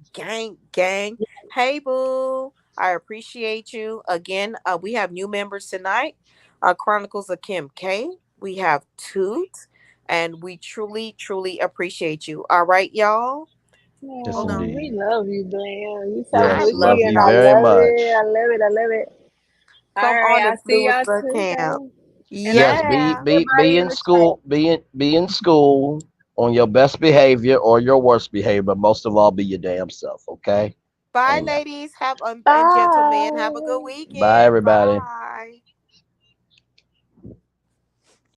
gang, hey boo. I appreciate you. Again, we have new members tonight. Chronicles of Kim K. We have Toot. And we truly appreciate you. All right, y'all. Yes, Hold on. we indeed. love you, Glam. You so I Yes, love bougie, love and you I y'all very love too. it. much. I love it. I love it. All Come right, on, I'll see y'all influencer camp. Tuesday. And I Yes, see Yeah. be everybody in in the chat. school, be in school on your best behavior or your worst behavior, but most of all, be your damn self. Okay. Bye, Amen. ladies. Have and gentlemen. Have a good Bye. Bye, weekend. everybody. Bye.